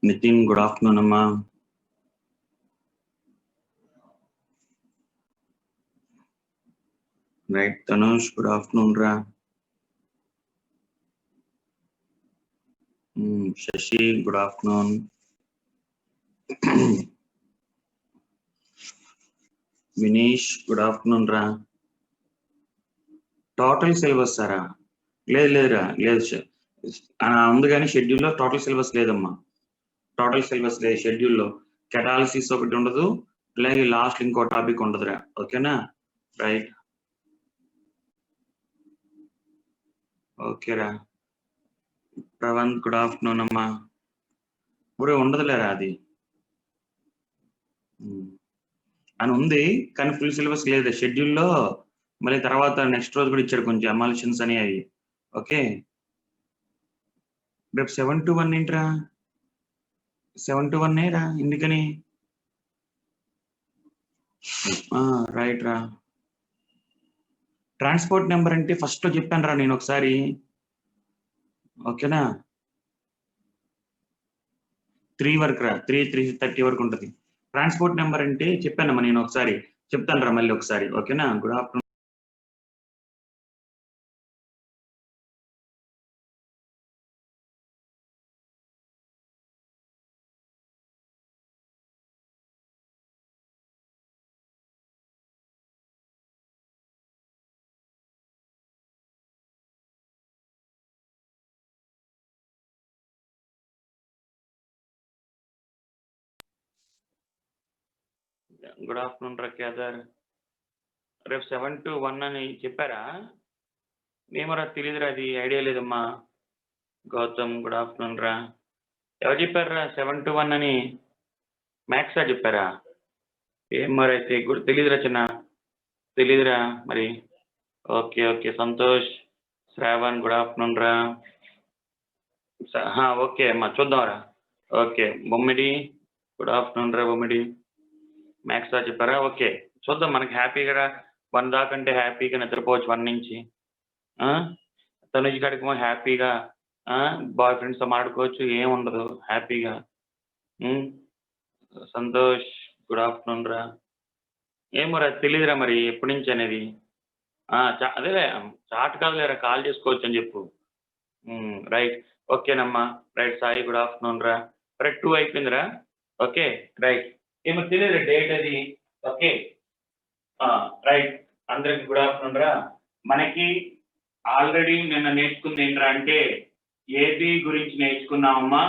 Nitin, good afternoon, Amma. Right, Tanush, good afternoon, Ra. Shashi, good afternoon. Vinesh, good afternoon, Ra. Total syllabus సారా? లేదురా, లేదు. ఉంది కానీ షెడ్యూల్లో టోటల్ సిలబస్ లేదమ్మా. టోటల్ సిలబస్ లేదు షెడ్యూల్లో. కెటాలిసిస్ ఒకటి ఉండదు, అలాగే లాస్ట్ ఇంకో టాపిక్ ఉండదురా. ఓకేనా? రైట్, ఓకేరా. ప్రవంత్, గుడ్ ఆఫ్టర్నూన్ అమ్మా. ఇప్పుడు ఉండదులేరా అది అని ఉంది, కానీ ఫుల్ సిలబస్ లేదు షెడ్యూల్లో. మళ్ళీ తర్వాత నెక్స్ట్ రోజు కూడా ఇచ్చాడు కొంచెం ఎమాలిషన్స్ అని అవి. ఓకే, రేపు 7 to 1 ఏంట్రా? 7 to 1 రా, ఎందుకని? రైట్ రా. ట్రాన్స్పోర్ట్ నెంబర్ అంటే ఫస్ట్ చెప్పాను రా నేను ఒకసారి. ఓకేనా? 3 వరకు రా, 3:30 వరకు ఉంటుంది. ట్రాన్స్పోర్ట్ నెంబర్ అంటే చెప్పానమ్మా నేను ఒకసారి, చెప్తాను రా మళ్ళీ ఒకసారి. ఓకేనా? Good afternoon. గుడ్ ఆఫ్టర్నూన్ రా కేదార్. రేపు 7 to 1 అని చెప్పారా? ఏమరా తెలియదురా, అది ఐడియా లేదమ్మా. గౌతమ్, గుడ్ ఆఫ్టర్నూన్ రా. ఎవరు చెప్పారా 7 to 1 అని? మ్యాథ్స్ సార్ చెప్పారా? ఏం మరి అయితే తెలీదురా చిన్న, తెలీదురా మరి. Okay okay, Santosh. Shravan, good afternoon రా. ఓకే అమ్మా, చూద్దాంరా. ఓకే, బొమ్మిడి, గుడ్ ఆఫ్టర్నూన్ రా. బొమ్మిడి, మ్యాథ్స్ సార్ చెప్పారా? ఓకే, చూద్దాం. మనకి హ్యాపీగా 1 దాకంటే హ్యాపీగా నిద్రపోవచ్చు 1 నుంచి. తనుజ్ కాడికి హ్యాపీగా బాయ్ ఫ్రెండ్స్తో మాట్లాడుకోవచ్చు, ఏముండదు, హ్యాపీగా. సంతోష్, గుడ్ ఆఫ్టర్నూన్ రా. ఏమో రా, తెలీదురా మరి ఎప్పటి నుంచి అనేది. అదేలే, చాట్ కాదులేరా, కాల్ చేసుకోవచ్చు అని చెప్పు. రైట్, ఓకేనమ్మా. రైట్, సాయి, గుడ్ ఆఫ్టర్నూన్ రా. రైట్, 2 అయిపోయిందిరా. Okay, right. ఏమో తెలియదు డేట్ అది. Okay, right. అందరికి గుడ్ ఆఫ్టర్నూన్ రా. మనకి ఆల్రెడీ నిన్న నేర్చుకుంది ఏంట్రా అంటే ఏబి గురించి నేర్చుకున్నామమ్మా.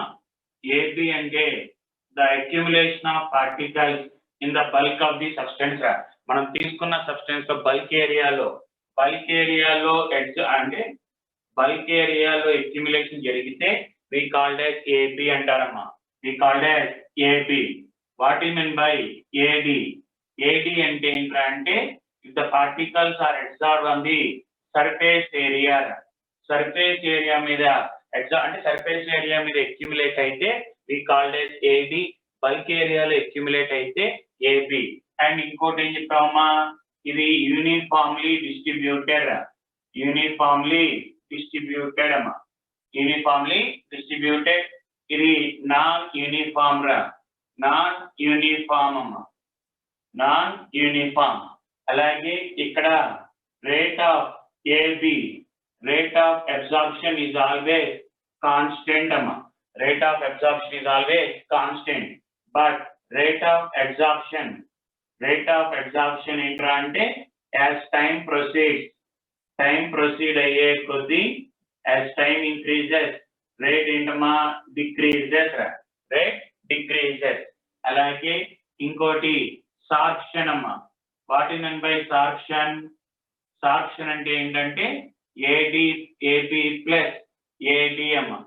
ఏబి అంటే the accumulation of particles in the bulk of the substance రా. మనం తీసుకున్న సబ్స్టెన్స్ లో బల్క్ ఏరియాలో అంటే బల్క్ ఏరియాలో అక్యుములేషన్ జరిగితే వి కాల్డ్ యాజ్ ఏబి అంటారమ్మా. We called as AB. What you mean by AD? AD అంటే ఏంట్రా అంటే if the particles are absorbed on the surface area, surface area మీద అంటే సర్ఫేస్ ఏరియా మీద అక్యుములేట్ అయితే we called as AD. Bulk ఏరియాలో accumulate అయితే AB. అండ్ ఇంకోటి ఏం చెప్పామమ్మా, ఇది యూనిఫామ్లీ డిస్ట్రిబ్యూటెడ్ అమ్మా. Uniformly distributed. ఇది నాన్ యూనిఫామ్ రా, నాన్ యూనిఫామ్ అమ్మా, నాన్ యూనిఫామ్. అలాగే ఇక్కడ rate of AB, rate of absorption is always constant అమ్మా. Rate of absorption is always constant. But rate of absorption ఏంట్రా అంటే యాజ్ టైం ప్రొసీడ్ అయ్యే కొద్దీ, యాజ్ టైం ఇంక్రీజెస్ రేట్ ఏంటమ్మా డిక్రీజెస్. అలాగే ఇంకోటి సార్ప్షన్ అమ్మా. What you mean by sorption? Sorption అంటే ఏంటంటే ఏబి ప్లస్ ఏడి అమ్మా.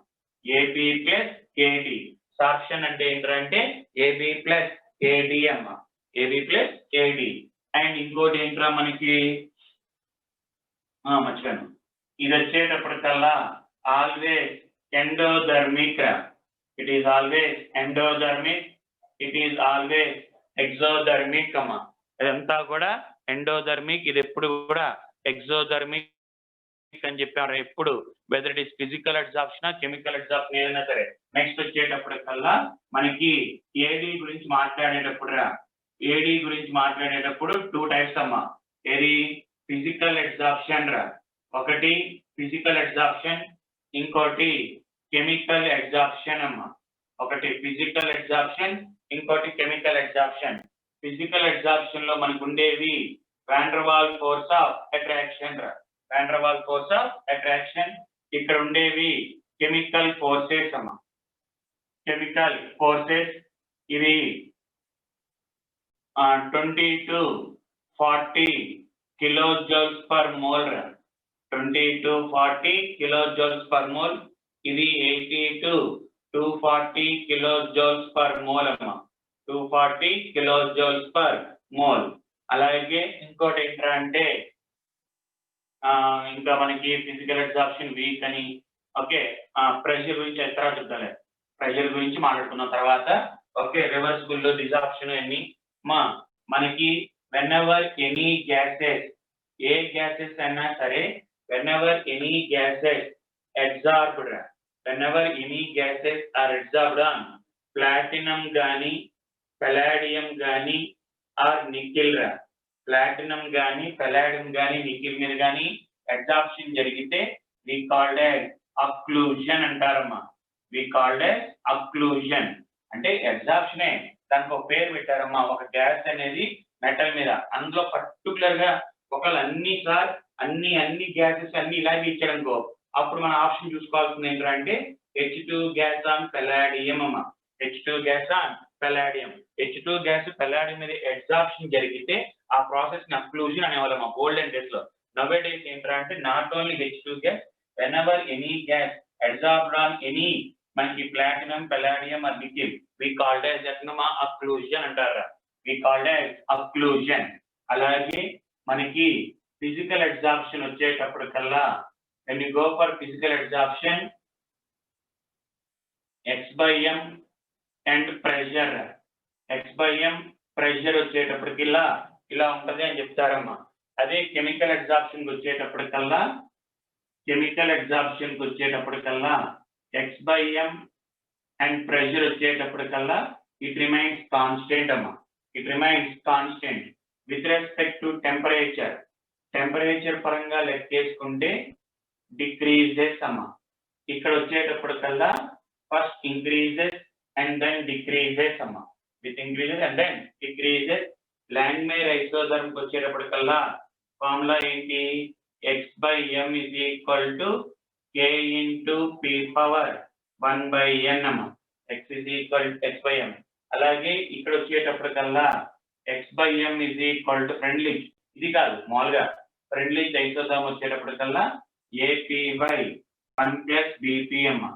AB plus AD. సార్ప్షన్ అంటే ఏంటంటే ఏబి ప్లస్ ఏడి అమ్మా. AB plus AD. అండ్ ఇంకోటి ఏంట్రా మనకి మర్చిపోయాను, ఇది వచ్చేటప్పటికల్లా always endothermic. It is always endothermic, it is always exothermic అమ్మా. ఇదంతా కూడా ఎండోధర్మిక్, ఇది ఎప్పుడు కూడా ఎగ్జోధర్మిక్ అని చెప్పారు ఎప్పుడు, whether it is physical absorption chemical absorption ఏదైనా సరే. నెక్స్ట్ వచ్చేటప్పటికల్లా మనకి ఏడి గురించి మాట్లాడేటప్పుడు 2 టైప్స్ అమ్మా. ఏది ఫిజికల్ అబ్జార్ప్షన్ రా, ఒకటి ఫిజికల్ అబ్జార్ప్షన్, ఇంకోటి కెమికల్ అబ్జార్ప్షన్ అమ్మా. ఒకటి ఫిజికల్ అబ్జార్ప్షన్, ఇంకోటి కెమికల్ అబ్జార్ప్షన్. ఫిజికల్ అబ్జార్ప్షన్ లో మనకు ఉండేవి van der Waals force of attraction రా, van der Waals force of attraction. ఇక్కడ ఉండేవి కెమికల్ ఫోర్సెస్ అమ్మా. కెమికల్ ఫోర్సెస్ ఇవి 20 to 40 kilojoules per mole రా, 20 to 40 kilojoules per mole. ఇది 80 to 240 kilojoules per mole అమ్మా, 240 kilojoules per mole. అలాగే ఇంకోటి ఏంటంటే అంటే ఇంకా మనకి ఫిజికల్ అబ్జార్ప్షన్ వీక్ అని. ఓకే, ప్రెషర్ గురించి ఎక్కడ చూద్దాం, ప్రెషర్ గురించి మాట్లాడుకున్న తర్వాత. ఓకే, రివర్సిబుల్ డిసార్ప్షన్ అన్ని మనకి వెన్ ఎవర్ ఎనీ గ్యాసెస్, ఏ గ్యాసెస్ అయినా సరే, whenever any gases absorbed, whenever any gases are absorbed on platinum గానీ పలాడియం గానీ ఆర్ నికిల్ రా, ప్లాటినం గానీ పలాడియం గానీ నికిల్ మీద గానీ అబ్జార్ప్షన్ జరిగితే వి కాల్డ్ యాజ్ అక్లూజన్ అంటారమ్మా. వి కాల్డ్ యాజ్ అక్లూజన్ అంటే అబ్జార్ప్షనే, దానికి ఒక పేరు పెట్టారమ్మా. ఒక గ్యాస్ అనేది మెటల్ మీద, అందులో పర్టికులర్ గా ఒకళ్ళు అన్ని గ్యాసెస్ అన్ని ఇలాగే ఇచ్చారనుకో, అప్పుడు మన ఆప్షన్ చూసుకోవాల్సింది ఏంటంటే H2 గ్యాస్ ఆన్ పెలాడియం అమ్మా. H2 gas on palladium. H2 gas palladium మీద అబ్జార్ప్షన్ జరిగితే ఆ ప్రాసెస్ ని అక్లూజన్ అనేవాళ్ళమ్మా గోల్డెన్ డేస్ లో. నవే డేస్ ఏంటంటే not only H2 gas, whenever any gas absorbed on any మనకి platinum palladium or nickel, we called as occlusion అంటారా, we called as occlusion. అలాగే మనకి ఫిజికల్ అబ్జార్ప్షన్ వచ్చేటప్పటికల్లా when you go for physical absorption, x/m and pressure, x/m pressure వచ్చేటప్పటికల్లా ఇలా ఉంటది అని చెప్తారమ్మా. అదే కెమికల్ అబ్జార్ప్షన్ వచ్చేటప్పటికల్లా x/m అండ్ ప్రెషర్ వచ్చేటప్పటికల్లా ఇట్ రిమైన్స్ కాన్స్టెంట్ అమ్మా. It remains constant with respect to temperature. Temperature పరంగా లెక్కేసుకుంటే డిక్రీజెస్ అమ్మా. ఇక్కడ వచ్చేటప్పటికల్లా first increases and then decreases అమ్మా. With increases and then decreases. Langmuir ఐసోథర్మ్కి వచ్చేటప్పటికల్లా ఫార్ములా ఏంటి, x/m is equal to k into p⁻1/n అమ్మా. x is equal to x/m. అలాగే ఇక్కడ వచ్చేటప్పటికల్లా x/m is equal to friendly, ఇది కాదు మామూలుగా ఫ్రెండ్లీ ఐసోథర్మ్ వచ్చేటప్పటికల్లా AP/1 plus BP అమ్మా.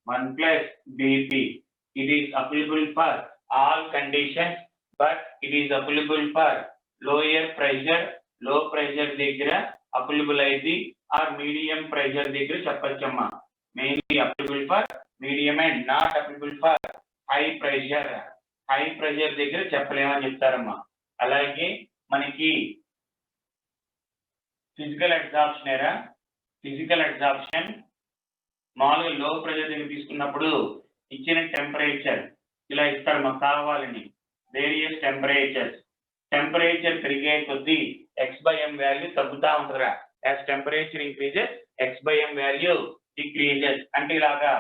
1 plus BP. It is applicable for all conditions, but it is applicable for lower pressure, low pressure దగ్గర applicable అయింది, or medium pressure దగ్గర చెప్పచ్చమ్మా. Mainly applicable for medium and not applicable for high pressure. High pressure దగ్గర చెప్పలేమని చెప్తారమ్మా. అలాగే మనకి physical absorption ఏరా, physical absorption మామూలుగా లో pressure దగ్గర తీసుకున్నప్పుడు ఇచ్చిన టెంపరేచర్ ఇలా ఇస్తారు మాకు కావాలని, వేరియస్ టెంపరేచర్ పెరిగే కొద్దీ x/m వాల్యూ తగ్గుతా ఉంటుందిరా. As temperature increases x/m value decreases. అంటే ఇలాగా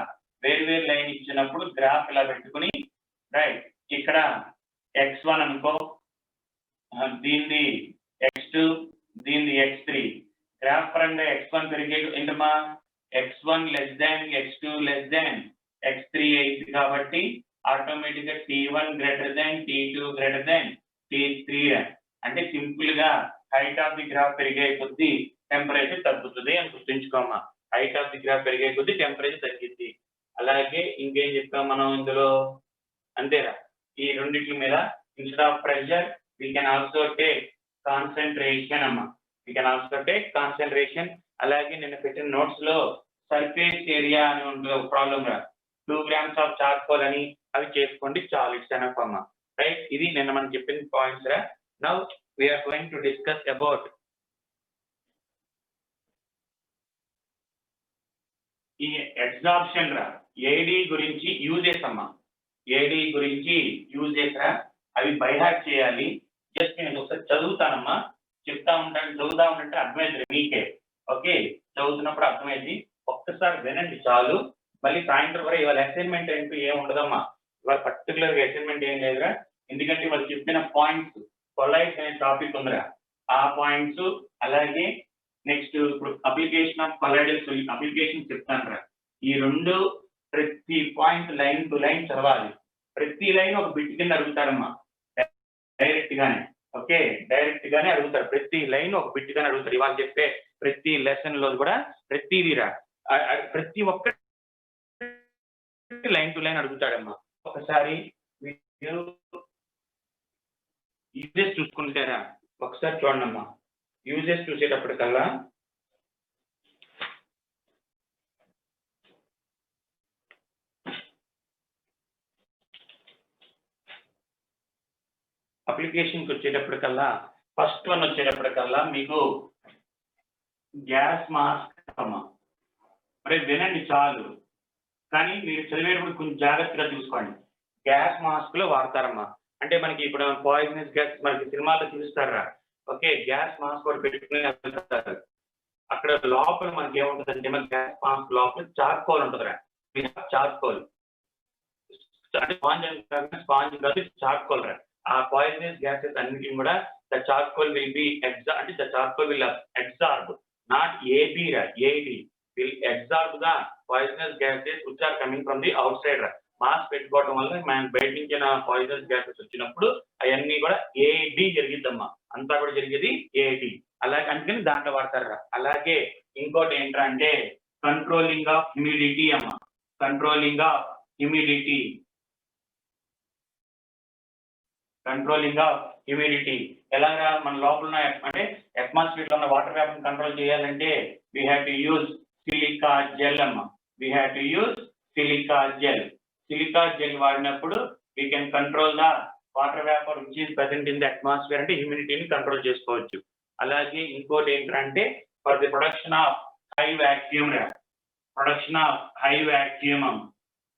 వేరు లైన్ ఇచ్చినప్పుడు గ్రాఫ్ ఇలా పెట్టుకుని, రైట్, ఇక్కడ x1 అనుకో, దీన్ని x2, దీన్ని x3. గ్రాఫ్ పరంగా x1 పెరిగే ఏంటమ్మా, x1 less than x2 less than x3 అయింది కాబట్టి ఆటోమేటిక్ గా T1 greater than T2 greater than T3. అంటే సింపుల్ గా హైట్ ఆఫ్ ది గ్రాఫ్ పెరిగే కొద్దీ టెంపరేచర్ తగ్గుతుంది అని గుర్తుంచుకోమ్మా. హైట్ ఆఫ్ ది గ్రాఫ్ పెరిగే కొద్దీ టెంపరేచర్ తగ్గింది. అలాగే ఇంకేం చెప్పాం మనం ఇందులో, అంతేరా, ఈ రెండింటి మీద instead of pressure we can also take concentration అమ్మా. We can also take concentration. అలాగే నిన్న పెట్టిన నోట్స్ లో సర్ఫేస్ ఏరియా అని ఉంటుంది ఒక ప్రాబ్లమ్ రా, 2 grams ఆఫ్ చార్కోల్ అని, అవి చేసుకోండి చాలు, ఇట్స్ ఎనఫ్ అమ్మా. రైట్, ఇది నిన్న మనం చెప్పిన పాయింట్స్ రా. Now we're going to discuss about ఈ అబ్జార్ప్షన్ రా ఏడి గురించి యూజెస్ అమ్మా, ఏడి గురించి యూజెస్ రా, అవి బైహార్ట్ చేయాలి. జస్ట్ నేను ఒకసారి చదువుతానమ్మా, చెప్తా ఉంటాను, చదువుతా ఉంటే అర్థమైంది మీకే. ఓకే, చదువుతున్నప్పుడు అర్థమైంది, ఒక్కసారి వినండి చాలు. మళ్ళీ సాయంత్రం వరకు ఇవాళ అసైన్మెంట్ అంటూ ఏం ఉండదమ్మా, ఇవాళ పర్టికులర్గా అసైన్మెంట్ ఏం లేదురా. ఎందుకంటే వాళ్ళు చెప్పిన పాయింట్స్, కొలైడ్స్ అనే టాపిక్ ఉందిరా, ఆ పాయింట్స్, అలాగే నెక్స్ట్ ఇప్పుడు application of colloidal solution application చెప్తాను రా. ఈ రెండు ప్రతి పాయింట్ లైన్ టు లైన్ చదవాలి. ప్రతి లైన్ ఒక బిట్ కింద అడుగుతారమ్మా డైరెక్ట్ గానే. ఓకే, డైరెక్ట్ గానే అడుగుతారు, ప్రతి లైన్ ఒక బిట్ గానే అడుగుతారు. ఇవాళ చెప్పే ప్రతి లెసన్ లో కూడా ప్రతిదిరా, ప్రతి ఒక్క లైన్ టు లైన్ అడుగుతాడమ్మా. ఒకసారి యూజెస్ చూసుకుంటారా, ఒకసారి చూడండమ్మా. యూజెస్ చూసేటప్పటికల్లా అప్లికేషన్కి వచ్చేటప్పటికల్లా ఫస్ట్ వన్ వచ్చేటప్పటికల్లా మీకు గ్యాస్ మాస్క్ అమ్మా. మరి వినండి చాలు, కానీ మీరు చదివేటప్పుడు కొంచెం జాగ్రత్తగా చూసుకోండి. గ్యాస్ మాస్క్ లో వాడతారమ్మా, అంటే మనకి ఇప్పుడు పాయిజనస్ గ్యాస్ మనకి సినిమాలో చూపిస్తారా. ఓకే, గ్యాస్ మాస్క్ కూడా పెట్టుకుని వెళ్తారు. అక్కడ లోపల మనకి ఏముంటుందంటే మన గ్యాస్ మాస్క్ లోపల చార్కోల్ ఉంటుందిరా, చార్కోల్ అంటే స్పాంజ్ కాదు, చార్కోల్ రా. ఆ పాయిజనస్ గ్యాసెస్ అన్నిటిని కూడా ద చార్కోల్ విల్ బి అంటే the charcoal will absorb, not AB రా, AD will absorb the poisonous gases which are coming from the outside రా. మాస్క్ పెట్టుకోవడం వల్ల మనం బయట నుంచి పాయిజనస్ గ్యాసెస్ వచ్చినప్పుడు అవన్నీ కూడా ఏడి జరిగిద్దమ్మా, అంతా కూడా జరిగేది ఏడి. అలాగే అందుకని దాంట్లో వాడతారు. అలాగే ఇంకోటి ఏంట్రా అంటే కంట్రోలింగ్ ఆఫ్ హ్యూమిడిటీ అమ్మా, controlling of humidity, controlling of humidity. ఎలాగా మన లోపల ఉన్న అంటే అట్మాస్ఫియర్ లో ఉన్న వాటర్ వేపర్ కంట్రోల్ చేయాలంటే we have to use silica gel అమ్మా, we have to use silica gel. Silica gel వాడినప్పుడు we can control the water vapour which is present in the atmosphere, అంటే హ్యూమిడిటీని కంట్రోల్ చేసుకోవచ్చు. అలాగే ఇంకోటి ఏంటంటే for the production of high vacuum, production of high vacuum,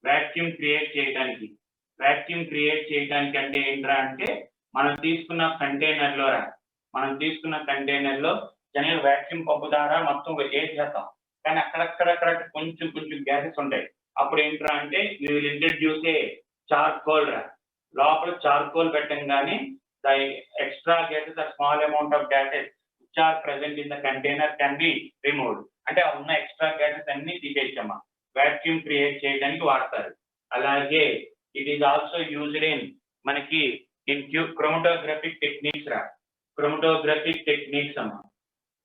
vacuum create చేయడానికి. Vacuum create చేయడానికి అంటే ఏంట్రా అంటే మనం తీసుకున్న కంటైనర్ లో జనరల్ వాక్యూమ్ పంపు ద్వారా మొత్తం చేసేస్తాం, కానీ అక్కడక్కడ కొంచెం కొంచెం గ్యాసెస్ ఉంటాయి. అప్పుడు ఏంట్రా అంటే you will introduce a charcoal రా. లోపల చార్కోల్ పెట్టంగానే the extra gases or small amount of gases which are present in the container can be removed, అంటే ఆ ఉన్న ఎక్స్ట్రా గ్యాసెస్ అన్ని తీసేయచ్చమ్మా, వాక్యూమ్ క్రియేట్ చేయడానికి వాడతారు. అలాగే it is also used in మనకి ఇన్ క్రోమటోగ్రఫిక్ టెక్నిక్స్ రా, క్రోమటోగ్రఫిక్ టెక్నిక్స్ అమ్మా.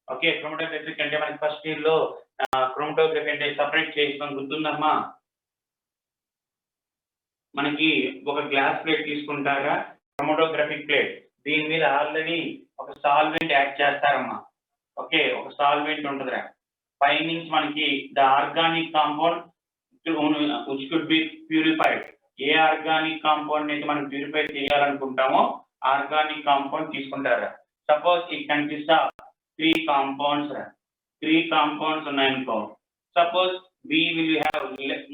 ఓకే, క్రోమటోగ్రఫిక్ అంటే మనకి ఫస్ట్ ఇయర్ లో క్రోమటోగ్రఫీ అంటే సపరేట్ చేసుకొని గుర్తుందమ్మా. మనకి ఒక గ్లాస్ ప్లేట్ తీసుకుంటారా, క్రోమటోగ్రఫిక్ ప్లేట్, దీని మీద ఆల్రెడీ ఒక సాల్వెంట్ యాడ్ చేస్తారమ్మా. ఓకే, ఒక సాల్వెంట్ ఉంటుందిరా, పైనుంచి మనకి the organic compound which could be purified. ఏ ఆర్గానిక్ కాంపౌండ్ అయితే మనం ప్యూరిఫై చేయాలనుకుంటామో ఆర్గానిక్ కాంపౌండ్ తీసుకుంటారా. Suppose it consist of 3 compounds రా, 3 కాంపౌండ్స్ ఉన్నాయనుకో, suppose B will have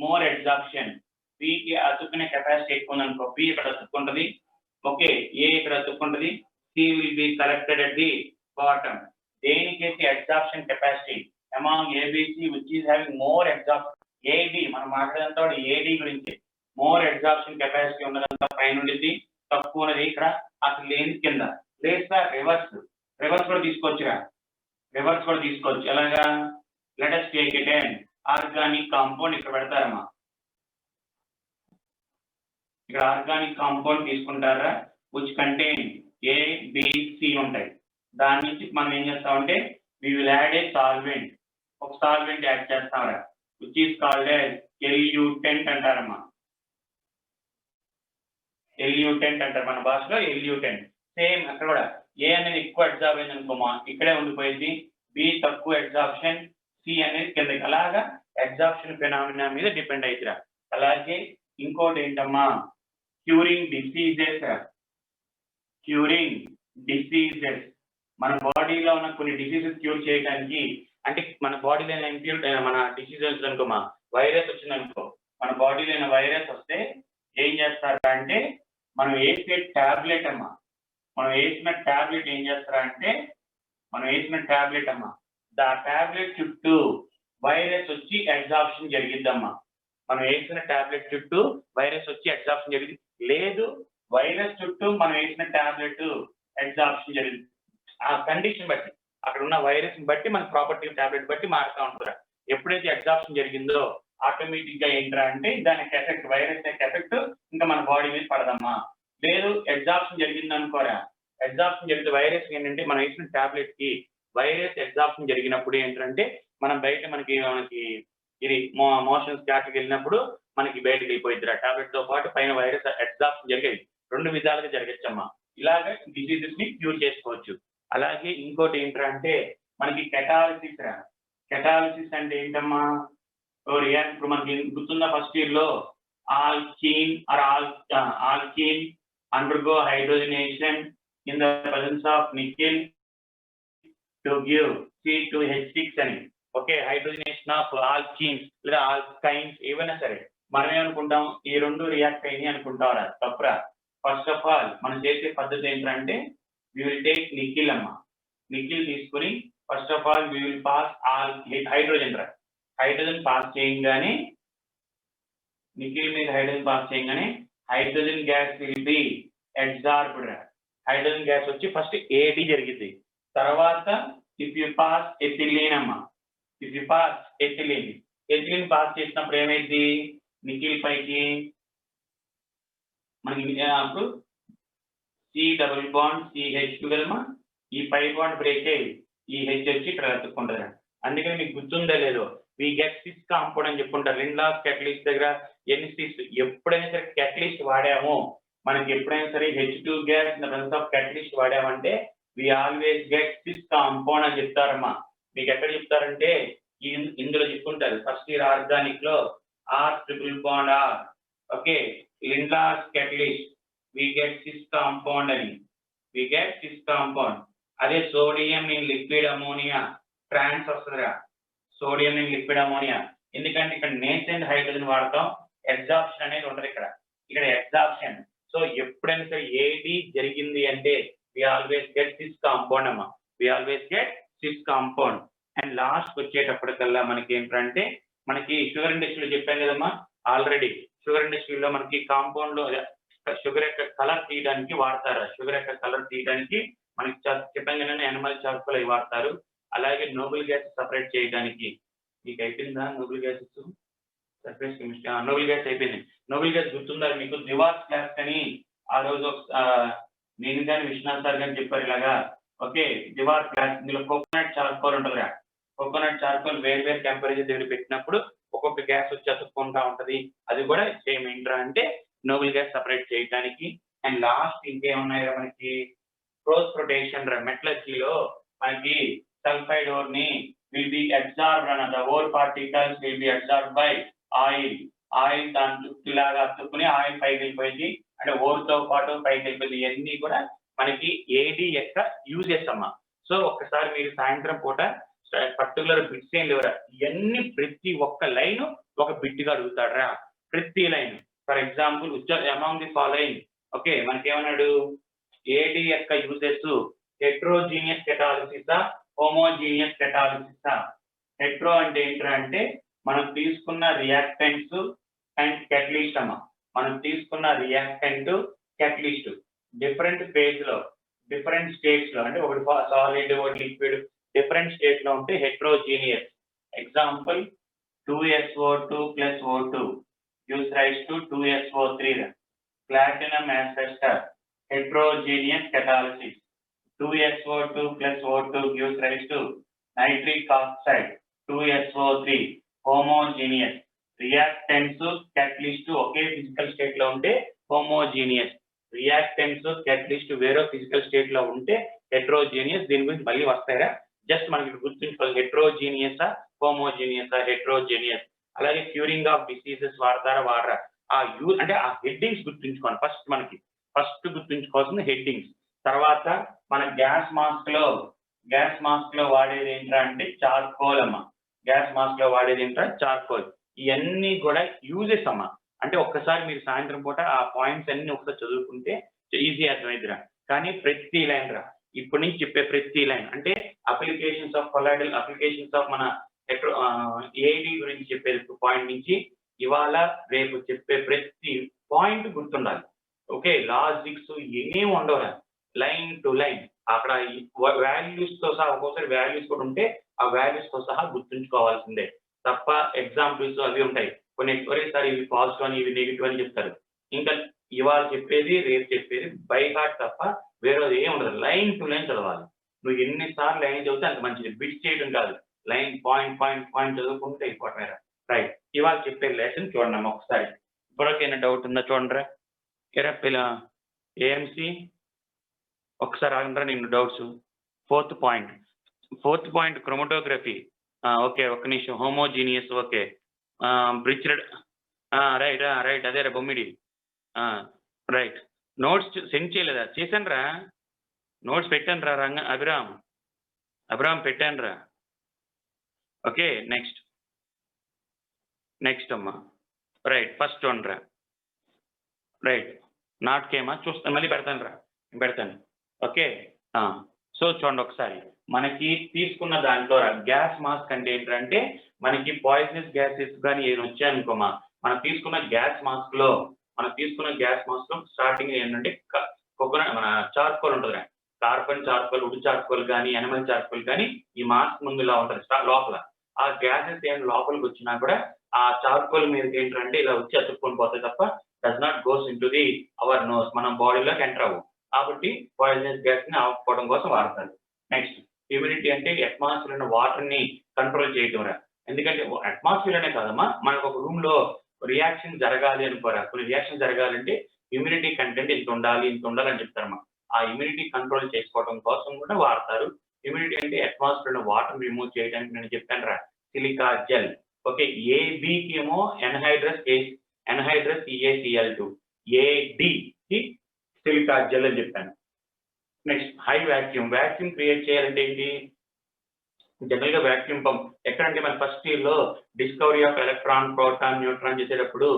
more absorption, బికి అతుక్కునే కెపాసిటీ ఎక్కువ ఉందనుకో, బి ఇక్కడ అతుక్కుంటుంది. ఓకే, ఏ ఇక్కడ అతుక్కుంటుంది, C will be collected at the bottom. దేనికైతే absorption capacity among ABC which is having more absorption, AD మనం మాట్లాడేంత ఏడి గురించి, మోర్ అబ్జార్ప్షన్ కెపాసిటీ ఉన్నదంతా పైన ఉండేది, తక్కువ ఉన్నది ఇక్కడ అసలు లేని కింద. లేదు సార్ రివర్స్ కూడా తీసుకోవచ్చురా, రివర్స్ కూడా తీసుకోవచ్చు. ఎలాగా, let us take it an organic compound ఇక్కడ పెడతారమ్మా, ఇక్కడ ఆర్గానిక్ కాంపౌండ్ తీసుకుంటారా which contain A, B, C ఉంటాయి. దాని నుంచి మనం ఏం చేస్తామంటే we will add a solvent, ఒక సాల్వెంట్ యాడ్ చేస్తామరా which is called as eluent అంటారమ్మా. ఎల్యూటెంట్ అంటారు మన భాషలో, ఎల్యూటెంట్. సేమ్ అక్కడ కూడా ఏ అనేది ఎక్కువ అబ్జార్బ్ అయింది అనుకోమా, ఇక్కడే ఉండిపోయింది, బి తక్కువ అబ్జార్ప్షన్, సి అనేది కిందకి. అలాగా అబ్జార్ప్షన్ ఫెనామినా మీద డిపెండ్ అవుతురా. అలాగే ఇంకోటి ఏంటమ్మా, క్యూరింగ్ డిసీజెస్, క్యూరింగ్ డిసీజెస్, మన బాడీలో ఉన్న కొన్ని డిసీజెస్ క్యూర్ చేయడానికి అంటే మన బాడీలో మన డిసీజ్ వచ్చిందనుకో వైరస్ వచ్చిందనుకో, మన బాడీలో వైరస్ వస్తే ఏం చేస్తారా అంటే మనం వేసే ట్యాబ్లెట్ అమ్మా, మనం వేసిన ట్యాబ్లెట్ ఏం చేస్తారా అంటే ఆ ట్యాబ్లెట్ చుట్టూ వైరస్ వచ్చి ఎగ్జాప్షన్ జరిగిద్దమ్మా. మనం వేసిన ట్యాబ్లెట్ చుట్టూ వైరస్ వచ్చి ఎగ్జాప్షన్ జరిగింది, లేదు వైరస్ చుట్టూ మనం వేసిన ట్యాబ్లెట్ ఎగ్జాప్షన్ జరిగింది. ఆ కండిషన్ బట్టి, అక్కడ ఉన్న వైరస్ బట్టి మన ప్రాపర్టీ ట్యాబ్లెట్ బట్టి మారుతూ ఉంటారు. ఎప్పుడైతే ఎగ్జాప్షన్ జరిగిందో ఆటోమేటిక్ గా ఏంట్రా అంటే దానికి ఎఫెక్ట్, వైరస్ యొక్క ఎఫెక్ట్ ఇంకా మన బాడీ మీద పడదమ్మా. లేదు ఎగ్జాప్షన్ జరిగింది అనుకోరా, ఎగ్జాప్షన్ జరిగితే వైరస్ ఏంటంటే మనం వేసిన ట్యాబ్లెట్ కి వైరస్ ఎగ్జాప్షన్ జరిగినప్పుడు ఏంటంటే మనం బయట మనకి ఇది మోషన్స్ క్యాట్కి వెళ్ళినప్పుడు మనకి బయటకు వెళ్ళిపోయింది. ఆ టాబ్లెట్ తో పాటు పైన వైరస్ ఎగ్జాప్షన్ జరిగేది. 2 విధాలుగా జరగచ్చమ్మా. ఇలాగ డిసీజెస్ ని క్యూర్ చేసుకోవచ్చు. అలాగే ఇంకోటి ఏంటంటే మనకి కెటాలిసిస్ అంటే ఏంటమ్మా? ఇప్పుడు మనకి గుర్తున్న ఫస్ట్ ఇయర్ లో alkyne undergo hydrogenation in the presence of nickel to give C2H6 అని. ఓకే, హైడ్రోజనేషన్ ఆఫ్ ఆల్కీన్స్ లేదా ఆల్కైన్స్ ఏవైనా సరే మనం ఏమనుకుంటాం, ఈ 2 రియాక్ట్ అయ్యి అనుకుంటారా? తప్పురా. ఫస్ట్ ఆఫ్ ఆల్ మనం చేసే పద్ధతి ఏంటంటే వి విల్ టేక్ నికిల్ అమ్మా. నికిల్ తీసుకుని first of all we will pass hydrogen pass చేయగానే, నికిల్ మీద హైడ్రోజన్ పాస్ చేయగానే hydrogen gas will be absorbed. Hydrogen gas వచ్చి ఫస్ట్ ఏడి జరిగింది. తర్వాత ఇఫ్ యు పాస్ ఎథిలీన్ అమ్మా, ఎథిలీన్ పాస్ చేసినప్పుడు ఏమైంది, నికిల్ పైకి మనకి అప్పుడు CH2 కదమ్మా, ఈ పై బాండ్ బ్రేక్ అయ్యి ఈ హెచ్ వచ్చి ఇక్కడ వెతుక్కుంటారు. అందుకని మీకు గుర్తుందో లేదో వి గెట్ సిస్ కాంపౌండ్ అని చెప్పుకుంటారు. లిండ్లాస్ క్యాటలిస్ట్ దగ్గర ఎన్ని సిస్, ఎప్పుడైనా సరే క్యాటలిస్ట్ వాడాము, మనకి ఎప్పుడైనా సరే H2 gas in the presence of catalyst వాడామంటే we always get cis compound అని చెప్తారమ్మా. మీకు ఎక్కడ చెప్తారంటే ఇందులో చెప్పుకుంటారు ఫస్ట్ ఇయర్ ఆర్గానిక్ లో R+R. Okay, Lindlar's catalyst we get cis compound అని, అదే sodium in liquid ammonia trans వస్తుందిరా, సోడియం ఇన్ లిక్విడ్ అమోనియా. ఎందుకంటే ఇక్కడ నేసెంట్ హైడ్రోజన్ వాడతాం, ఎగ్జాప్షన్ అనేది ఉండదు ఇక్కడ ఎగ్జాప్షన్. సో ఎప్పుడైనా సరే ఏది జరిగింది అంటే we always get cis compound అమ్మా, అండ్ లాస్ట్ వచ్చేటప్పటికల్లా మనకి ఏంటంటే మనకి షుగర్ ఇండస్ట్రీలో చెప్పాను కదమ్మా ఆల్రెడీ, షుగర్ ఇండస్ట్రీలో మనకి కాంపౌండ్ లో షుగర్ యొక్క కలర్ తీయడానికి వాడతారు. షుగర్ యొక్క కలర్ తీయడానికి మనకి చెప్పాను కదా యానిమల్ చార్కోల్ అవి వాడతారు. అలాగే నోబుల్ గ్యాస్ సపరేట్ చేయడానికి, మీకు అయిపోయిందా noble gases surface chemistry? Noble gas అయిపోయింది. నోబుల్ గ్యాస్ గుర్తుందా మీకు? దివాస్ క్లాస్ అని ఆ రోజు నేను కానీ విశ్వనాథ్ సార్ కానీ చెప్పారు ఇలాగా. ఓకే, దివార్ క్లాస్, ఇందులో కోకోనట్ చార్కోల్ ఉంటుందిరా. కోకోనట్ చార్కోల్ వేరు టెంపరేచర్ దగ్గర పెట్టినప్పుడు ఒక్కొక్క గ్యాస్ వచ్చి అతుక్కుంటా ఉంటది. అది కూడా సేమ్ ఏంట్రా అంటే నోబుల్ గ్యాస్ సపరేట్ చేయడానికి. అండ్ లాస్ట్ ఇంకేమున్నాయో మనకి క్రోస్ రొటేషన్ రా. మెటలర్జీలో మనకి సల్ఫైడ్ ఓర్ ని విల్ బి అబ్సార్బ్డ్ అన్నది, ore particles will be absorbed by oil దాని చుట్టూ లాగా అతుక్కుని ఆయిల్ పైకి వెళ్ళిపోయింది, అంటే ఓర్ తో పాటు పైకి వెళ్ళిపోయింది. ఇవన్నీ కూడా మనకి ఏడి యొక్క యూజెస్ అమ్మా. సో ఒక్కసారి మీరు సాయంత్రం పూట పర్టికులర్ బిట్స్ ఏం లేవురా, ఇవన్నీ ప్రతి ఒక్క లైన్ ఒక బిట్గా అడుగుతాడరా, ప్రతి line. For example among the following, okay మనకేమన్నాడు, ఏడి యొక్క యూజెస్ హెట్రోజీనియస్ కెటాలిసిసా హోమోజీనియస్ కెటాలిసిసా? హెట్రో అంటే ఏంటంటే మనం తీసుకున్న రియాక్టెంట్స్ అండ్ కెటలిస్ట్ అమ్మా. మనం తీసుకున్న రియాక్టెంట్ కెటలిస్ట్ డిఫరెంట్ ఫేజ్ లో డిఫరెంట్ స్టేట్స్ లో, అంటే ఒకటి సాలిడ్ ఒకటి లిక్విడ్ డిఫరెంట్ స్టేట్ లో ఉంటే heterogeneous. Example 2SO2 + O2 gives rise to 2SO3. Platinum asbestos heterogeneous catalysis. 2SO2 + O2 gives rise to nitric oxide 2SO3 homogeneous. Reactants catalyst ఒకే physical state లో ఉంటే homogeneous, reactants catalyst వేరే physical state లో ఉంటే heterogeneous. దీని గురించి మళ్ళీ వస్తాయా, జస్ట్ మనకి గుర్తుంచుకోవాలి హెట్రోజీనియసా హోమోజీనియసా, హెట్రోజీనియస్. అలాగే క్యూరింగ్ ఆఫ్ డిసీజెస్ వాడరా? అంటే ఆ హెడ్డింగ్స్ గుర్తుంచుకోండి. ఫస్ట్ గుర్తుంచుకోవాల్సింది హెడ్డింగ్స్. తర్వాత మన గ్యాస్ మాస్క్ లో గ్యాస్ మాస్క్లో వాడేది ఏంట్రా అంటే చార్కోల్ అమ్మ. గ్యాస్ మాస్క్లో వాడేది ఏంట్రా చార్కోల్. ఇవన్నీ కూడా యూజెస్ అమ్మ. అంటే ఒక్కసారి మీరు సాయంత్రం పూట ఆ పాయింట్స్ అన్ని ఒకసారి చదువుకుంటే ఈజీ అర్థమైద్దిరా. కానీ ప్రతి లైన్ రా, ఇప్పటి నుంచి చెప్పే ప్రతి లైన్ అంటే applications of colloidal, applications of మన ఏఐడి గురించి చెప్పే పాయింట్ నుంచి ఇవాళ రేపు చెప్పే ప్రతి పాయింట్ గుర్తుండాలి. ఓకే, లాజిక్స్ ఏం ఉండవురా, లైన్ టు లైన్ అక్కడ వాల్యూస్ తో సహా, ఒక్కోసారి వాల్యూస్ కూడా ఉంటే ఆ వాల్యూస్ తో సహా గుర్తుంచుకోవాల్సిందే తప్ప ఎగ్జాంపుల్స్ అవి ఉంటాయి కొన్ని, ఒకేసారి ఇవి పాజిటివ్ అని ఇవి నెగిటివ్ అని చెప్తారు. ఇంకా ఇవాళ చెప్పేది రేపు చెప్పేది బై హార్ట్ తప్ప వేరేది ఏం ఉండదు. లైన్ టు లైన్ చదవాలి. నువ్వు ఎన్నిసార్లు లైన్ చదివితే అంత మంచిది. బిట్ చేయడం కాదు, లైన్ పాయింట్ పాయింట్ పాయింట్ చదువుకుంటే అయిపోవటం. రైట్, ఇవాళ చెప్పే లెసన్ చూడండి అమ్మ ఒకసారి. ఇప్పటికైనా డౌట్ ఉందా చూడండిరా. ఎరా పిల్ల ఏఎంసి ఒకసారి ఆగండ్రా, నేను doubts. Fourth point chromatography. Okay, ఒక్క నిమిషం. Homogeneous, okay. బ్రిచ్డ్, రైట్ రైట్, అదేరా బొమ్మిడి. రైట్, నోట్స్ సెండ్ చేయలేదా? చేశాను రా, నోట్స్ పెట్టాను రా అభిరామ్ పెట్టాను రా. ఓకే, నెక్స్ట్ అమ్మా. రైట్, ఫస్ట్ చూడండి రా. రైట్, నాట్కేమా చూస్తాను, మళ్ళీ పెడతాను. ఓకే, సో చూడండి ఒకసారి. మనకి తీసుకున్న దాంట్లో గ్యాస్ మాస్క్ అంటే ఏంటంటే మనకి పాయిజనస్ గ్యాసెస్ కానీ ఏమి వచ్చాయనుకోమా, మనం తీసుకున్న గ్యాస్ మాస్క్ లో స్టార్టింగ్ ఏంటంటే కోకోనట్ మన చార్కోల్ ఉంటుంది. కార్బన్ చార్కోల్, వుడ్ చార్కోల్ కానీ యానిమల్ చార్కోల్ కానీ ఈ మాస్క్ ముందు ఇలా ఉంటుంది లోపల. ఆ గ్యాసెస్ ఏం లోపలికి వచ్చినా కూడా ఆ చార్కోల్ మీద ఏంటంటే ఇలా వచ్చి అతుక్కొని పోతాయి తప్ప does not goes in to the our nose, మన బాడీలోకి ఎంటర్ అవ్వు. కాబట్టి పాయిజనస్ గ్యాస్ ని ఆపుకోవడం కోసం వాడతారు. నెక్స్ట్, హ్యూమిడిటీ అంటే అట్మాస్ఫియర్ ఉన్న వాటర్ ని కంట్రోల్ చేయటం రా. ఎందుకంటే అట్మాస్ఫియర్ అనే కాదమ్మా, మనకు ఒక రూమ్ లో రియాక్షన్ జరగాలి అనుకోరా, కొన్ని రియాక్షన్ జరగాలంటే హ్యూమిడిటీ కంటెంట్ ఇంత ఉండాలి అని చెప్తారమ్మా. ఆ హ్యూమిడిటీ కంట్రోల్ చేసుకోవడం కోసం కూడా వాడతారు. హ్యూమిడిటీ అంటే అట్మాస్ఫియర్ ఉన్న వాటర్ రిమూవ్ చేయడానికి నేను చెప్పాను రా, సిలికా జెల్. ఓకే, ఏబికి ఏమో ఎన్హైడ్రస్ EaCl2, ఏడి కి సిలికా జెల్ అని చెప్పాను. నెక్స్ట్, హై వాక్యూమ్ క్రియేట్ చేయాలంటే ఏంటి? జనరల్ గా వాక్యూమ్ పంప్ ఎక్కడంటే మన ఫస్ట్ ఇయర్ లో discovery of electron, proton, neutron చేసేటప్పుడు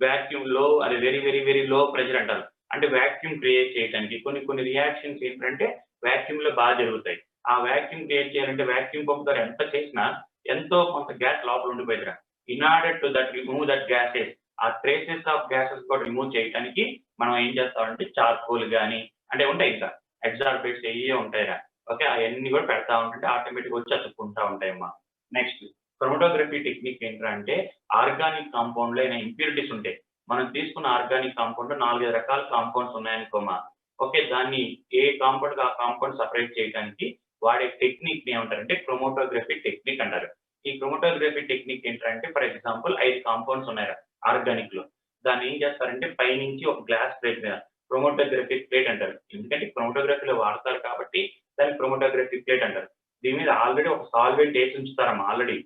వాక్యూమ్ లో, అది very very very low pressure అంటారు. అంటే వాక్యూమ్ క్రియేట్ చేయడానికి కొన్ని రియాక్షన్స్ ఏంటంటే వాక్యూమ్ లో బాగా జరుగుతాయి. ఆ వాక్యూమ్ క్రియేట్ చేయాలంటే వాక్యూమ్ పంప్ ద్వారా ఎంత చేసినా ఎంతో కొంత గ్యాస్ లోపల ఉండిపోయిరా. In order to that remove that gases, ఆ ట్రేసెస్ ఆఫ్ గ్యాసెస్ కూడా రిమూవ్ చేయడానికి మనం ఏం చేస్తామంటే చార్కోల్ కానీ అంటే ఉంటాయి, ఇంకా ఎగ్జార్బేట్స్ అయ్యే ఉంటాయిరా. ఓకే, అవన్నీ కూడా పెడతా ఉంటుంటే ఆటోమేటిక్ వచ్చి అతుక్కుంటా ఉంటాయమ్మా. నెక్స్ట్, క్రోమటోగ్రఫీ టెక్నిక్ ఏంటంటే ఆర్గానిక్ కాంపౌండ్ లో అయినా ఇంప్యూరిటీస్ ఉంటాయి. మనం తీసుకున్న ఆర్గానిక్ కాంపౌండ్ 4 రకాల కాంపౌండ్స్ ఉన్నాయనుకోమా. ఓకే, దాన్ని ఏ కాంపౌండ్ ఆ కాంపౌండ్ సపరేట్ చేయడానికి వాడే టెక్నిక్ ని ఏమంటారంటే క్రోమటోగ్రఫీ టెక్నిక్ అంటారు. ఈ క్రోమటోగ్రఫీ టెక్నిక్ ఏంటంటే ఫర్ ఎగ్జాంపుల్ 5 కాంపౌండ్స్ ఉన్నాయి ఆర్గానిక్ లో. దాన్ని ఏం చేస్తారంటే పైనుంచి ఒక గ్లాస్ ప్లేట్ మీద క్రోమటోగ్రఫీ ప్లేట్ అంటారు. ఎందుకంటే క్రోమటోగ్రఫీలో వాడతారు కాబట్టి దాన్ని క్రోమటోగ్రఫీ ప్లేట్ అంటారు. దీని మీద ఆల్రెడీ ఒక సాల్వెంట్ వేసి ఉంచుతారమ్మా. ఆల్రెడీ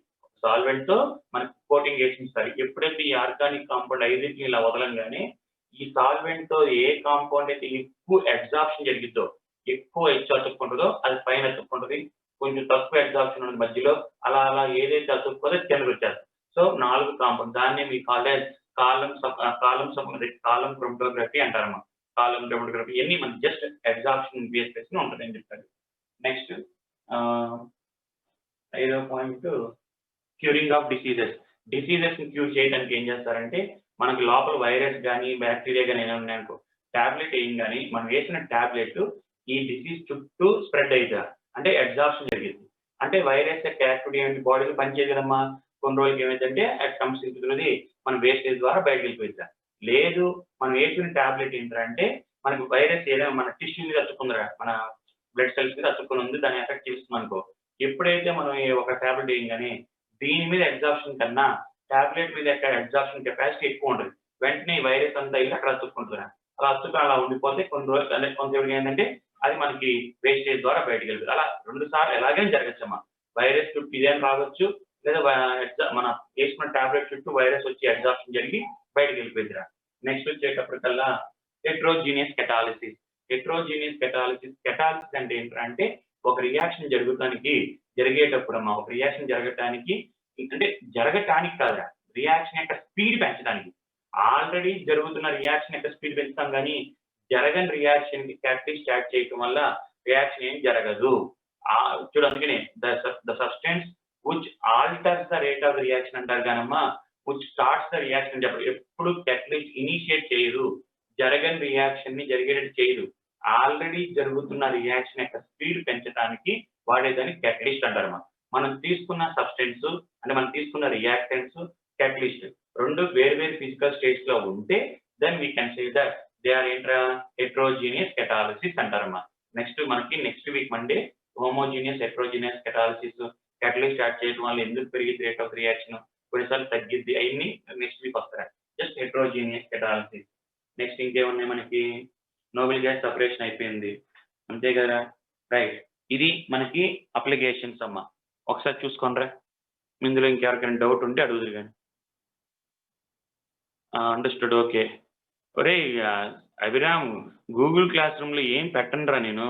సాల్వెంట్ తో మనకి కోటింగ్ వేసి ఉంచుతారు. ఎప్పుడైతే ఈ ఆర్గానిక్ కాంపౌండ్ 5ని ఇలా వదలంగానే ఈ సాల్వెంట్ తో ఏ కాంపౌండ్ అయితే ఎక్కువ ఎగ్జాప్షన్ జరిగిద్దో, ఎక్కువ హెచ్చు అతుక్కుంటుందో అది పైన అతుక్కుంటుంది. కొంచెం తక్కువ ఎగ్జాప్షన్ ఉంది మధ్యలో, అలా ఏదైతే అతుక్కోదో కిందకు వచ్చేస్తుంది. సో 4 కాంపౌండ్, దాన్ని మీ కాలం క్రోమటోగ్రఫీ అంటారమ్మా. కాలం క్రోమటోగ్రఫీ ఇవన్నీ మన జస్ట్ ఎగ్జాప్షన్ బేస్ ఉంటుందని చెప్తారు. నెక్స్ట్, 5వ పాయింట్ క్యూరింగ్ ఆఫ్ డిసీజెస్ ని క్యూర్ చేయడానికి ఏం చేస్తారంటే మనకి లోపల వైరస్ కానీ బ్యాక్టీరియా కానీ ఏమైనా ఉన్నాయనుకో, టాబ్లెట్ వేయంగానే మనం వేసిన టాబ్లెట్ ఈ డిసీజ్ చుట్టూ స్ప్రెడ్ అవుతా అంటే ఎగ్జాప్షన్ జరిగింది. అంటే వైరస్ యొక్క యాక్టివిటీ ఏంటి, బాడీలో పనిచేయదు కదమ్మా. కొన్ని రోజులకి ఏమైందంటే అట్ కమ్స్ ఇంటుది మన వేస్టేజ్ ద్వారా బయటకు వెళ్ళిపోయిందా. లేదు, మనం వేసిన టాబ్లెట్ ఏంటంటే మనకి వైరస్ ఏదైనా మన టిష్యూ మీద అతుక్కుందిరా, మన బ్లడ్ సెల్స్ మీద అతుక్కుని ఉంది, దాన్ని ఎఫెక్ట్ చేస్తుంది అనుకో. ఎప్పుడైతే మనం ఒక టాబ్లెట్ వేయగానే దీని మీద ఎగ్జాప్షన్ కన్నా టాబ్లెట్ మీద ఎగ్జాప్షన్ కెపాసిటీ ఎక్కువ ఉంటుంది. వెంటనే వైరస్ అంతా వెళ్ళి అక్కడ అతుక్కుంటుందిరా. అలా ఉండిపోతే కొన్ని రోజులు అంటే కొంతసేపు ఏంటంటే అది మనకి వేస్టేజ్ ద్వారా బయటకు వెళ్తుంది. అలా 2 సార్లు ఎలాగైనా జరగచ్చమ్మా. వైరస్ చుట్టూ ఇదేం రావచ్చు, లేదా మన వేసుకున్న టాబ్లెట్ చుట్టూ వైరస్ వచ్చి ఎగ్జాప్షన్ జరిగి బయటకు వెళ్ళిపోయిందిరా. నెక్స్ట్ వచ్చేటప్పటికల్లా హెట్రోజీనియస్ కెటాలిసిస్ అంటే ఏంటంటే ఒక రియాక్షన్ జరిగేటప్పుడమ్మా ఒక రియాక్షన్ జరగటానికి అంటే జరగటానికి కాదురా, రియాక్షన్ యొక్క స్పీడ్ పెంచడానికి. ఆల్రెడీ జరుగుతున్న రియాక్షన్ యొక్క స్పీడ్ పెంచుతాం కానీ జరగని రియాక్షన్‌కి క్యాటలిస్ట్ యాడ్ చేయటం వల్ల రియాక్షన్ ఏం జరగదు. చూడు అందుకనే the substance which altars the rate of the reaction అంటారు కానమ్మా, విచ్ స్టార్ట్స్ ద రియాక్షన్ అని చెప్పరు. ఎప్పుడు క్యాటలిస్ట్ ఇనిషియేట్ చేయదు. జరగని రియాక్షన్‌ని జరిగేటట్టు చేయదు. ఆల్రెడీ జరుగుతున్న రియాక్షన్ యొక్క స్పీడ్ పెంచడానికి వాడేదాన్ని క్యాటలిస్ట్ అంటారమ్మా. మనం తీసుకున్న సబ్స్టెన్స్ అంటే మనం తీసుకున్న రియాక్టెంట్స్, క్యాటలిస్ట్ 2 వేరు ఫిజికల్ స్టేట్స్ లో ఉంటే then we can say that they are heterogeneous catalysis అంటారమ్మా. Next week Monday homogeneous heterogeneous catalysis, catalyst add చేయడం వల్ల ఎందుకు పెరిగింది రేట్ ఆఫ్ రియాక్షన్, కొన్నిసార్లు తగ్గిద్ది, అవన్నీ నెక్స్ట్ వీక్ వస్తాయి. Just heterogeneous catalysis. నెక్స్ట్ ఇంకేమున్నాయి మనకి, నోబెల్ గ్యాస్ సపరేషన్ అయిపోయింది అంతే కదా, రైట్. ఇది మనకి అప్లికేషన్స్ అమ్మా. ఒకసారి చూసుకోండిరా, ఇందులో ఇంకెవరికైనా డౌట్ ఉంటే అడుగుదురు కానీ. Understood, okay. ఒరే అభిరామ్, గూగుల్ క్లాస్ రూమ్లో ఏం పెట్టనురా నేను,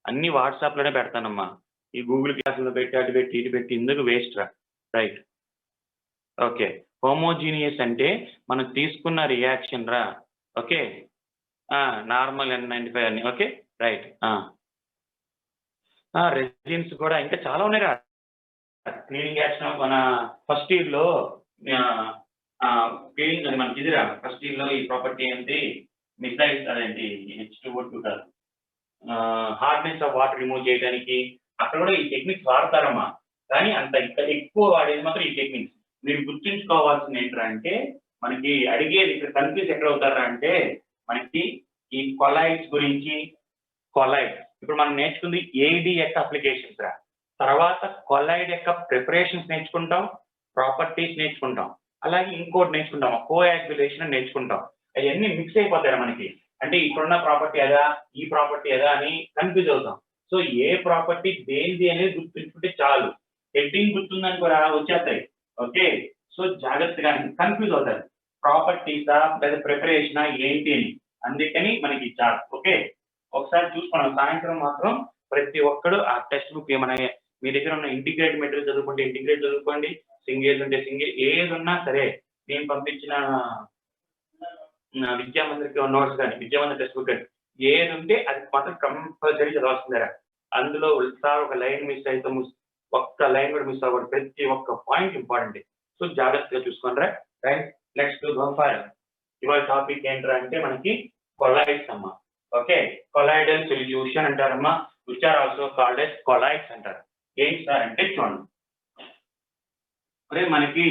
అన్ని వాట్సాప్లోనే పెడతానమ్మా. ఈ గూగుల్ క్లాస్లో పెట్టి అటు పెట్టి ఇటు పెట్టి ఎందుకు వేస్ట్ రా, రైట్. ఓకే, హోమోజీనియస్ అంటే మనం తీసుకున్న రియాక్షన్ రా, ఓకే. నార్మల్ N95 అని, ఓకే రైట్. రెసిన్స్ కూడా ఇంకా చాలా ఉన్నాయి రా. క్లీనింగ్ యాక్షన్ మన ఫస్ట్ ఇయర్లో క్లీనింగ్ అది మనకి ఇదిరా, ఫస్ట్ ఇయర్లో ఈ ప్రాపర్టీ ఏంటి, మిథైల్ అదేంటి H2O2 కాదు, హార్డ్నెస్ ఆఫ్ వాటర్ రిమూవ్ చేయడానికి అక్కడ కూడా ఈ టెక్నిక్స్ వాడతారమ్మా. కానీ అంత ఎక్కువ వాడేది మాత్రం ఈ టెక్నిక్స్. మీరు గుర్తుంచుకోవాల్సింది ఏంటంటే మనకి అడిగేది ఇక్కడ కన్ఫ్యూజ్ ఎక్కడ అవుతారా అంటే మనకి ఈ కొలైడ్స్ గురించి, కొలైడ్ ఇప్పుడు మనం నేర్చుకుంది ఏడి యొక్క అప్లికేషన్స్ రా. తర్వాత కొలైడ్ యొక్క ప్రిపరేషన్స్ నేర్చుకుంటాం, ప్రాపర్టీస్ నేర్చుకుంటాం, అలాగే ఇంకోటి నేర్చుకుంటాం కోయాగ్యులేషన్ నేర్చుకుంటాం. అవన్నీ మిక్స్ అయిపోతాయి మనకి. అంటే ఇక్కడున్న ప్రాపర్టీ అదా, ఈ ప్రాపర్టీ అదా అని కన్ఫ్యూజ్ అవుతాం. సో ఏ ప్రాపర్టీ దేనిది అనేది గుర్తుంచుకుంటే చాలు. హెడ్డింగ్ గుర్తుందని కూడా వచ్చేస్తాయి, ఓకే. సో జాగ్రత్తగా కన్ఫ్యూజ్ అవుతారు, ప్రాపర్టీసా లేదా ప్రిపరేషనా ఏంటి అని. అందుకని మనకి చాలు, ఓకే. ఒకసారి చూసుకున్నాం. సాయంత్రం మాత్రం ప్రతి ఒక్కడు ఆ టెక్స్ట్ బుక్ ఏమైనా మీ దగ్గర ఉన్న ఇంటిగ్రేట్ మెటీరియల్ చదువుకుంటే ఇంటిగ్రేట్ చదువుకోండి, సింగిల్ ఉంటే సింగిల్, ఏది ఉన్నా సరే నేను పంపించిన విద్యామందిరికి నోట్స్ కానీ విద్యామందిర్ టెక్స్ట్ బుక్ కానీ ఏది ఉంటే అది మాత్రం కంపల్సరీ చదవాల్సిందేరా. అందులో సార్ ఒక లైన్ మిస్ అయితే ఒక్క లైన్ కూడా మిస్ అవ్వదు, ప్రతి ఒక్క పాయింట్ ఇంపార్టెంట్. సో జాగ్రత్తగా చూసుకోండి రైట్. నెక్స్ట్ గో ఫర్ ఇవాళ టాపిక్ ఏంట్రా అంటే మనకి కొలైడ్స్ అమ్మా, ఓకే. కొలైడల్ సొల్యూషన్ అంటారమ్మా, which are also called as colloids అంటారు. ఏంటి సార్ అంటే చూడండి, అదే మనకి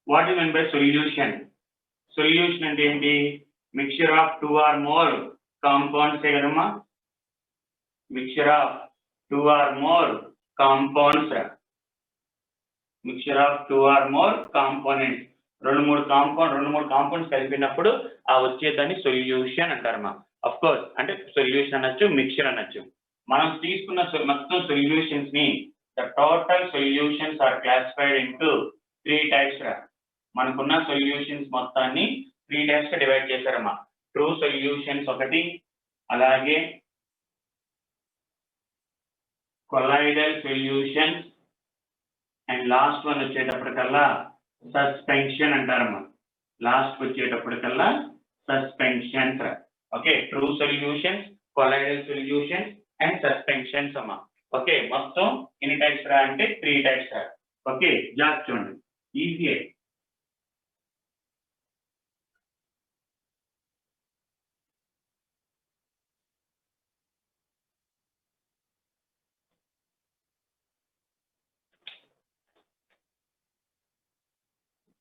what you mean by solution. Solution అంటే ఏంటి, mixture of 2 or more compounds కదమ్మా, mixture of 2 or more compounds, mixture of 2 or more components, రెండు మూడు కాంపౌండ్స్ కలిపినప్పుడు ఆ వచ్చేదాన్ని సొల్యూషన్ అంటారమ్మా. అఫ్ కోర్స్ అంటే సొల్యూషన్ అనొచ్చు, మిక్చర్ అనొచ్చు. మనం తీసుకున్న మొత్తం సొల్యూషన్స్ ని the total solutions are classified into 3 types రా. మనకున్న సొల్యూషన్స్ మొత్తాన్ని 3 types గా డివైడ్ చేశారమ్మా. ట్రూ సొల్యూషన్స్ ఒకటి, అలాగే colloidal solutions, and last one వచ్చేటప్పటికల్లా సస్పెన్షన్ అంటారమ్మా. లాస్ట్ వచ్చేటప్పటికల్లా suspensions, okay. True solutions, colloidal solutions and suspensions అమ్మా, ఓకే. మొత్తం ఎన్ని టైప్స్ రా అంటే 3 types రా, ఓకే. జాగ్రత్త చూడండి, ఈజీ.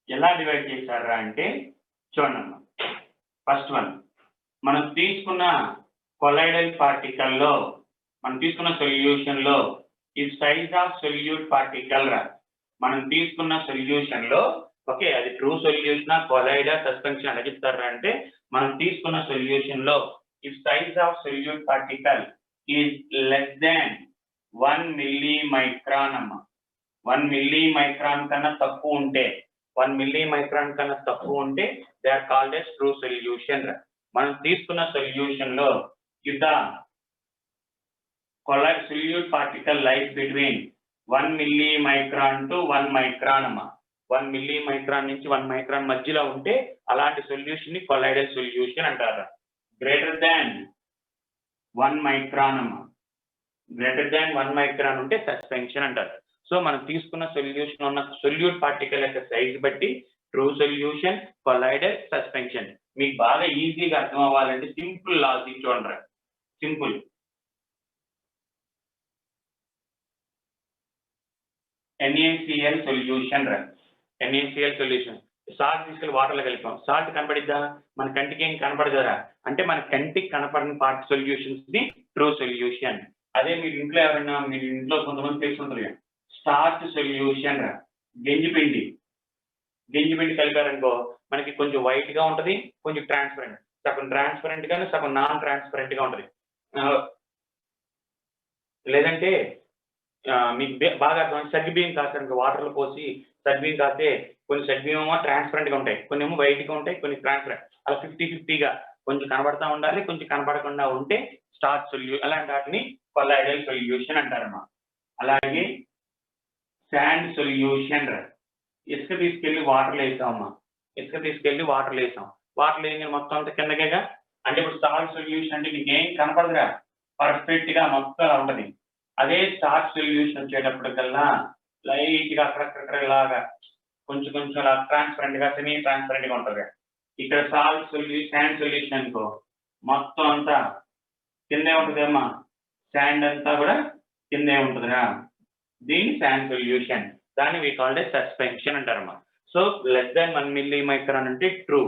ఎలా డివైడ్ చేశారా అంటే చూడండి, ఫస్ట్ వన్ మనం తీసుకున్న కొలైడల్ పార్టికల్లో, మనం తీసుకున్న సొల్యూషన్ లో ఈ సైజ్ ఆఫ్ సొల్యూట్ పార్టికల్ రా. మనం తీసుకున్న సొల్యూషన్ లో, ఓకే, అది ట్రూ సొల్యూషన్, కొలైడా, సస్పెన్షన్ ఎలా చెప్తారా అంటే మనం తీసుకున్న సొల్యూషన్ లో ఈ size of solute particle is less than 1 millimicron అమ్మా. 1 millimicron కన్నా తక్కువ ఉంటే, 1 millimicron కన్నా తక్కువ ఉంటే they are called as true solution. మనం తీసుకున్న సొల్యూషన్ లో if the solute particle lies between 1 millimicron to 1 micron అమ్మా. 1 millimicron నుంచి 1 micron మధ్యలో ఉంటే అలాంటి సొల్యూషన్ ని కొలాయిడల్ సొల్యూషన్ అంటారు. గ్రేటర్ దాన్ 1 micron అమ్మా. గ్రేటర్ దాన్ 1 micron ఉంటే సస్పెన్షన్ అంటారు. సో మనం తీసుకున్న సొల్యూషన్ ఉన్న సొల్యూట్ పార్టికల్ యొక్క సైజ్ బట్టి ట్రూ సొల్యూషన్, కొలాయిడల్, సస్పెన్షన్. మీకు బాగా ఈజీగా అర్థం అవ్వాలంటే సింపుల్ లాజిక్ చూడండి. సింపుల్ NaCl సొల్యూషన్ రా. NaCl సొల్యూషన్ సాల్ట్ తీసుకెళ్ళి వాటర్లో కలిపాం. సాల్ట్ కనపడిద్దా? మన కంటికి ఏం కనపడదా? అంటే మన కంటికి కనపడిన పార్ట్ సొల్యూషన్స్ ని ట్రూ సొల్యూషన్. అదే మీరు ఇంట్లో ఎవరైనా మీరు ఇంట్లో కొంతమంది తెలుసుకుంటారు స్టార్చ్ సొల్యూషన్ రా. గంజిపిండి కలిపారనుకో మనకి కొంచెం వైట్ గా ఉంటది, కొంచెం ట్రాన్స్పరెంట్, సగం ట్రాన్స్పరెంట్ గాను సగం నాన్ ట్రాన్స్పరెంట్ గా ఉంటది. లేదంటే మీకు బాగా అర్థం సగ్గుబియ్యం కాస్తారనుకో వాటర్లో పోసి సగ్గుబియ్యం కాస్తే కొన్ని సగ్గుబియ్యం ఏమో ట్రాన్స్పరెంట్ గా ఉంటాయి, కొన్ని ఏమో వైట్ గా ఉంటాయి, కొన్ని ట్రాన్స్పరెంట్. అలా 50-50గా కొంచెం కనబడతా ఉండాలి, కొంచెం కనబడకుండా ఉంటే స్టార్చ్ సొల్యూషన్. అలాంటి వాటిని కొలాయిడల్ సొల్యూషన్ అంటారమ్మా. అలాగే శాండ్ సొల్యూషన్ రా. ఇసుక తీసుకెళ్లి వాటర్లో వేసామమ్మా. వాటర్లో వేయగానే మొత్తం అంతా కిందకేగా. అంటే ఇప్పుడు సాల్ట్ సొల్యూషన్ అంటే నీకు ఏం కనపడదురా, పర్ఫెక్ట్ గా మొత్తం అలా ఉంటది. అదే స్టార్చ్ సొల్యూషన్ వచ్చేటప్పటికల్లా లైట్ గా అక్కడక్కడ ఇలాగా కొంచెం అలా ట్రాన్స్పరెంట్ గా సెమీ ట్రాన్స్పరెంట్ గా ఉంటది. ఇక్కడ శాండ్ సొల్యూషన్ అనుకో మొత్తం అంతా కిందే ఉంటది అమ్మా. శాండ్ అంతా కూడా కిందే ఉంటుందిరా. దీని శాండ్ సొల్యూషన్. దాన్ని వి కాల్డ్ సస్పెన్షన్ అంటారమ్మా. సో లెస్ దాన్ 1 millimicron అంటే true,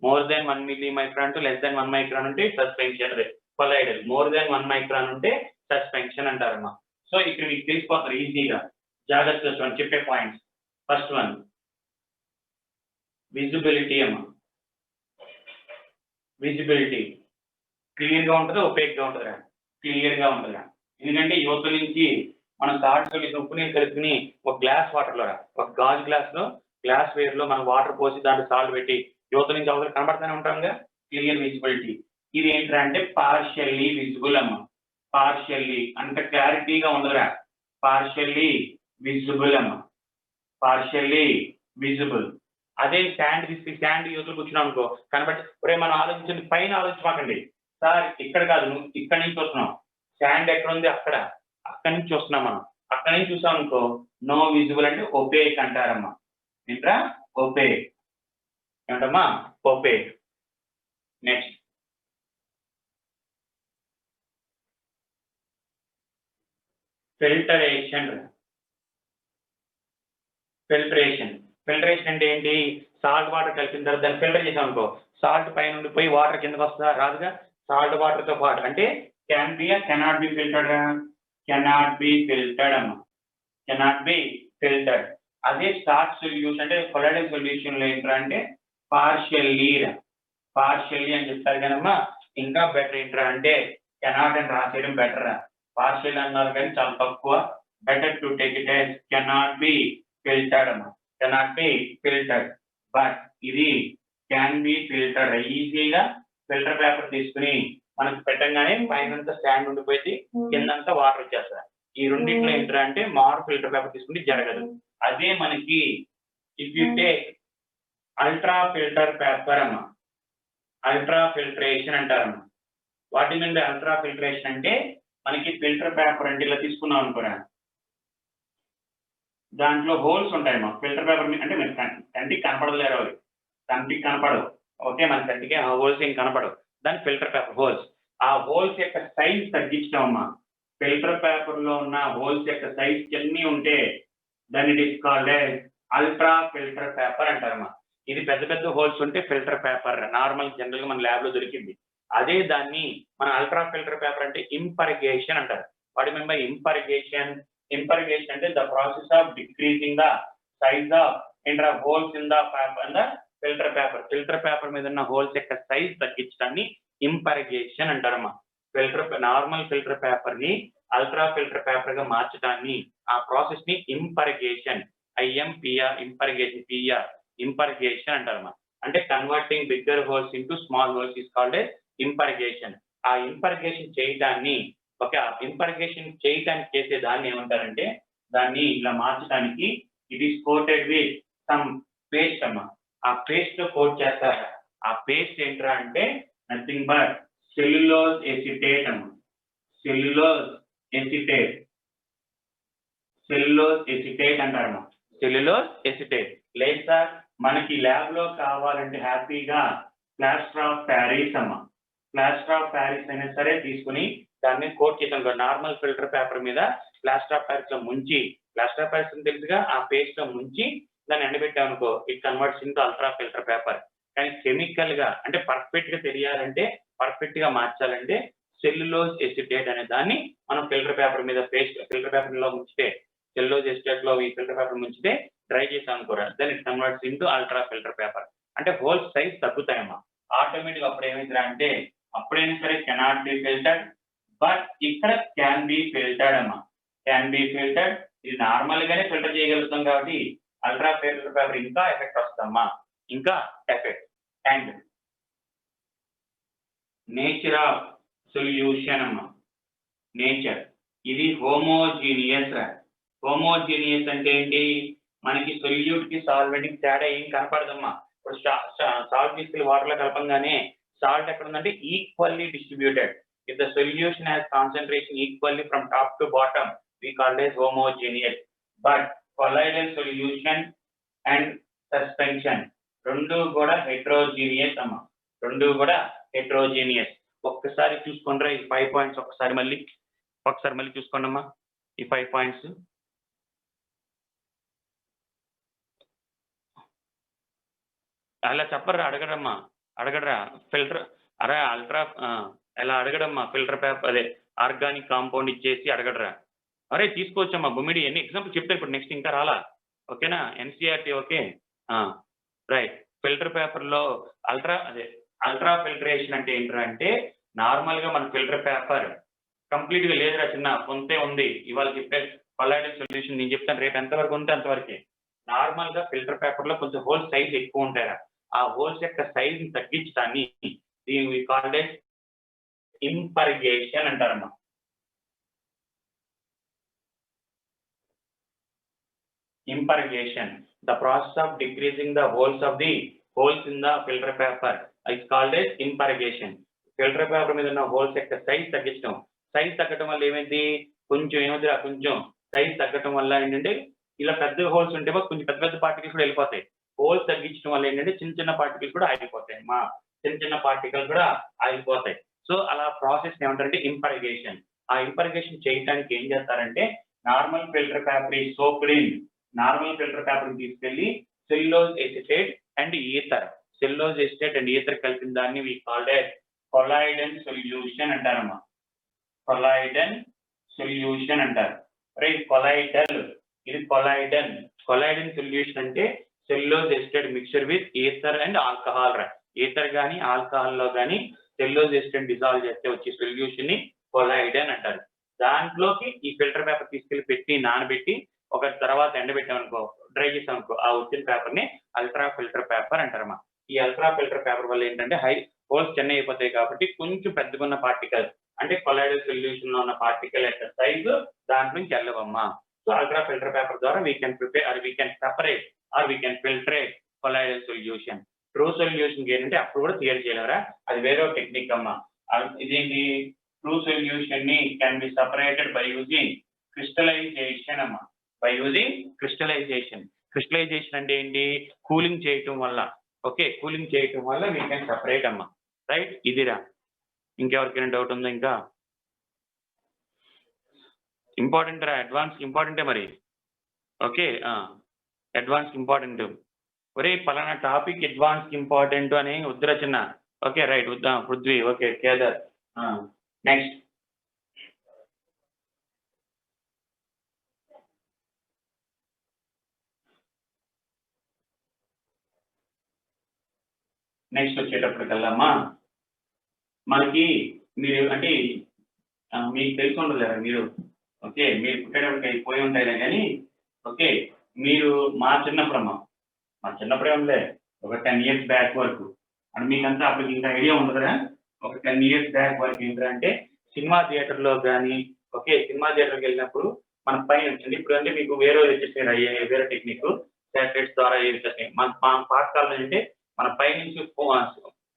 more than 1 millimicron to less than 1 micron అంటే సస్పెన్షన్. అదే కొలాయిడల్. మోర్ దాన్ 1 micron ఉంటే సస్పెన్షన్ అంటారమ్మా. సో ఇక్కడ మీకు తెలిసిపోతారు ఈజీగా. జాగ్రత్తగా చెప్పే పాయింట్స్. ఫస్ట్ వన్ విజిబిలిటీ అమ్మా. విజిబిలిటీ క్లియర్ గా ఉంటుంది, ఒపేక్ గా ఉంటుందిరా. క్లియర్ గా ఉంటుందిరా. ఎందుకంటే యువత నుంచి మనం సాల్ట్ సొల్యూషన్ ఉప్పు నీళ్ళు కలుపుకుని ఒక గ్లాస్ వాటర్ లో ఒక గాజు గ్లాస్ వేర్ లో మనం వాటర్ పోసి దాంట్లో సాల్ట్ పెట్టి యువత నుంచి అవతల కనబడుతూనే ఉంటాంగా. Clear visibility. ఇది ఏంటంటే పార్షియల్లీ విజిబుల్ అమ్మ. పార్షియల్లీ అంత క్లారిటీగా ఉండదురా. పార్షియల్లీ విజిబుల్ అమ్మ. Partially visible. అదే శాండ్ యువతలు కూర్చున్నాం అనుకో కనబడి ఒరే మనం ఆలోచించండి, పైన ఆలోచించమాకండి సార్, ఇక్కడ కాదు నువ్వు ఇక్కడ నుంచి వస్తున్నావు, శాండ్ ఎక్కడ ఉంది అక్కడి నుంచి చూస్తున్నాం మనం. అక్కడి నుంచి చూసాం అనుకో నో విజిబుల్ అంటే ఒపేక్ అంటారమ్మా. ఏంట్రా? ఒపేక్. ఏమంటమ్మా? ఒపేక్. Next filtration. ఫిల్టరేషన్ అంటే ఏంటి? సాల్ట్ వాటర్ కలిపిన తర్వాత దాన్ని ఫిల్టర్ చేసాం అనుకో సాల్ట్ పైన నుండి పోయి వాటర్ కిందకి వస్తుందా? రాదుగా. సాల్ట్ వాటర్ తో పాటు అంటే can be cannot be filtered. Cannot be filtered అమ్మా. Cannot be filtered. అదే స్టార్చ్ సొల్యూషన్ అంటే కొలాయిడల్ సొల్యూషన్ లో ఏంట్రా అంటే పార్షియల్లీ అని చెప్తారు కానమ్మా. ఇంకా బెటర్ ఏంట్రా అంటే కెనాట్ అని రాసేయడం బెటర్. పార్షియల్ అన్నారు కానీ చాలా తక్కువ. Better to take it as cannot be filtered అమ్మా. Cannot be filtered. బట్ ఇది క్యాన్ బి ఫిల్టర్డ్. ఈజీగా ఫిల్టర్ పేపర్ తీసుకుని మనకు పెట్టంగానే పైనంతా స్టాండ్ ఉండిపోయి కిందంతా వాటర్ వచ్చేస్తారు. ఈ రెండింటిలో ఏంటంటే అంటే మార్ ఫిల్టర్ పేపర్ తీసుకుంటే జరగదు. అదే మనకి if you take ultra filter paper అమ్మా. అల్ట్రా ఫిల్టరేషన్ అంటారమ్మా. వాటి మీద అల్ట్రా ఫిల్టరేషన్ అంటే మనకి ఫిల్టర్ పేపర్ అంటే ఇలా తీసుకున్నాం అనుకోరా దాంట్లో హోల్స్ ఉంటాయమ్మా. ఫిల్టర్ పేపర్ అంటే మీరు కంటికి కనపడలేరు, అవి కంటికి కనపడవు. ఓకే, మన కంటికి ఆ హోల్స్ ఏం కనపడవు. దాని ఫిల్టర్ పేపర్ హోల్స్. ఆ హోల్స్ యొక్క సైజ్ తగ్గించామమ్మా. ఫిల్టర్ పేపర్ లో ఉన్న హోల్స్ యొక్క సైజ్ ఎన్ని ఉంటే దాన్ని it is called ultra filter paper అంటారమ్మా. ఇది పెద్ద హోల్స్ ఉంటే ఫిల్టర్ పేపర్ నార్మల్ జనరల్ గా మన ల్యాబ్ లో దొరికింది. అదే దాన్ని మన అల్ట్రా ఫిల్టర్ పేపర్ అంటే ఇంపర్గేషన్ అంటారు. వాటి మీద ఇంపర్గేషన్ అంటే the process of decreasing the size of holes in the paper and the filter paper. Filter paper మీద ఉన్న హోల్స్ యొక్క సైజ్ తగ్గించడాన్ని ఇంపర్గేషన్ అంటారమ్మా. నార్మల్ ఫిల్టర్ పేపర్ ని అల్ట్రా ఫిల్టర్ పేపర్ గా మార్చడాన్ని ఆ ప్రాసెస్ ని ఇంపర్గేషన్ ఇంపర్గేషన్ అంటారమ్మా. అంటే converting bigger holes into small holes is called impregnation. ఆ ఇంపర్గేషన్ చేయడాన్ని ఓకే. ఆ ఇంపర్గేషన్ చేయటానికి చేసే దాన్ని ఏమంటారంటే దాన్ని ఇలా మార్చడానికి it is coated with some paste అమ్మా. ఆ పేస్ట్ తో కోట్ చేస్తారు. ఆ పేస్ట్ ఏంట్రా అంటే నథింగ్ బట్ సెల్యులోజ్ ఎసిటేట్ అమ్మా. Cellulose acetate. సెల్యులోజ్ ఎసిటేట్ అంటారమ్మా. Cellulose acetate. లేదు సార్ మనకి ల్యాబ్ లో కావాలంటే హ్యాపీగా ప్లాస్టర్ ఆఫ్ ప్యారిస్ అమ్మా. ప్లాస్టర్ ఆఫ్ ప్యారిస్ అయినా సరే తీసుకుని దాన్ని కోట్ చేసాం. నార్మల్ ఫిల్టర్ పేపర్ మీద ప్లాస్టర్ ఆఫ్ ప్యారిస్ లో ముంచి, ప్లాస్టర్ ఆఫ్ ప్యారిస్ తెలుసుగా, ఆ పేస్ట్ లో ముంచి దాన్ని ఎండబెట్టాం అనుకో, it converts into ultra filter paper. కానీ కెమికల్ గా అంటే పర్ఫెక్ట్ గా తెలియాలంటే, పర్ఫెక్ట్ గా మార్చాలంటే సెల్యులోజ్ ఎసిటేట్ అనే దాన్ని మనం ఫిల్టర్ పేపర్ మీద పేస్ట్ ఫిల్టర్ పేపర్ లో ముంచితే, సెల్యులోజ్ ఎసిటేట్ లో ఈ ఫిల్టర్ పేపర్ ముంచితే డ్రై చేసాం అనుకోరా, then it converts into ultra filter paper. అంటే హోల్ సైజ్ తగ్గుతాయమ్మా. ఆటోమేటిక్ అప్పుడు ఏమైందిరా అంటే అప్పుడైనా సరే కెనాట్ బి ఫిల్టర్డ్, బట్ ఇక్కడ క్యాన్ బి ఫిల్టర్డ్ అమ్మా. Can be filtered. ఇది నార్మల్ గానే ఫిల్టర్ చేయగలుగుతాం కాబట్టి అల్ట్రా ఫిల్టర్ పేపర్ ఇంకా ఎఫెక్ట్ వస్తుందమ్మా, ఇంకా effect. And nature of solution అమ్మా. నేచర్ ఇది హోమోజీనియస్. హోమోజీనియస్ అంటే ఏంటి? మనకి సొల్యూట్ కి సాల్వెంట్ కి తేడా ఏం కనపడదమ్మా. ఇప్పుడు సాల్ట్ తీసుకెళ్ళి వాటర్ లో కలపంగానే సాల్ట్ ఎక్కడ ఉందంటే equally distributed. If the solution has concentration equally from top to bottom we call it homogeneous. But colloidal solution and suspension రెండు కూడా హెట్రోజీనియస్ అమ్మా. రెండు కూడా హెట్రోజీనియస్. ఒక్కసారి చూసుకోండి ఈ 5 పాయింట్స్ ఒకసారి మళ్ళీ చూసుకోండి అమ్మా. ఈ 5 పాయింట్స్ అలా చెప్పరా, అడగడమ్మా, అడగడరా ఫిల్టర్ అరే అల్ట్రా ఎలా అడగడమ్మా ఫిల్టర్ పేపర్ అదే ఆర్గానిక్ కాంపౌండ్ ఇచ్చేసి అడగడరా. అరే తీసుకోవచ్చమ్మా బొమ్మిడి ఎన్ని ఎగ్జాంపుల్ చెప్తే ఇప్పుడు నెక్స్ట్ ఇంకా రాలా. ఓకేనా? NCERT okay right. ఫిల్టర్ పేపర్లో అల్ట్రా ఫిల్టరేషన్ అంటే ఏంటంటే అంటే నార్మల్గా మన ఫిల్టర్ పేపర్ కంప్లీట్గా లేదురా, చిన్న కొంతే ఉంది. ఇవాళ చెప్పే కొలాయిడల్ సొల్యూషన్ నేను చెప్తాను, రేపు ఎంతవరకు ఉంటే అంతవరకే. నార్మల్గా ఫిల్టర్ పేపర్లో కొంచెం హోల్ సైజ్ ఎక్కువ ఉంటాయా, ఆ హోల్స్ యొక్క సైజ్ని తగ్గించడాన్ని దీన్ని called ఇంపర్గేషన్ అంటారమ్మా. Impurgation, the process of decreasing the holes in the filter paper is called as impurgation. Filter paper మీద ఉన్న హోల్స్ యొక్క సైజ్ తగ్గించడం. సైజ్ తగ్గడం వల్ల ఏమైంది, కొంచెం సైజ్ తగ్గడం వల్ల ఏంటంటే ఇలా పెద్ద హోల్స్ ఉంటే కొంచెం పెద్ద పార్టికల్స్ కూడా వెళ్ళిపోతాయి. హోల్స్ తగ్గించడం వల్ల ఏంటంటే చిన్న పార్టికల్స్ కూడా ఆగిపోతాయి. చిన్న పార్టికల్స్ కూడా ఆగిపోతాయి. సో అలా ప్రాసెస్ ఏమంటారంటే ఇంపర్గేషన్. ఆ ఇంపర్గేషన్ చేయడానికి ఏం చేస్తారంటే నార్మల్ ఫిల్టర్ పేపర్ ఈ soaped in. Normal filter paper తీసుకెళ్లి cellulose acetate and ether, cellulose acetate and ether కలిపిన దాన్ని we called as colloidal solution అంటారమ్మా. కొలాయిడల్ సొల్యూషన్ అంటారు. రైట్. ఇది కొలాయిడల్ సొల్యూషన్ అంటే cellulose acetate mixture with ether and alcohol. Ether కానీ ఆల్కహాల్లో కానీ సెల్యులోజ్ ఎసిటేట్ డిజాల్వ్ చేస్తే వచ్చే సొల్యూషన్ ని కొలాయిడల్ అంటారు. దాంట్లోకి ఈ ఫిల్టర్ పేపర్ తీసుకెళ్లి పెట్టి నానబెట్టి ఒక తర్వాత ఎండబెట్టామనుకో, డ్రై చేసామనుకో, ఆ వచ్చిన పేపర్ ని అల్ట్రా ఫిల్టర్ పేపర్ అంటారమ్మా. ఈ అల్ట్రా ఫిల్టర్ పేపర్ వల్ల ఏంటంటే హోల్స్ చిన్న అయిపోతాయి కాబట్టి కొంచెం పెద్దగున్న పార్టికల్ అంటే కొలాయిడల్ సొల్యూషన్ లో ఉన్న పార్టికల్ యొక్క సైజు దాంట్లో నుంచి వెళ్ళవమ్మా. సో అల్ట్రా ఫిల్టర్ పేపర్ ద్వారా we can prepare or we can separate or we can filtrate colloidal solution. True solution ఏంటంటే అప్పుడు కూడా క్లియర్ చేయలేరా, అది వేరే టెక్నిక్ అమ్మా. ఇదేంటి ట్రూ సొల్యూషన్ ని can be separated by using crystallization అమ్మా. By using crystallization. క్రిస్టలైజేషన్ అంటే ఏంటి, కూలింగ్ చేయటం వల్ల. ఓకే, కూలింగ్ చేయటం వల్ల వీ కెన్ సెపరేట్ అమ్మా. రైట్. ఇదిరా. ఇంకెవరికైనా డౌట్ ఉందా? ఇంకా ఇంపార్టెంట్ రా, అడ్వాన్స్ ఇంపార్టెంటే మరి. Okay, advance important. ఒరే పలానా టాపిక్ అడ్వాన్స్ ఇంపార్టెంట్ అని వద్దురా చిన్న. ఓకే రైట్, వద్దా పృథ్వీ. ఓకే కేదార్. నెక్స్ట్ వచ్చేటప్పటికల్లమ్మా మనకి మీరు అంటే మీకు తెలిసి ఉండలేరా మీరు. ఓకే, మీరు పుట్టేటప్పటికి అయిపోయి ఉంటాయిలే కానీ ఓకే మీరు మా చిన్నప్పుడే ఉండలే ఒక 10 years బ్యాక్ వరకు అంటే మీకంతా అప్పటికి ఇంకా ఐడియా ఉండదురా. ఒక 10 years బ్యాక్ వరకు ఏంటంటే సినిమా థియేటర్‌లో గాని, ఓకే. సినిమా థియేటర్‌కెళ్ళినప్పుడు మన పైన అంటే ఇప్పుడంటే మీకు వేరేవి వచ్చేసాయి వేరే టెక్నికు. శాటిలైట్స్ ద్వారా ఇవి వచ్చేసినాయి. మన మా పాతకాలంలో ఏంటంటే మన పైనుంచి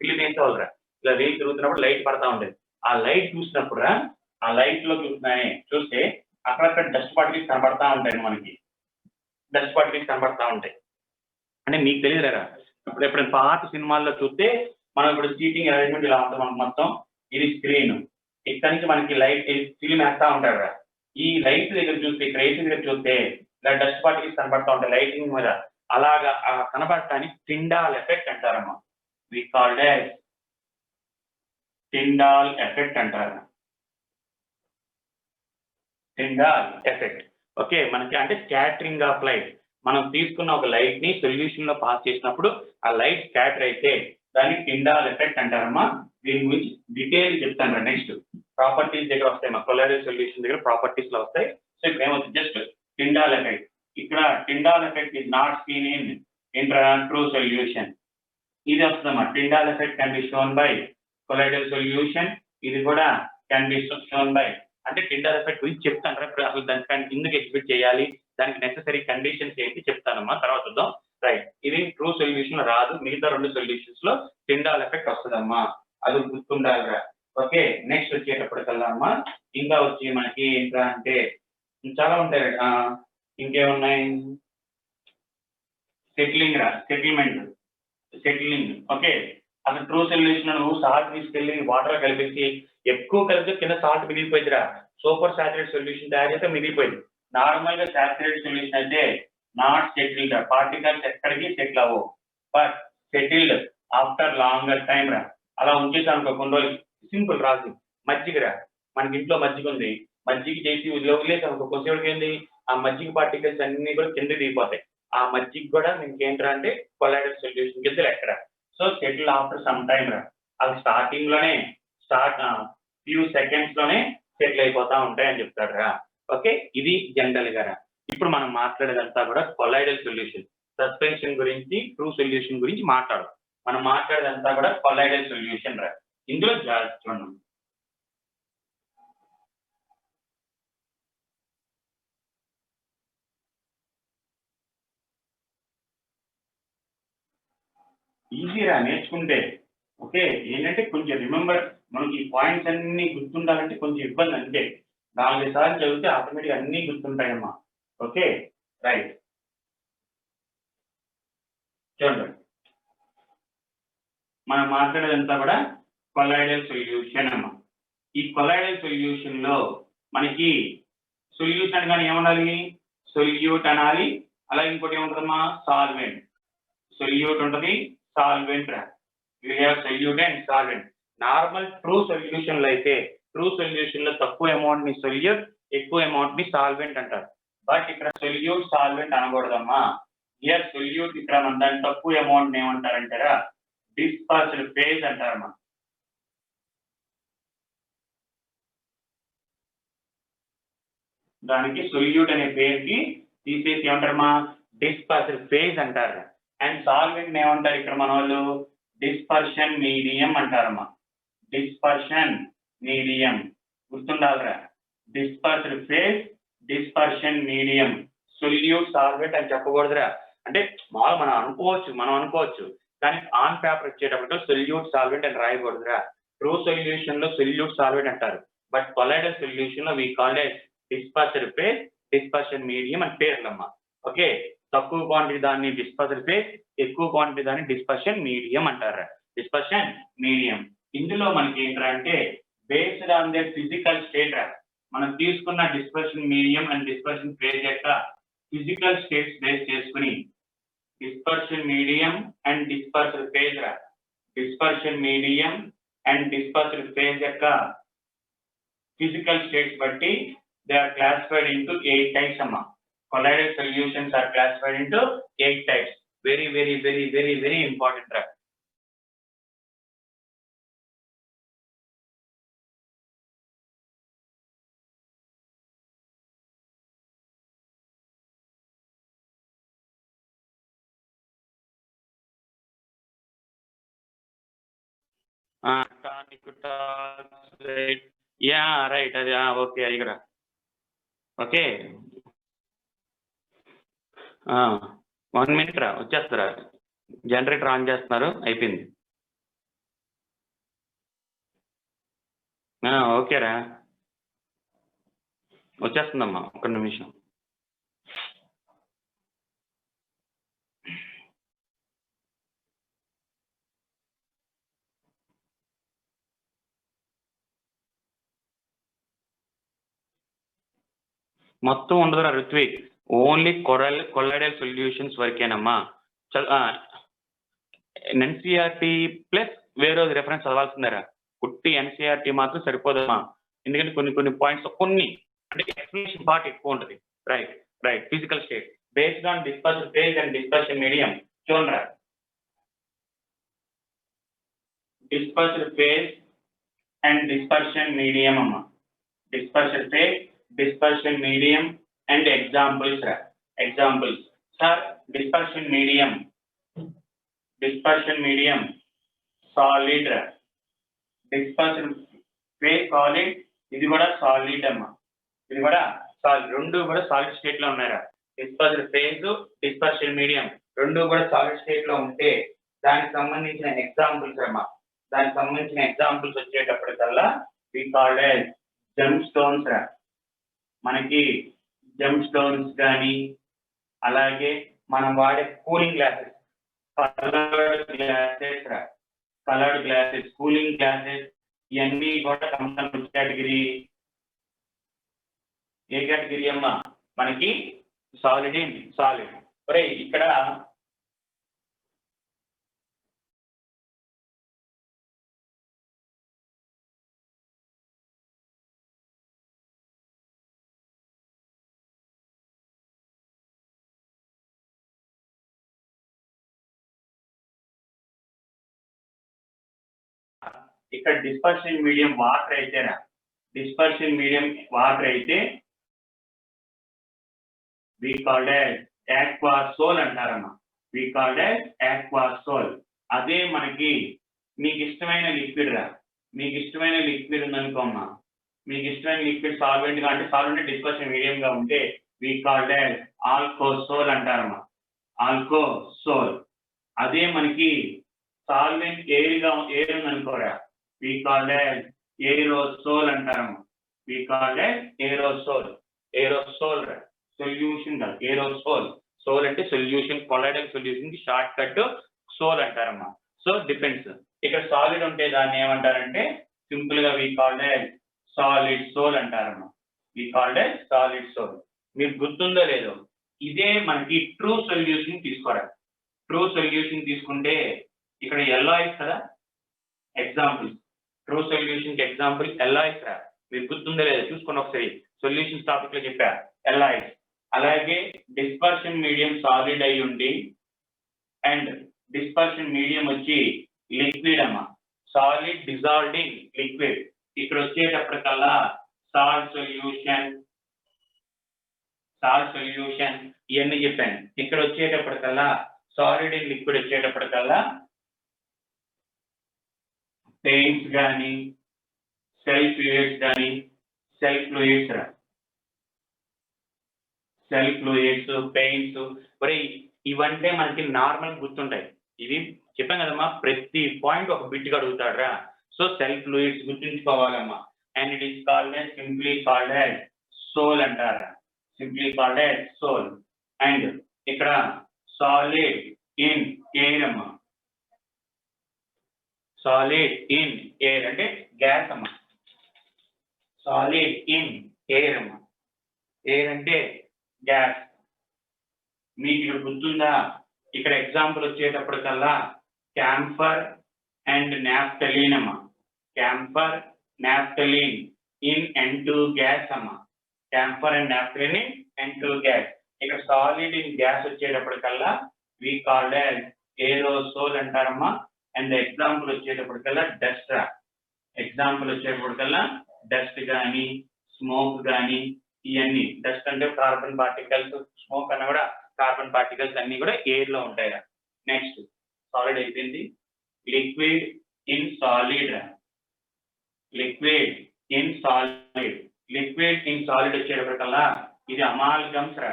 ఫిల్మ్ ఏసేవాళ్ళురా. ఇలా రీల్ తిరుగుతున్నప్పుడు లైట్ పడతా ఉండేది. ఆ లైట్ చూసినప్పుడురా, ఆ లైట్‌లో చూస్తే అక్కడక్కడ డస్ట్ పార్టికల్స్ కనపడతా ఉంటాయండి మనకి. డస్ట్ పార్టికల్స్ కనపడతా ఉంటాయి. అంటే మీకు తెలీదులేరా. ఇప్పుడు ఎప్పుడైనా పాత సినిమాల్లో చూస్తే, మనం ఇప్పుడు సీటింగ్ అరేంజ్‌మెంట్ ఇలా ఉంటది మనకు మొత్తం. ఇది స్క్రీను. ఇక్కడి నుంచి మనకి లైట్ ఫిల్మ్ ఏస్తా ఉంటాడురా. ఈ లైట్ దగ్గర చూస్తే, ఇక్కడ ఏసీ దగ్గర చూస్తే, ఇలా డస్ట్ పార్టికల్స్ కనపడతా ఉంటాయి లైటింగ్ మీద. అలాగా కనపడటాన్ని టిండాల్ ఎఫెక్ట్ అంటారమ్మా. We called as Tyndall effect అంటారు. Tyndall effect. ఓకే. మనకి అంటే స్కాటరింగ్ ఆఫ్ లైట్. మనం తీసుకున్న ఒక లైట్‌ని సొల్యూషన్‌లో పాస్ చేసినప్పుడు, ఆ లైట్ స్కాటర్ అయితే దాన్ని టిండాల్ ఎఫెక్ట్ అంటారమ్మా. దీని గురించి డీటెయిల్ చెప్తాను నెక్స్ట్. ప్రాపర్టీస్ దగ్గర వస్తాయి. మా కొలాయిడల్ సొల్యూషన్ దగ్గర ప్రాపర్టీస్‌లో వస్తాయి. సో ఇప్పుడు ఏమవుతుంది జస్ట్ టిండాల్ ఎఫెక్ట్. ఇక్కడ Tyndall effect is not seen in true solution. ఇది వస్తుందమ్మా. Tyndall effect can be shown by colloidal solution. ఇది కూడా కెన్ బి షోన్ బై అంటే టిండాల్ ఎఫెక్ట్ గురించి చెప్తాను. ఇప్పుడు అసలు దానికి ఎందుకు ఎగ్జిబిట్ చేయాలి? దానికి నెసెసరీ కండిషన్స్ ఏంటి చెప్తానమ్మా. తర్వాత చూద్దాం. రైట్. ఇది ట్రూ సొల్యూషన్ రాదు. మిగతా 2 సొల్యూషన్స్‌లో టిండాల్ ఎఫెక్ట్ వస్తదమ్మా. అది గుర్తుండాలిరా. ఓకే. నెక్స్ట్ వచ్చేటప్పటికల్లా అమ్మా, ఇంకా వచ్చి మనకి ఏంట్రా అంటే చాలా ఉంటాయి. ఇంకేమున్నాయి? సెటిల్మెంట్. సెటిలింగ్. ఓకే. అసలు ట్రూ సొల్యూషన్ నువ్వు సాల్ట్ తీసుకెళ్ళి వాటర్‌లో కలిపేసి ఎక్కువ కలిపితే కింద సాల్ట్ మిగిలిపోయిద్దిరా. సూపర్ సాచురేటెడ్ సొల్యూషన్ తయారు చేస్తే మిగిలిపోయింది. నార్మల్‌గా సాచురేటెడ్ సొల్యూషన్ అయితే నాట్ సెటిల్డ్ రా. పార్టికల్స్ ఎక్కడికి సెటిల్ అవ్వవు. But settled after longer time రా. అలా ఉంచేసామనుకో కొన్ని రోజులు సింపుల్ రాజు. మజ్జిగరా. మనకి ఇంట్లో మజ్జిగుంది. మజ్జిగ చేసి వదిలేసామనుకో కొంచెంసేపటికి ఏంది ఆ మజ్జిగ పార్టికల్స్ అన్నీ కూడా కిందకి దిగిపోతాయి. ఆ మజ్జిగ కూడా మీకేంట్రా అంటే కొలాయిడల్ సొల్యూషన్ కింద లెక్కరా. So settle after some time రా. అవి స్టార్టింగ్‌లోనే ఫ్యూ సెకండ్స్‌లోనే సెటిల్ అయిపోతా ఉంటాయని చెప్తాడురా. ఓకే. ఇది జనరల్‌గా రా. ఇప్పుడు మనం మాట్లాడేదంతా కూడా కొలాయిడల్ సొల్యూషన్. సస్పెన్షన్ గురించి, ట్రూ సొల్యూషన్ గురించి మాట్లాడదాం. మనం మాట్లాడేదంతా కూడా కొలాయిడల్ సొల్యూషన్ రా. ఇందులో చూడండి. ఈజీరా నేర్చుకుంటే. ఓకే. ఏంటంటే కొంచెం రిమెంబర్ మనకి ఈ పాయింట్స్ అన్నీ గుర్తుండాలంటే కొంచెం ఇబ్బంది అంతే. 4, 5 సార్లు చదివితే ఆటోమేటిక్‌గా అన్నీ గుర్తుంటాయమ్మా. ఓకే. రైట్. చూడండి. మనం మాట్లాడేదంతా కూడా కొలాయిడల్ సొల్యూషన్ అమ్మా. ఈ కొలాయిడల్ సొల్యూషన్‌లో మనకి సొల్యూషన్ అనగానే ఏముండాలి? సొల్యూట్ అనాలి. అలాగే ఇంకోటి ఏముంటదమ్మా? సాల్వెంట్. సొల్యూట్ ఉంటది. సాల్వెంట్ రా. You have solute and solvent. Normal true సొల్యూషన్‌లో అయితే ట్రూ సొల్యూషన్‌లో తక్కువ అమౌంట్‌ని సొల్యూట్, ఎక్కువ అమౌంట్‌ని సాల్వెంట్ అంటారు. బట్ ఇక్కడ సొల్యూట్, సాల్వెంట్ అనకూడదమ్మా. హియర్ సొల్యూట్ ఇక్కడ మనం దాని తక్కువ అమౌంట్‌ని ఏమంటారంటారా? Dispersed phase అంటారమ్మా. దానికి సొల్యూట్ అనే పేరుకి తీసేసి ఏమంటారమ్మా? డిస్పర్స్డ్ ఫేజ్ అంటారు. అండ్ సాల్వెంట్ ఏమంటారు ఇక్కడ మన వాళ్ళు? డిస్పర్షన్ మీడియం అంటారమ్మా. డిస్పర్షన్ మీడియం గుర్తుండాలిరా. Dispersed phase, dispersion medium. Solute, solvent అని చెప్పకూడదురా. అంటే మామూలుగా మనం అనుకోవచ్చు. కానీ ఆన్ పేపర్ వచ్చేటప్పటికి సొల్యూట్, సాల్వెంట్ అని రాయకూడదురా. ట్రూ సొల్యూషన్ లో సొల్యూట్, సాల్వెంట్ అంటారు. బట్ కొలాయిడల్ సొల్యూషన్ లో we called as dispersed phase, dispersion medium అని పేర్లమ్మా. ఓకే. తక్కువ క్వాంటిటీ దాన్ని డిస్పర్స్డ్ ఫేజ్, ఎక్కువ క్వాంటిటీ దాన్ని డిస్పర్షన్ మీడియం అంటారు. Dispersion medium. ఇందులో మనకి ఏంట్రా అంటే based on the physical state రా. మనం తీసుకున్న dispersion medium and dispersion phase యొక్క ఫిజికల్ స్టేట్స్ బేస్ చేసుకుని dispersion medium and dispersed phase రా. Dispersion medium and dispersed phase యొక్క ఫిజికల్ స్టేట్స్ బట్టి they are classified into 8 types అమ్మా. Colloidal solutions are classified into 8 types. Very important రా. టానిక్, టాక్సైడ్, yeah! Right. అది ఓకే. అది కూడా. ఓకే. 1 మినిట్ రా వచ్చేస్తరా. జనరేటర్ ఆన్ చేస్తున్నారు. అయిపోయింది. ఓకేరా. వచ్చేస్తుందమ్మా. ఒక్క నిమిషం. మొత్తం ఉండదురా రుత్విక్. ఓన్లీ కొల్లాయిడల్ సొల్యూషన్స్ వరకేనమ్మా. ఎన్‌సీఈఆర్‌టీ ప్లస్ వేరేది రిఫరెన్స్ చదవాల్సిందేరా. ఉట్టి ఎన్‌సీఈఆర్‌టీ మాత్రం సరిపోదమ్మా. ఎందుకంటే కొన్ని పాయింట్స్ అంటే ఎక్స్‌ప్లనేషన్ పార్ట్ ఎక్కువ ఉంటది. Right. Right. Physical state. Based on dispersion phase and dispersion medium. చూడండిరా. Dispersion phase and dispersion medium అమ్మా. Dispersion phase, dispersion medium and examples రా. Examples. Sir dispersion medium solid రా. డిస్పర్షన్ ఫేజ్ సాలిడ్, ఇది కూడా solid అమ్మా. ఇది కూడా solid. రెండు కూడా సాలిడ్ స్టేట్ లో ఉన్నాయిరా. డిస్పర్షన్ ఫేజ్, డిస్పర్షన్ మీడియం రెండు కూడా సాలిడ్ స్టేట్ లో ఉంటే దానికి సంబంధించిన ఎగ్జాంపుల్స్ అమ్మా. దానికి సంబంధించిన ఎగ్జాంపుల్స్ వచ్చేటప్పటికల్లా we called as gem stones రా. మనకి జెమ్ స్టోన్స్ కానీ అలాగే మనం వాడే కూలింగ్ గ్లాసెస్, కలర్డ్ గ్లాసెస్ రా. కలర్డ్ గ్లాసెస్, కూలింగ్ గ్లాసెస్ ఇవన్నీ కూడా కంపల్సరీ కేటగిరీ. ఏ కేటగిరీ అమ్మా? మనకి సాలిడ్ ఏంటి? సాలిడ్. ఒరే ఇక్కడ డిస్పర్షన్ మీడియం వాటర్ అయితేనా, డిస్పర్షన్ మీడియం వాటర్ అయితే వి కాల్డ్ యాజ్ ఆక్వాసోల్ అంటారమ్మా. We called as aquasol. అదే మనకి మీకు ఇష్టమైన లిక్విడ్ రా. మీకు ఇష్టమైన లిక్విడ్ ఉందనుకోమ్మా. మీకు ఇష్టమైన లిక్విడ్ సాల్వెంట్ గా అంటే సాల్వెంట్ డిస్పర్షన్ మీడియం గా ఉంటే వి కాల్డ్ యాజ్ ఆల్కోసోల్ అంటారమ్మా. ఆల్కోసోల్. అదే మనకి సాల్వెంట్ ఎయిర్ ఉందనుకోరా. వి కాల్డ్ యాజ్ ఏరోసోల్ అంటారమ్మా. We called as aerosol. Aerosol రా. సొల్యూషన్ కాదు, ఏరోసోల్. సోల్ అంటే సొల్యూషన్, కొలైడల్ సొల్యూషన్ కి షార్ట్ కట్ సోల్ అంటారమ్మా. So depends. ఇక్కడ సాలిడ్ ఉంటే దాన్ని ఏమంటారంటే సింపుల్ గా we called as solid sol అంటారమ్మా. We called as solid sol. మీకు గుర్తుందో లేదో, ఇదే మనకి ట్రూ సొల్యూషన్ తీసుకోరా. ట్రూ సొల్యూషన్ తీసుకుంటే ఇక్కడ ఎల్లాయిస్ కదా ఎగ్జాంపుల్. ట్రూ సొల్యూషన్ కి ఎగ్జాంపుల్ ఎల్లాయిస్ రా. మీకు గుర్తుందో లేదో చూసుకోండి ఒకసారి. సొల్యూషన్ టాపిక్ లో చెప్పా ఎల్లాయిస్. అలాగే డిస్పర్షన్ మీడియం సాలిడ్ అయి ఉండి అండ్ డిస్పర్షన్ మీడియం వచ్చి లిక్విడ్ అమ్మా. Solid dissolving liquid. ఇక్కడ వచ్చేటప్పటికల్లా సాల్ట్ సొల్యూషన్ ఇవన్నీ చెప్పాను. ఇక్కడ వచ్చేటప్పటికల్లా సాలిడ్ ఇన్ లిక్విడ్ వచ్చేటప్పటికల్లా పెయింట్స్ కానీ సెల్ ఫ్లూయిడ్స్ కానీ రా. Cell fluids, paints. మరి ఇవంటే మనకి నార్మల్ గుర్తుంటాయి. ఇది చెప్పాం కదమ్మా, ప్రతి పాయింట్ ఒక బిట్ గా అడుగుతాడరా. సో సెల్ ఫ్లూయిడ్స్ గుర్తుంచుకోవాలమ్మా. And it is called as simply called as sol అంటారా. Simply called as sol. And ఇక్కడ సాలిడ్ ఇన్ ఎయిర్ అమ్మా. సాలిడ్ ఇన్ ఎయిర్ అంటే గ్యాస్ అమ్మా. సాలిడ్ ఇన్ ఎయిర్ అమ్మా. ఎయిర్ అంటే గ్యాస్. మీకు ఇక్కడ గుర్తుందా? ఇక్కడ ఎగ్జాంపుల్ వచ్చేటప్పటికల్లా క్యాంఫర్ అండ్ నాఫ్థలిన్ అమ్మా. Camphor, naphthalene in N2 gas అమ్మా. Camphor and naphthalene in N2 gas. ఇక్కడ సాలిడ్ ఇన్ గ్యాస్ వచ్చేటప్పటికల్లా వి కాల్డ్ యాజ్ ఏరోసోల్ అంటారమ్మా. అండ్ ఎగ్జాంపుల్ వచ్చేటప్పటికల్లా డస్ట్ రా. ఎగ్జాంపుల్ వచ్చేటప్పటికల్లా డస్ట్ కానీ స్మోక్ కానీ ఇవన్నీ. డస్ట్ అంటే కార్బన్ పార్టికల్స్, స్మోక్ అన్న కూడా కార్బన్ పార్టికల్స్ అన్ని కూడా ఎయిర్ లో ఉంటాయి. నెక్స్ట్ సాలిడ్ అయిపోయింది. లిక్విడ్ ఇన్ సాలిడ్ రా. Liquid in solid. Liquid in solid వచ్చేటప్పటికల్లా ఇది అమాల్గమ్స్ రా.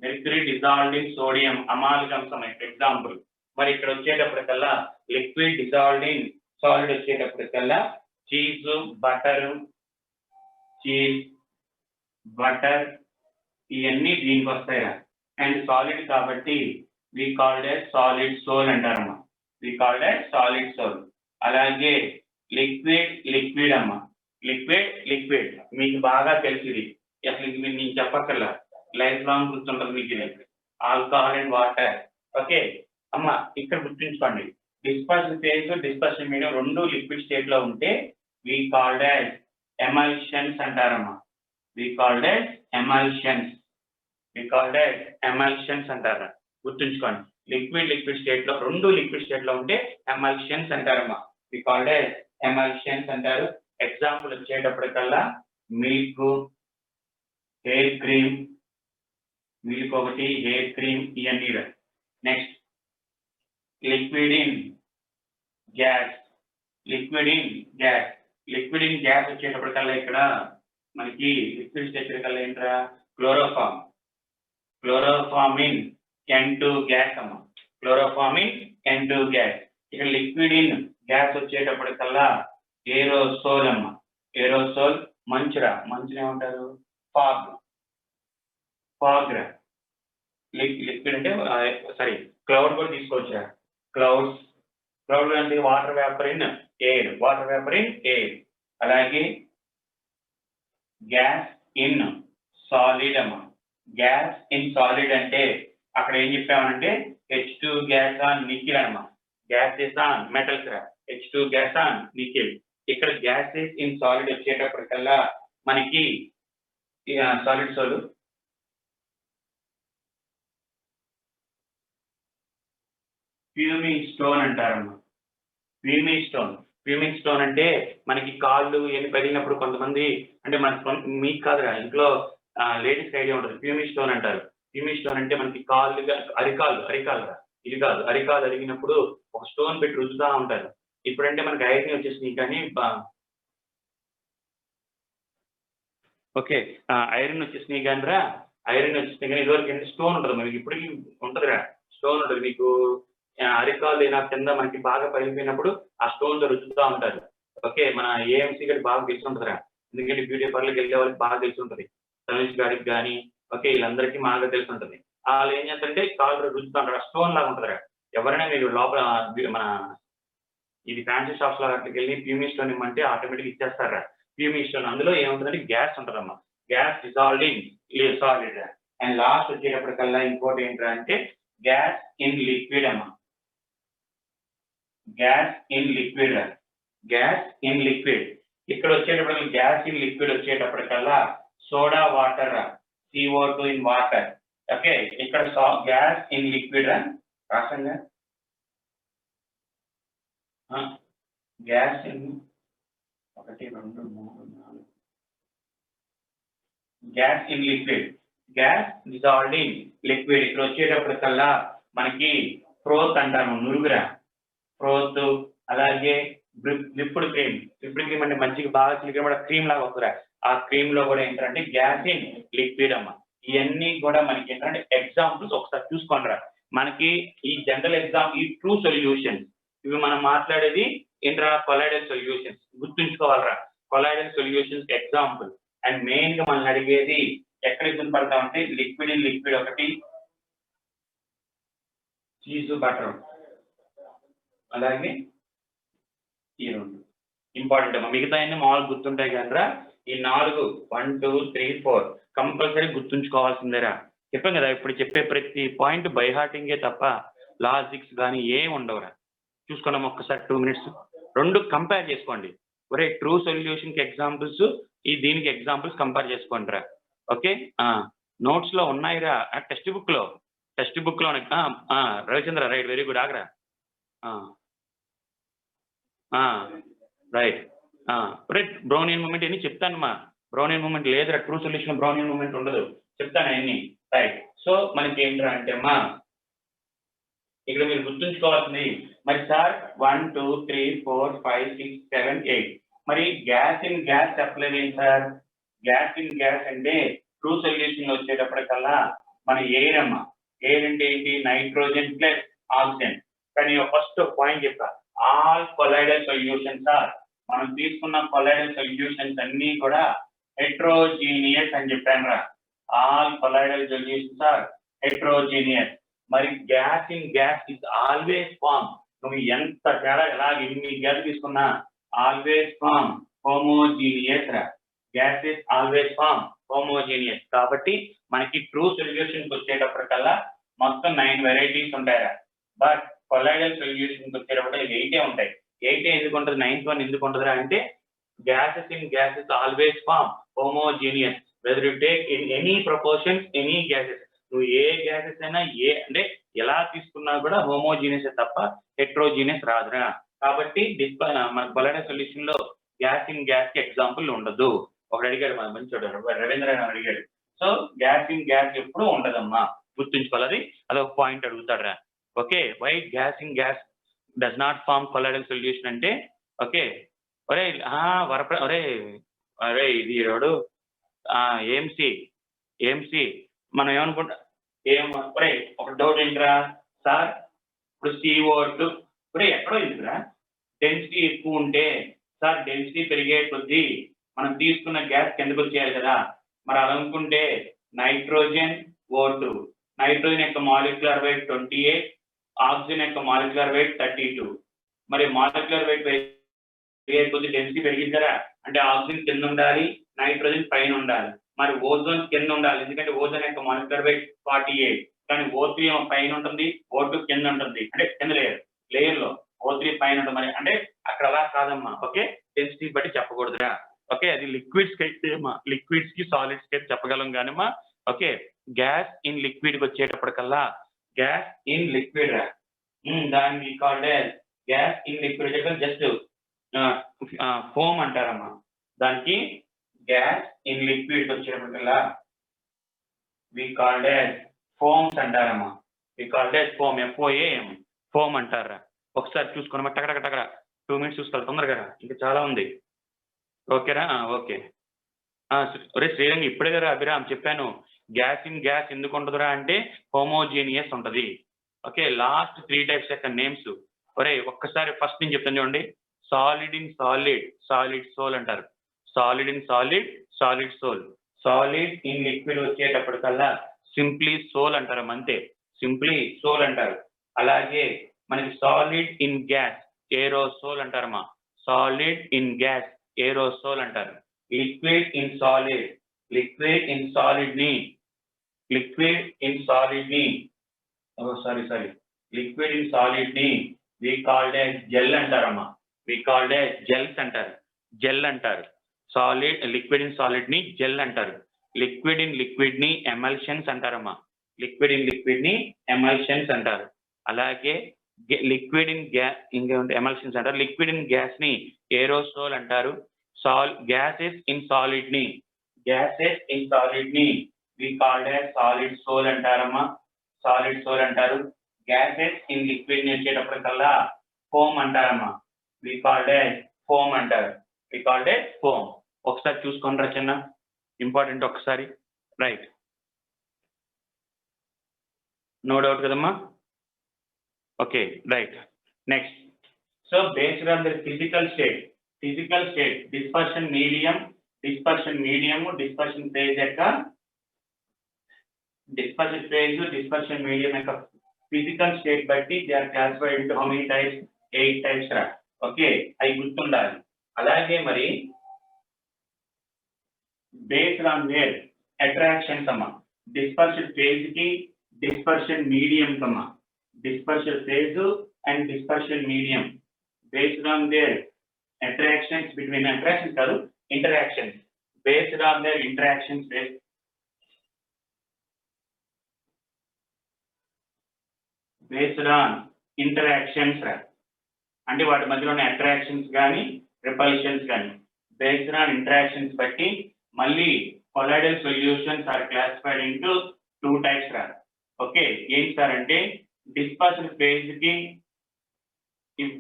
Mercury dissolved in sodium amalgams అన్నమాట ఎగ్జాంపుల్. మరి ఇక్కడ వచ్చేటప్పటికల్లా లిక్విడ్ డిజాల్వ్డ్ ఇన్ సాలిడ్ వచ్చేటప్పటికల్లా చీజ్, బటర్, ఇవన్నీ దీనికి వస్తాయి. అండ్ సాలిడ్ కాబట్టి we called as solid sol అంటారమ్మా. We called as solid sol. అలాగే లిక్విడ్ అమ్మా. లిక్విడ్ మీకు బాగా తెలిసింది, అసలు ఇది నేను చెప్పక్కర్లా, లైఫ్ లాంగ్ గుర్తుంటుంది మీకు ఇది. Alcohol and water. ఓకే అమ్మ, ఇక్కడ గుర్తుంచుకోండి, డిస్పర్షన్ ఫేజ్, డిస్పర్షన్ మీడియం రెండు లిక్విడ్ స్టేట్ లో ఉంటే వి కాల్డ్ యాజ్ ఎమల్షన్స్ అంటారమ్మా. వి కాల్డ్ యాజ్ ఎమల్షన్స్ అంటారు. గుర్తుంచుకోండి, లిక్విడ్ స్టేట్ లో రెండు లిక్విడ్ స్టేట్ లో ఉంటే ఎమల్షన్స్ అంటారమ్మా. వి కాల్డ్ యాజ్ ఎమల్షన్స్ అంటారు. ఎగ్జాంపుల్ వచ్చేటప్పటికల్లా మిల్క్, హెయిర్ క్రీమ్, మిల్క్ ఒకటి, హెయిర్ క్రీమ్ ఇవన్నీ. Next liquid in gas. Liquid in gas వచ్చేటప్పటికల్లా ఇక్కడ మనకి లిక్విడ్ స్టేచర్ కల్లా ఏంట్రా, క్లోరోఫార్మ్ ఇన్ N2 గ్యాస్ అమ్మ. Chloroform in N2 gas. ఇక్కడ లిక్విడ్ ఇన్ గ్యాస్ వచ్చేటప్పటికల్లా ఏరోసోల్ అమ్మ. ఏరోసోల్. మంచుని ఏమంటారు, ఫాగ్. లిక్విడ్ అంటే సారీ క్లౌడ్ కూడా తీసుకోవచ్చా. క్లౌడ్ అంటే వాటర్ వేపర్ ఇన్ ఎయిర్. అలాగే గ్యాస్ ఇన్ సాలిడ్ అమ్మ. గ్యాస్ ఇన్ సాలిడ్ అంటే అక్కడ ఏం చెప్పామనంటే H2 గ్యాస్ ఆన్ నికిల్ అమ్మ. గ్యాసెస్ ఆన్ మెటల్స్ రా. H2 gas on nickel. ఇక్కడ గ్యాసెస్ ఇన్ సాలిడ్ వచ్చేటప్పటికల్లా మనకి సాలిడ్ సోల్, ఫ్యూమింగ్ స్టోన్ అంటారమ్మా. ఫ్యూమింగ్ స్టోన్ అంటే మనకి కాళ్ళు ఎన్ని పగిలినప్పుడు కొంతమంది, అంటే మన మీకు కాదురా, ఇంట్లో లేడీస్ ఐడియా ఉంటుంది, ఫ్యూమింగ్ స్టోన్ అంటారు. ఫ్యూమింగ్ స్టోన్ అంటే మనకి కాళ్ళుగా అరికాలు ఇది కాదు, అరికాలు అరిగినప్పుడు ఒక స్టోన్ పెట్టి రుద్దుతా ఉంటారు. ఇప్పుడంటే మనకి ఐరన్ వచ్చేసినాయి కానీ ఓకే ఐరన్ వచ్చేసినాయి కానీ ఇదివరకు ఎంత స్టోన్ ఉంటుంది మనకి, ఇప్పటికీ ఉంటుందిరా స్టోన్ ఉంటుంది మీకు. అరికాలు అయినా కింద మనకి బాగా పగిలిపోయినప్పుడు ఆ స్టోన్ తో రుద్దుతూ ఉంటారు. ఓకే, మన ఏఎంసీ గడి బాగా తెలిసి ఉంటుందిరా, ఎందుకంటే బ్యూటీ పార్లర్కి వెళ్ళే వాళ్ళకి బాగా తెలిసి ఉంటుంది, తనుష్ గారికి కానీ ఓకే వీళ్ళందరికీ బాగా తెలిసి ఉంటుంది. వాళ్ళు ఏం చేస్తారంటే కాళ్ళు రుద్దుతూ ఉంటారు, స్టోన్ లాగా ఉంటుందిరా. ఎవరైనా మీరు లోపల మన ఇది ఫ్యాన్సీ షాప్స్ లో అక్కడికి వెళ్ళి ఫ్యూమింగ్ స్టోన్ ఇమ్మంటే ఆటోమేటిక్ ఇచ్చేస్తారా. ఫ్యూమింగ్ స్టోన్ అందులో ఏముంటుందంటే గ్యాస్ ఉంటుందమ్మా. Gas dissolved in solid. And last వచ్చేటప్పటికల్లా ఇంకోటి ఏంటంటే అంటే గ్యాస్ ఇన్ లిక్విడ్ అమ్మా. Gas in liquid. ఇక్కడ వచ్చేటప్పటికి గ్యాస్ ఇన్ లిక్విడ్ వచ్చేటప్పటికల్లా soda water, CO2 in water. Okay, ఇక్కడ గ్యాస్ ఇన్ లిక్విడ్ రాసంగా gas in 1 2 3 4 gas in liquid. Gas dissolved in liquid. ఇక్కడ వచ్చేటప్పటికల్లా మనకి ఫ్రోత్ అంటాము, నురుగురా ఫ్రోత్. అలాగే లిక్విడ్ క్రీమ్ అంటే మంచిగా బాగా చిలికిన క్రీమ్ లాగా వస్తుందిరా. ఆ క్రీమ్ లో కూడా ఏంటంటే గ్యాస్ ఇన్ లిక్విడ్ అమ్మ. ఇవన్నీ కూడా మనకి ఏంటంటే ఎగ్జాంపుల్స్ ఒకసారి చూసుకోండిరా. మనకి ఈ జనరల్ ఎగ్జాంపుల్, ఈ ట్రూ సొల్యూషన్స్ ఇవి మనం మాట్లాడేది ఏంట్రా, కొలాయిడల్ సొల్యూషన్స్. గుర్తుంచుకోవాలరా, colloidal solutions example. And main గా మనం అడిగేది ఎక్కడ ఇబ్బంది పడతామంటే లిక్విడ్ ఇన్ లిక్విడ్ ఒకటి, చీజ్ బటర్, అలాగే ఈ రెండు ఇంపార్టెంట్ అమ్మా. మిగతా అన్ని మామూలు గుర్తుంటాయి కదరా. ఈ 4 1 2 3 4 కంపల్సరీ గుర్తుంచుకోవాల్సిందేరా. చెప్పాం కదా, ఇప్పుడు చెప్పే ప్రతి పాయింట్ బై హార్టింగే తప్ప లాజిక్స్ కానీ ఏం ఉండవురా. చూసుకున్నాం ఒక్కసారి 2 minutes రెండు కంపేర్ చేసుకోండి. ఒరే ట్రూ సొల్యూషన్కి ఎగ్జాంపుల్స్, ఈ దీనికి ఎగ్జాంపుల్స్ కంపేర్ చేసుకోండి రా. ఓకే, నోట్స్ లో ఉన్నాయిరా, టెక్స్ట్ బుక్ లో రవిచంద్ర రైట్, వెరీ గుడ్ ఆగరా. Right right. బ్రౌనియన్ మూమెంట్ అని చెప్తానమ్మా. బ్రౌనియన్ మూమెంట్ లేదురా, ట్రూ సొల్యూషన్ బ్రౌనియన్ మూమెంట్ ఉండదు, చెప్తాను అవన్నీ. రైట్. సో మనకి ఏంట్రా అంటే అమ్మా ఇక్కడ మీరు గుర్తుంచుకోవాల్సింది మరి సార్ 1 2 3 4 5 6 7 8 మరి గ్యాస్ ఇన్ గ్యాస్ చెప్పలేదు ఏంటి సార్? గ్యాస్ ఇన్ గ్యాస్ అంటే ట్రూ సొల్యూషన్ వచ్చేటప్పటికల్లా మన ఎయిర్ అమ్మ. ఎయిర్ అంటే ఏంటి? Nitrogen plus oxygen. కానీ ఫస్ట్ పాయింట్ చెప్పా, ఆల్ కొలైడల్ సొల్యూషన్స్ ఆర్, మనం తీసుకున్న కొలైడల్ సొల్యూషన్స్ అన్ని కూడా హెట్రోజీనియస్ అని చెప్పాను రా. All colloidal solutions are heterogeneous. మరి gas in gas is always form. నువ్వు ఎంత తేడా ఎలా ఎన్ని గ్యాస్ తీసుకున్నా ఆల్వేస్ ఫార్మ్ హోమోజీనియస్ రా. Gas is always form homogeneous. కాబట్టి మనకి ట్రూ సొల్యూషన్కి వచ్చేటప్పటికల్లా మొత్తం 9 వెరైటీస్ ఉంటాయరా. బట్ కొలైడల్ సొల్యూషన్కి వచ్చేటప్పుడు 8 ఉంటాయి. 8 ఎందుకు ఉంటుంది, 9th వన్ ఎందుకు ఉంటుందిరా అంటే gases in gases always form homogeneous whether you take in any proportions any gases. నువ్వు ఏ గ్యాసెస్ అయినా ఏ అంటే ఎలా తీసుకున్నా కూడా హోమోజీనియస్ తప్ప హెట్రోజీనియస్ రాదురా. కాబట్టి మన కొలైడల్ సొల్యూషన్ లో గ్యాస్ ఇన్ గ్యాస్ కి ఎగ్జాంపుల్ ఉండదు. ఒకటి అడిగాడు మన మంచి రవీంద్ర అడిగాడు. సో గ్యాస్ ఇన్ గ్యాస్ ఎప్పుడు ఉండదమ్మా, గుర్తుంచుకోవాలి. అదొక పాయింట్ అడుగుతాడు రా. Okay, why gas in gas does not form colloidal solution అంటే ఓకే ఒరే ఒరే అరే ఇది రోడు ఏఎంసి మనం ఏమనుకుంటా ఒరే ఒక డౌట్ ఏంటిరా సార్, ఇప్పుడు CO2 ఒరే ఎక్కడో ఎందుకురా డెన్సిటీ ఎక్కువ ఉంటే సార్ డెన్సిటీ పెరిగే కొద్దీ మనం తీసుకున్న గ్యాస్ కిందకు వచ్చేయాలి కదా. మరి అలా అనుకుంటే నైట్రోజన్ O2, నైట్రోజన్ యొక్క మాలిక్యులర్ వెయిట్ 28, ఆక్సిజన్ యొక్క మాలిక్యులర్ వెయిట్ 32. మరి మాలిక్యులర్ వెయిట్ కొద్ది డెన్సిటీ పెరిగింది కదా అంటే ఆక్సిజన్ కింద ఉండాలి, నైట్రోజన్ పైన ఉండాలి. మరి ఓజోన్ కింద ఉండాలి, ఎందుకంటే ఓజోన్ యొక్క మాలిక్యులర్ వెయిట్ 48. కానీ O3 ఏమో పైన ఉంటుంది, O2 కింద ఉంటుంది. అంటే కింద లేయర్ లో O3 పైన ఉంటుంది. మరి అంటే అక్కడ అలా కాదమ్మా. ఓకే, డెన్సిటీ బట్టి చెప్పకూడదురా. ఓకే, అది లిక్విడ్స్ కి అయితే లిక్విడ్స్ కి సాలిడ్స్ కి అయితే చెప్పగలం కానమ్మా. ఓకే, గ్యాస్ ఇన్ లిక్విడ్ కి వచ్చేటప్పటికల్లా గ్యాస్ ఇన్ లిక్విడ్ రా. దాన్ని called gas in liquid just foam అంటారమ్మా. దానికి గ్యాస్ ఇన్ లిక్విడ్ వచ్చేటప్పటికల్లా వి కాల్డ్ యాజ్ ఫోమ్స్ అంటారమ్మా. We called as foam, FOAM, foam అంటారా. ఒకసారి చూసుకోనమ్మా, టకటక 2 minutes చూసుకోవాలి తొందరగా, ఇంకా చాలా ఉంది. ఓకేరా? ఓకే. ఒరే శ్రీరంగ్ ఇప్పుడే కదా అభిరామ్ చెప్పాను, గ్యాస్ ఇన్ గ్యాస్ ఎందుకు ఉంటుందిరా అంటే హోమోజీనియస్ ఉంటుంది. ఓకే, లాస్ట్ 3 types యొక్క నేమ్స్ ఒరే ఒక్కసారి ఫస్ట్ నేను చెప్తాను చూడండి. Solid in solid, solid sol అంటారు. Solid in solid, solid sol. Solid in liquid వచ్చేటప్పటికల్లా సింప్లీ సోల్ అంటారు. అంతే, సింప్లీ సోల్ అంటారు. అలాగే మనకి సాలిడ్ ఇన్ గ్యాస్ ఏరోసోల్ అంటారమ్మా. సాలిడ్ ఇన్ గ్యాస్ ఏరోసోల్ అంటారు. Liquid in solid, liquid in solid ని లిక్విడ్ ఇన్ సాలిడ్ ని వి కాల్డ్ యాజ్ జెల్ అంటారమ్మా. వి కాల్డ్ యాజ్ జెల్స్ అంటారు. జెల్ అంటారు. సాలిడ్ లిక్విడ్ ఇన్ సాలిడ్ ని జెల్ అంటారు. Liquid in liquid ని ఎమల్షన్స్ అంటారమ్మా. లిక్విడ్ ఇన్ లిక్విడ్ ని ఎమల్షన్స్ అంటారు. అలాగే లిక్విడ్ ఇన్ గ్యాస్ ఇంకేంటి ఎమల్షన్స్ అంటారు. లిక్విడ్ ఇన్ గ్యాస్ ని ఏరోసోల్ అంటారు. గ్యాసెస్ ఇన్ సాలిడ్ ని we called as solid sol అంటారమ్మా. సాలిడ్ సోల్ అంటారు. గ్యాసెస్ ఇన్ లిక్విడ్ ని వచ్చేటప్పటికల్లా ఫోమ్ అంటారమ్మా. వి కాల్డ్ యాజ్ ఫోమ్ అంటారు. We called as foam. ఒకసారి చూసుకోండి రా చిన్న, ఇంపార్టెంట్ ఒకసారి. రైట్, నో డౌట్ కదమ్మా. Okay, right. Next, so based on the physical state dispersion medium dispersion phase యొక్క డిస్పర్షన్ మీడియం యొక్క ఫిజికల్ స్టేట్ బట్టి they are classified into how many types? 8 types రా. ఓకే, అవి గుర్తుండాలి. అలాగే మరి బేస్డ్ ఆన్ వేర్ అట్రాక్షన్స్ అమ్మా. డిస్పర్షన్ ఫేజ్ కి డిస్పర్షన్ మీడియం అమ్మా. Dispersion phase and dispersion medium based on their attractions between attractions కాదు interactions. Based on their interactions based on interactions అంటే వాటి మధ్యలోని అట్రాక్షన్స్ కానీ రిపల్షన్స్ కానీ బేస్డ్ ఆన్ ఇంటరాక్షన్స్ బట్టి మళ్ళీ colloidal solutions are classified into 2 types రా. ఓకే, ఏంటి సార్ అంటే డిస్పర్షన్ ఫేజ్ కి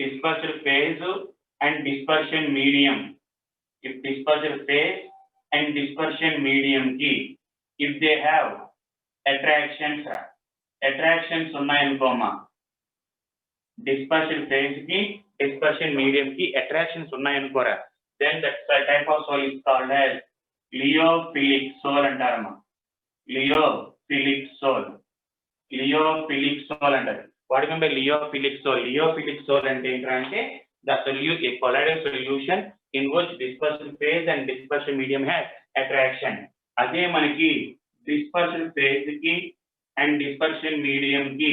dispersion phase and dispersion medium if dispersion phase and dispersion medium ki if they have attractions ఉన్నాయనుకోమా, dispersion phase ki dispersion medium ki attractions ఉన్నాయనుకోరా, then that type of soil is called as lyophilic sol అంటారమ్మా. Lyophilic sol అంటారు. What mean by lyophilic sol అంటే ఏంటంటే the colloidal solution in which dispersion phase and dispersion medium has attraction. అదే మనకి dispersion phase కి and dispersion medium కి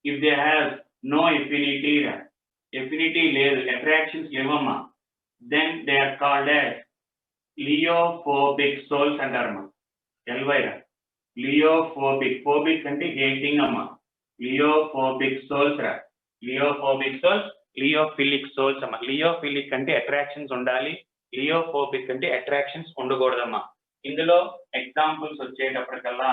if they have no affinity లేదు, attractions లేవమ్మా, then they are called as lyophobic sols అంటారమ్మా. ఎల్వైరా ఫోబిక్ అంటే hating అమ్మా. లియోఫిలిక్ సోల్స్ అమ్మా. లియోఫిలిక్ అంటే అట్రాక్షన్స్ ఉండాలి, లియోఫోబిక్ అంటే అట్రాక్షన్స్ ఉండకూడదమ్మా. ఇందులో ఎగ్జాంపుల్స్ వచ్చేటప్పటికల్లా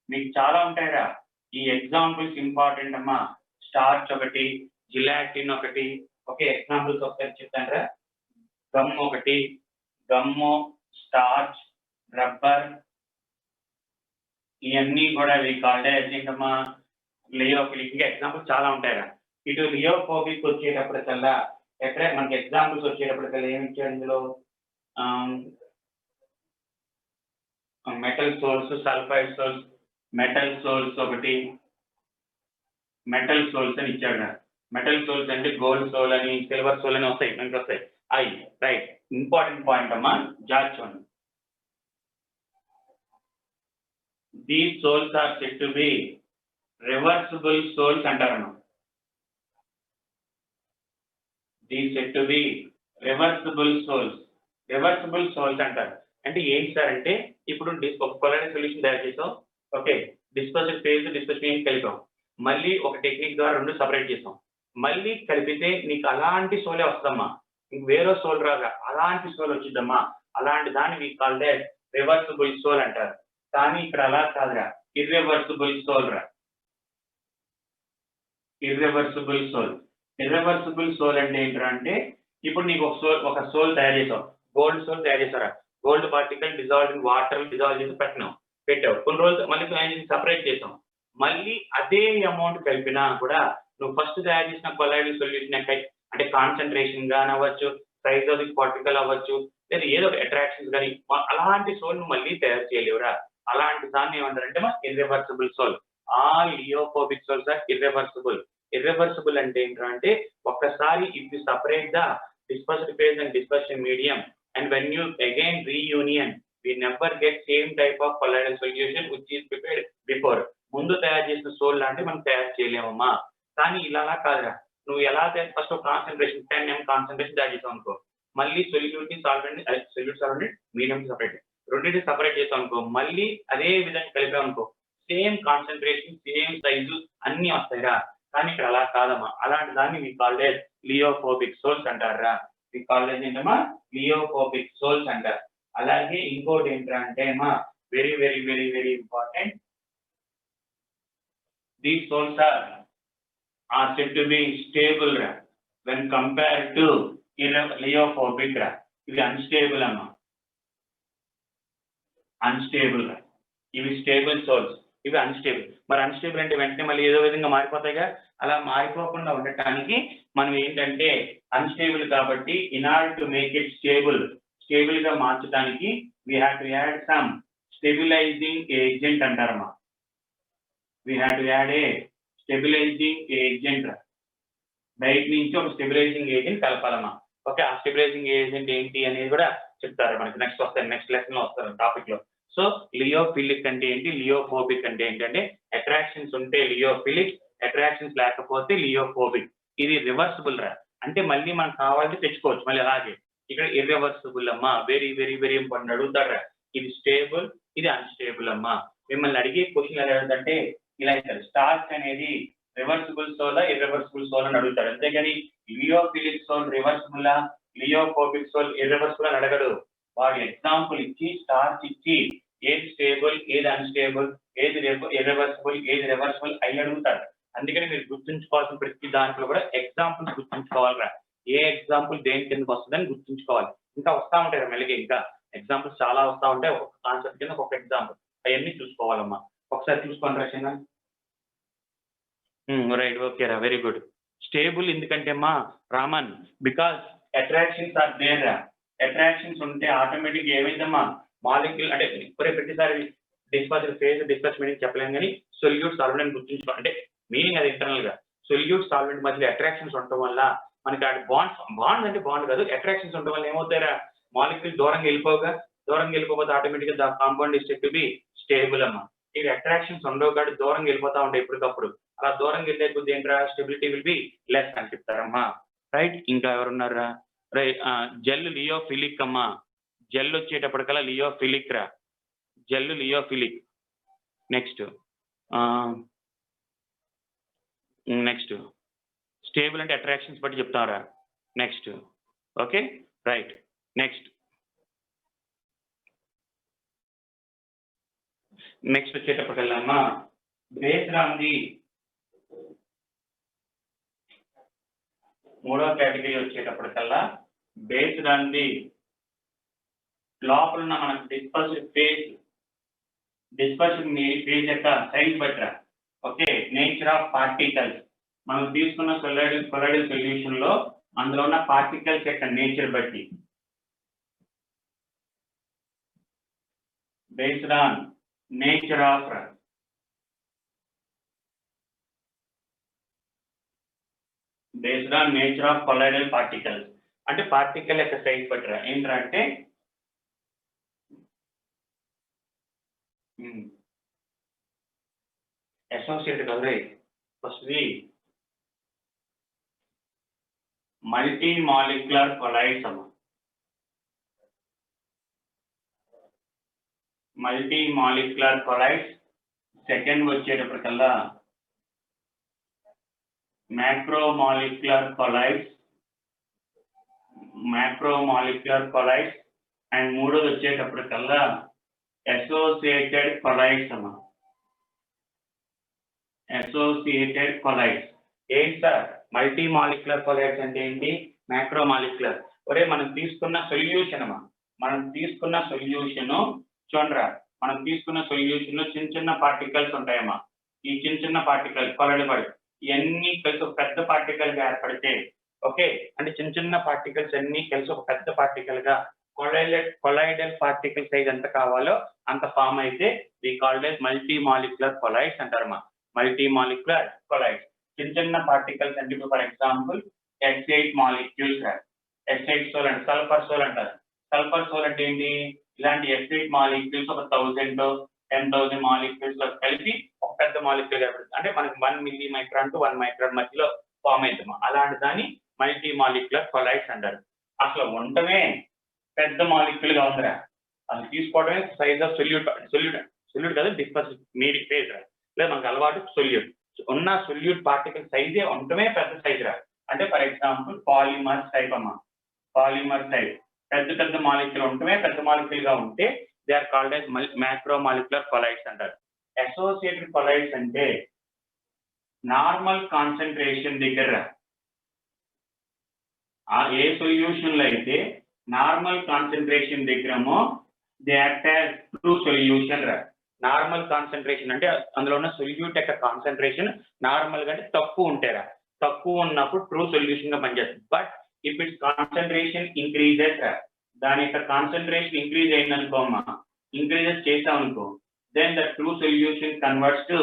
మీకు చాలా ఉంటాయిరా. ఈ ఎగ్జాంపుల్స్ ఇంపార్టెంట్ అమ్మా. స్టార్చ్ ఒకటి, జిలాటిన్ ఒకటి, ఓకే ఎగ్జాంపుల్స్ ఒకసారి చెప్తానరా. గమ్ ఒకటి, గమ్ము, స్టార్చ్, రబ్బర్, ఇవన్నీ కూడా ఏంటమ్మా లియోఫిలిక్ ఎగ్జాంపుల్ చాలా ఉంటాయిరా. ఇటు లియోఫోబిక్ వచ్చేటప్పటికల్లా ఎక్కడ మనకి ఎగ్జాంపుల్స్ వచ్చేటప్పటికల్లా ఏమి ఇచ్చారు ఇందులో, metal souls, sulphide souls, metal souls ఒకటి, మెటల్ సోల్స్ అని ఇచ్చాడు. మెటల్ సోల్స్ అంటే గోల్డ్ సోల్ అని, సిల్వర్ సోల్ అని వస్తాయి మనకి వస్తాయి. అవి రైట్ ఇంపార్టెంట్ పాయింట్ అమ్మా, జార్చోన్. These souls are said to be reversible souls అంటారమ్మా. These said to be reversible souls అంటారు. అంటే ఏంటి సార్ అంటే ఇప్పుడు ఒక కొలైడల్ సొల్యూషన్ తయారు చేసాం, ఓకే డిస్పర్షన్ ఫేజ్ డిస్పర్షన్ కలిపాం, మళ్ళీ ఒక టెక్నిక్ ద్వారా రెండు సపరేట్ చేసాం, మళ్ళీ కలిపితే నీకు అలాంటి సోలే వస్తుందమ్మా, నీకు వేరే సోల్ రాగా అలాంటి సోల్ వచ్చిద్దమ్మా. అలాంటి దాన్ని మీకు కాల్డ్ రివర్సిబుల్ సోల్ అంటారు. కానీ ఇక్కడ అలా కాదురా, ఇర్రివర్సిబుల్ సోల్ రా. ఇర్రివర్సిబుల్ సోల్ అంటే ఏంటరా అంటే ఇప్పుడు నీకు ఒక సోల్ తయారు చేసావు, గోల్డ్ సోల్ తయారు చేసారా, gold particle dissolve in water dissolve చేసి పెట్టావు, కొన్ని రోజులు మళ్ళీ సపరేట్ చేసాం, మళ్ళీ అదే అమౌంట్ కలిపినా కూడా నువ్వు ఫస్ట్ తయారు చేసిన కొలైడల్ సొల్యూషన్ అంటే కాన్సన్ట్రేషన్ గాని అవ్వచ్చు, సైజ్ ఆఫ్ ది పార్టికల్ అవ్వచ్చు, లేదా ఏదో ఒక అట్రాక్షన్స్ కానీ అలాంటి సోల్ నువ్వు మళ్ళీ తయారు చేయలేవురా. అలాంటి దాన్ని ఏమంటారంటే irreversible sol. All lyophobic sols are irreversible అంటే ఏంటంటే ఒక్కసారి if you separate the dispersion phase and dispersion medium and when you again reunion we never get same type of colloidal solution which is prepared before. ముందు తయారు చేసిన soul లాంటి మనం తయారు చేయలేమమ్మా. కానీ ఇలా కాదురా, నువ్వు ఎలా ఫస్ట్ కాన్సన్ట్రేషన్ 10 m కాన్సన్ట్రేషన్ తయారు చేసావు అనుకో, మళ్ళీ సొల్యూట్ సాల్వెంట్ మీడియం సపరేట్ రెండింటి సపరేట్ చేసాం అనుకో, మళ్ళీ అదే విధంగా కలిపాం అనుకో, సేమ్ కాన్సన్ట్రేషన్ సేమ్ సైజు అన్ని వస్తాయిరా. కానీ ఇక్కడ అలా కాదమ్మా. అలాంటి దాన్ని మీ కాల్డేజ్ లియోఫోబిక్ సోల్స్ అంటారా. మీ కాల్డేజ్ ఏంటమ్మా లియోఫోబిక్ సోల్స్ అంటారు. అలాగే ఇంకోటి ఏంటంటే అమ్మా very very very very important, these souls are said to be stable రా when compared to లియోఫోబిక్ రా. ఇది అన్స్టేబుల్ అమ్మా, అన్స్టేబుల్ రా. ఇవి స్టేబుల్ సోల్స్, ఇవి అన్స్టేబుల్. మరి అన్స్టేబుల్ అంటే వెంటనే మళ్ళీ ఏదో విధంగా మారిపోతాయిగా, అలా మారిపోకుండా ఉండటానికి మనం ఏంటంటే అన్స్టేబుల్ కాబట్టి in order to make it stable గా మార్చడానికి we have to add some stabilising agent అంటారమ్మా. We have to add a stabilising agent, బయట నుంచి ఒక స్టెబిలైజింగ్ ఏజెంట్ కలపాలమ్మా. ఓకే ఆ స్టెబిలైజింగ్ ఏజెంట్ ఏంటి అనేది కూడా చెప్తారు మనకి నెక్స్ట్ లెసన్ లో వస్తారు టాపిక్ లో. సో లియోఫిలిక్ అంటే ఏంటి, లియోఫోబిక్ అంటే ఏంటంటే అట్రాక్షన్స్ ఉంటే లియోఫిలిక్, అట్రాక్షన్స్ లేకపోతే లియోఫోబిక్. ఇది రివర్సిబుల్ రా, అంటే మళ్ళీ మనకు కావాలంటే తెచ్చుకోవచ్చు మళ్ళీ. అలాగే ఇక్కడ ఇర్రివర్సిబుల్ అమ్మా, వెరీ వెరీ వెరీ ఇంపార్టెంట్. అడుగుతారా ఇది స్టేబుల్, ఇది అన్స్టేబుల్ అమ్మా. మిమ్మల్ని అడిగే క్వశ్చన్ ఎలా ఏంటంటే ఇలా ఇస్తారు, స్టార్చ్ అనేది రివర్సిబుల్ సోలా ఇర్రివర్సిబుల్ సోల్ అని అడుగుతారు. అంతేగాని లియోఫిలిక్ సోల్ రివర్సిబులా లియోఫోబిక్ సోల్ ఇర్రివర్సిబుల్ అని అడగడు. వాడు ఎగ్జాంపుల్ ఇచ్చి స్టార్చ్ ఇచ్చి ఏది స్టేబుల్ ఏది అన్స్టేబుల్ ఏది ఇర్రివర్సిబుల్ ఏది రివర్సిబుల్ అయి అడుగుతారు. అందుకని మీరు గుర్తుంచుకోవాల్సిన ప్రతి దాంట్లో కూడా ఎగ్జాంపుల్స్ గుర్తుంచుకోవాలిరా. ఏ ఎగ్జాంపుల్ దేని కిందకి వస్తుందని గుర్తుంచుకోవాలి. ఇంకా వస్తా ఉంటాయి మెల్లిగా, ఇంకా ఎగ్జాంపుల్స్ చాలా వస్తా ఉంటాయి. ఒక్కొక్క కాన్సెప్ట్ కింద ఒక్కొక్క ఎగ్జాంపుల్ అవన్నీ చూసుకోవాలమ్మా. ఒకసారి చూసుకోండి రా చిన్న. రైట్, ఓకే రా, వెరీ గుడ్. స్టేబుల్ ఎందుకంటే అమ్మా Raman, because attractions are there రా. అట్రాక్షన్స్ ఉంటే ఆటోమేటిక్ ఏమైందమ్మా మాలిక్యూల్ అంటే ఇప్పుడే ప్రతిసారి డిస్పర్స్ ఫేజ్ డిస్పర్స్ మీనింగ్ చెప్పలేము కానీ సొల్యూట్ సాల్వెంట్ అని గుర్తుంచుకో. అంటే మీనింగ్ అది ఇంటర్నల్ గా సొల్యూట్ సాల్వెంట్ మధ్యలో అట్రాక్షన్స్ ఉండటం వల్ల మనకి అది బాండ్ అంటే బాండ్ కాదు, అట్రాక్షన్స్ ఉండటం వల్ల ఏమవుతారా మాలిక్యూల్ దూరంగా వెళ్ళిపోతే ఆటోమేటిక్ గా compound is to be stable అమ్మా. ఇవి అట్రాక్షన్స్ ఉండవు కాబట్టి దూరంగా వెళ్ళిపోతా ఉంటాయి ఎప్పటికప్పుడు. అలా దూరంగా వెళ్ళే కొద్ది ఏంట్రా స్టెబిలిటీ విల్ బి లెస్ అని చెప్తారమ్మా. రైట్, ఇంకా ఎవరున్నారా? రైట్, జెల్ లియోఫిలిక్ అమ్మా. జెల్ వచ్చేటప్పటికల్లా లియోఫిలిక్ రా, జెల్ లియోఫిలిక్. నెక్స్ట్ స్టేబుల్ అంటే అట్రాక్షన్స్ బట్టి చెప్తారా. Next okay right. నెక్స్ట్ వచ్చేటప్పటికల్లా అమ్మా బేస్డ్ ఆన్ ది మూడో కేటగిరీ వచ్చేటప్పటికల్లా బేస్డ్ ఆన్ ది లోపల ఉన్న మనకు డిస్పర్షన్ ఫేజ్ యొక్క సైజ్ బట్రా. ఓకే, నేచర్ ఆఫ్ పార్టికల్స్ మనం తీసుకున్న కొలాయిడల్ సొల్యూషన్ లో అందులో ఉన్న పార్టికల్స్ యొక్క నేచర్ బట్టి based on nature of colloidal particles అంటే పార్టికల్ యొక్క సైజ్ బట్రా. ఏంట్రా అంటే అసోసియేటెడ్ కదా ఫస్ట్ మల్టీ మాలిక్యులర్ కొలైడ్స్ అమ్మా. Multi molecular colloids. సెకండ్ వచ్చేటప్పటికల్లా మ్యాక్రో మాలిక్యులర్ కొలైడ్స్ అండ్ మూడోది వచ్చేటప్పటికల్లా అసోసియేటెడ్ కొలైడ్స్ అమ్మా. అసోసియేటెడ్ కొలైడ్స్ ఏంటి సార్? మల్టీ మాలిక్యులర్ కొలైడ్స్ అంటే ఏంటి? Macro molecular. ఒరే మనం తీసుకున్న సొల్యూషన్ అమ్మా, చూడరా, మనం తీసుకున్న సొల్యూషన్ లో చిన్న చిన్న పార్టికల్స్ ఉంటాయమ్మా. ఈ చిన్న పార్టికల్ కొలైడ్ ఇవన్నీ కలిసి ఒక పెద్ద పార్టికల్ గా ఏర్పడితే, ఓకే అంటే చిన్న పార్టికల్స్ అన్ని కలిసి ఒక పెద్ద పార్టికల్ గా కొలైడల్ పార్టికల్ సైజ్ ఎంత కావాలో అంత ఫామ్ అయితే we called as multi molecular colloids అంటారమ్మా. మల్టీ మాలిక్యులర్ కొలైడ్స్ చిన్న పార్టికల్స్ అంటే for example H8 molecules, H8 sol అంటే సల్ఫర్ సోల్ అంటారు. సల్ఫర్ సోల్ అంటే ఏంటి? ఇలాంటి H8 మాలిక్యూల్స్ ఒక 10,000 మాలిక్యూల్స్ కలిపి ఒక పెద్ద మాలిక్యూల్ ఏర్పడుతుంది. అంటే మనకి 1 మిల్లీ మైక్రాన్ టు 1 మైక్రాన్ మధ్యలో ఫామ్ అవుతామా. అలాంటి దాన్ని మల్టీ మాలిక్యులర్ కొలైడ్స్ అంటారు. అసలు ఉండటమే పెద్ద మాలిక్యూల్ గా ఉందిరా, అసలు తీసుకోవడమే సైజ్ ఆఫ్ సొల్యూట్ కదా డిస్పర్స్ నీడి ఫేజ్ రా. లేదు మనకు అలవాటు సొల్యూట్ ఉన్న సొల్యూట్ పార్టికల్ సైజే ఉండటమే పెద్ద సైజ్ రా. అంటే ఫర్ ఎగ్జాంపుల్ పాలిమర్స్ టైప్ అమ్మా. పాలిమర్ టైప్ పెద్ద మాలిక్యూల్ ఉండటమే పెద్ద మాలిక్యూల్ గా ఉంటే they are called as macro molecular colloids అంటారు. అసోసియేటెడ్ కొలైడ్స్ అంటే నార్మల్ కాన్సన్ట్రేషన్ దగ్గర ఏ సొల్యూషన్ లో అయితే నార్మల్ కాన్సన్ట్రేషన్ దగ్గరమో they act as true solution రా. నార్మల్ కాన్సన్ట్రేషన్ అంటే అందులో ఉన్న సొల్యూట్ యొక్క కాన్సన్ట్రేషన్ నార్మల్ గా అంటే తక్కువ ఉంటారా, తక్కువ ఉన్నప్పుడు ట్రూ సొల్యూషన్ గా పనిచేస్తుంది. But if its concentration increases రా, దాని యొక్క కాన్సన్ట్రేషన్ ఇంక్రీజ్ అయిందనుకో అమ్మా, ఇంక్రీజెస్ చేసామనుకో, then the true solution converts to